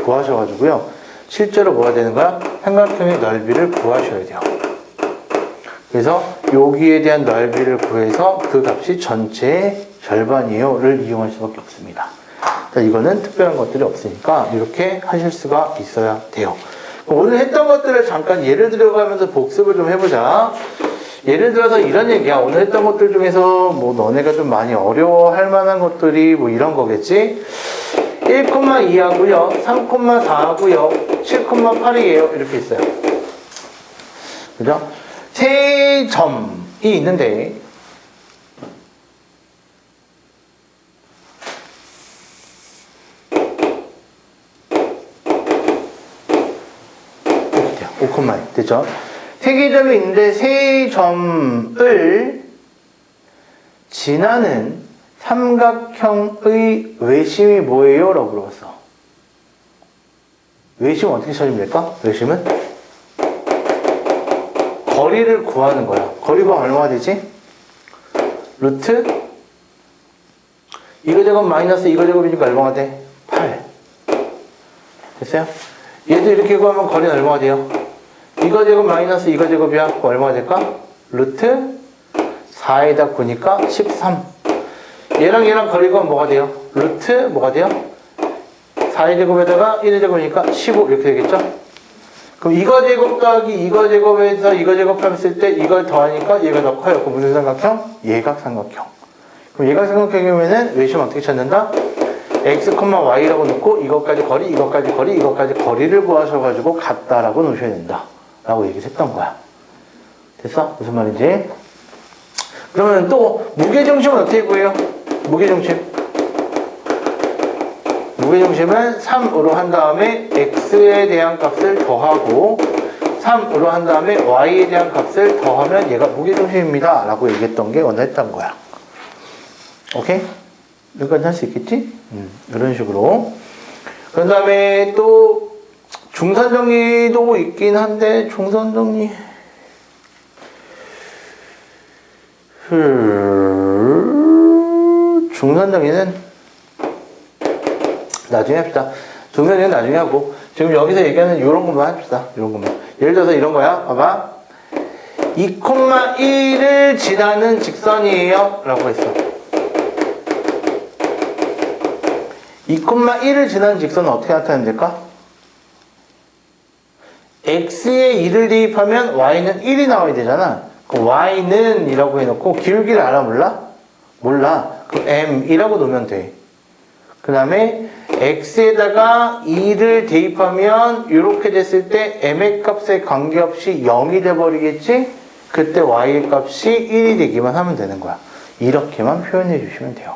구하셔가지고요. 실제로 뭐가 되는 거야? 삼각형의 넓이를 구하셔야 돼요. 그래서 여기에 대한 넓이를 구해서 그 값이 전체의 절반이에요를 이용할 수밖에 없습니다. 자, 이거는 특별한 것들이 없으니까 이렇게 하실 수가 있어야 돼요. 오늘 했던 것들을 잠깐 예를 들어가면서 복습을 좀 해보자. 예를 들어서 이런 얘기야. 오늘 했던 것들 중에서 뭐 너네가 좀 많이 어려워할 만한 것들이 뭐 이런 거겠지? 1,2 하고요, 3,4 하고요, 7,8이에요. 이렇게 있어요. 그죠? 세 점이 있는데, 이렇게 돼요. 5,2. 됐죠? 세 개 점이 있는데, 세 점을 지나는 삼각형의 외심이 뭐예요? 라고 물어봤어. 외심은 어떻게 찾으면 될까? 외심은 거리를 구하는 거야. 거리 구하면 얼마가 되지? 루트 이거 제곱 마이너스 이거 제곱이니까 얼마가 돼? 8. 됐어요? 얘도 이렇게 구하면 거리는 얼마가 돼요? 이거 제곱 마이너스 이거 제곱이야. 그럼 얼마가 될까? 루트 4에다 9니까 13. 얘랑 거리가 뭐가 돼요? 루트 뭐가 돼요? 4의 제곱에다가 1의 제곱이니까 15 이렇게 되겠죠? 그럼 이거 제곱 더하기 이거 제곱에서 이거 제곱했을 때 이걸 더하니까 얘가 더 커요. 그럼 무슨 삼각형? 예각삼각형. 그럼 예각삼각형이면은 외심 어떻게 찾는다? x, y라고 놓고 이것까지 거리, 이것까지 거리, 이것까지 거리를 구하셔가지고 같다라고 놓으셔야 된다. 라고 얘기를 했던 거야. 됐어? 무슨 말인지? 그러면 또 무게중심은 어떻게 구해요? 무게중심은 3으로 한 다음에 x에 대한 값을 더하고 3으로 한 다음에 y에 대한 값을 더하면 얘가 무게중심입니다 라고 얘기했던 게 오늘 했던 거야. 오케이? 여기까지 할 수 있겠지? 이런 식으로. 그 다음에 또 중선정리도 있긴 한데 중선정리 중선정리는 나중에 합시다. 중선정리는 나중에 하고 지금 여기서 얘기하는 이런 것만 합시다. 이런 것만. 예를 들어서 이런 거야. 봐봐. 2,1을 지나는 직선이에요 라고 했어. 2,1을 지나는 직선은 어떻게 나타내면 될까? x에 2를 대입하면 y는 1이 나와야 되잖아. 그럼 y는 이라고 해놓고 기울기를 알아 몰라? 몰라. 그럼 m이라고 놓으면 돼. 그 다음에 x에다가 2를 대입하면 이렇게 됐을 때 m의 값에 관계없이 0이 돼버리겠지? 그때 y의 값이 1이 되기만 하면 되는 거야. 이렇게만 표현해 주시면 돼요.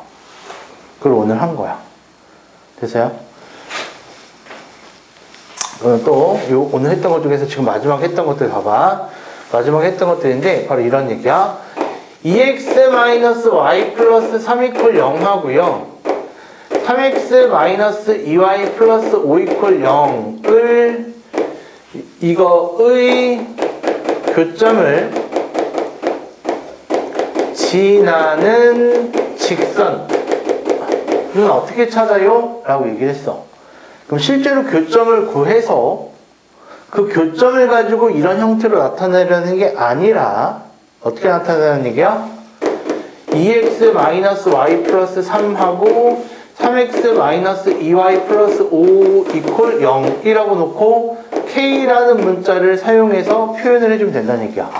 그걸 오늘 한 거야. 됐어요? 또 오늘 했던 것 중에서 지금 마지막 했던 것들 봐봐. 마지막에 했던 것들인데 바로 이런 얘기야. 2x-y 플러스 3 이퀄 0 하고요. 3x 마이너스 2y 플러스 5 이퀄 0을 이거의 교점을 지나는 직선 이건 어떻게 찾아요? 라고 얘기를 했어. 그럼 실제로 교점을 구해서 그 교점을 가지고 이런 형태로 나타내려는 게 아니라 어떻게 나타내는 얘기야? 2x-y 플러스 3하고 3x-2y 플러스 5 이퀄 0이라고 놓고 k라는 문자를 사용해서 표현을 해주면 된다는 얘기야.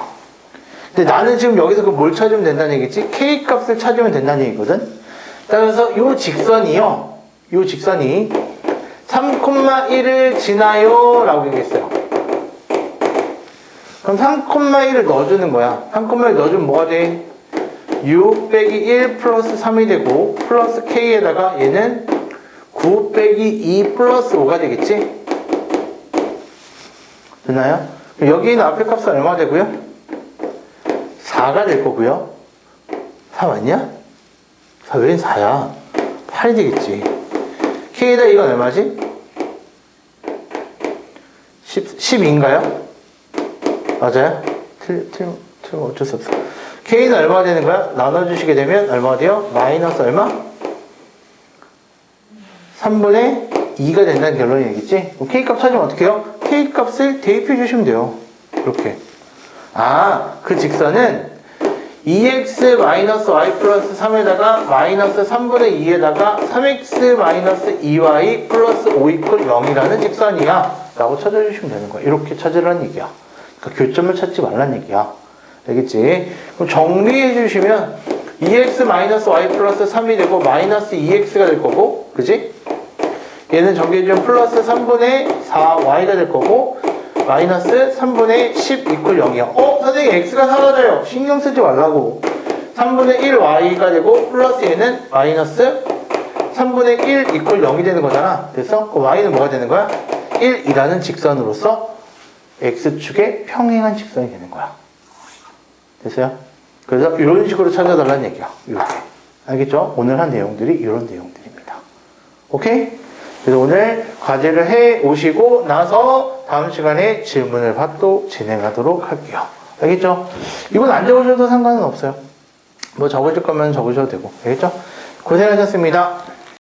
근데 나는 지금 여기서 뭘 찾으면 된다는 얘기지? k 값을 찾으면 된다는 얘기거든? 따라서 이 직선이요. 이 직선이 3,1을 지나요 라고 얘기했어요. 그럼 3,1을 넣어주는 거야. 3,1 넣어주면 뭐가 돼? 6 빼기 1 플러스 3이 되고 플러스 k에다가 얘는 9 빼기 2 플러스 5가 되겠지? 됐나요? 여기 있는 앞에 값은 얼마 되고요? 4가 될 거고요. 4 맞냐? 4 웬 4야? 8이 되겠지. k에다 이건 얼마지? 12인가요? 맞아요? 틀리면 어쩔 수 없어. k는 얼마 되는 거야? 나눠주시게 되면 얼마 돼요? 마이너스 얼마? 3분의 2가 된다는 결론이 되겠지? 그럼 k 값 찾으면 어떻게 해요? k 값을 대입해 주시면 돼요. 이렇게. 아, 그 직선은 2x-y 플러스 3에다가 마이너스 3분의 2에다가 3x-2y 플러스 5 이퀄 0이라는 직선이야 라고 찾아주시면 되는 거야. 이렇게 찾으라는 얘기야. 그러니까 교점을 찾지 말라는 얘기야. 알겠지? 그럼 정리해 주시면 2x-y 플러스 3이 되고 마이너스 2x가 될 거고, 그지? 얘는 정리해주면 플러스 3분의 4y가 될 거고 마이너스 3분의 10 이퀄 0이야. 선생님 x가 사라져요. 신경 쓰지 말라고. 3분의 1y가 되고 플러스 얘는 마이너스 3분의 1 이퀄 0이 되는 거잖아. 됐어? 그 y는 뭐가 되는 거야? 1이라는 직선으로서 x축의 평행한 직선이 되는 거야. 됐어요? 그래서 이런 식으로 찾아달라는 얘기야. 이렇게. 알겠죠? 오늘 한 내용들이 이런 내용들입니다. 오케이? 그래서 오늘 과제를 해 오시고 나서 다음 시간에 질문을 받도 진행하도록 할게요. 알겠죠? 이건 안 적으셔도 상관은 없어요. 뭐 적으실 거면 적으셔도 되고. 알겠죠? 고생하셨습니다.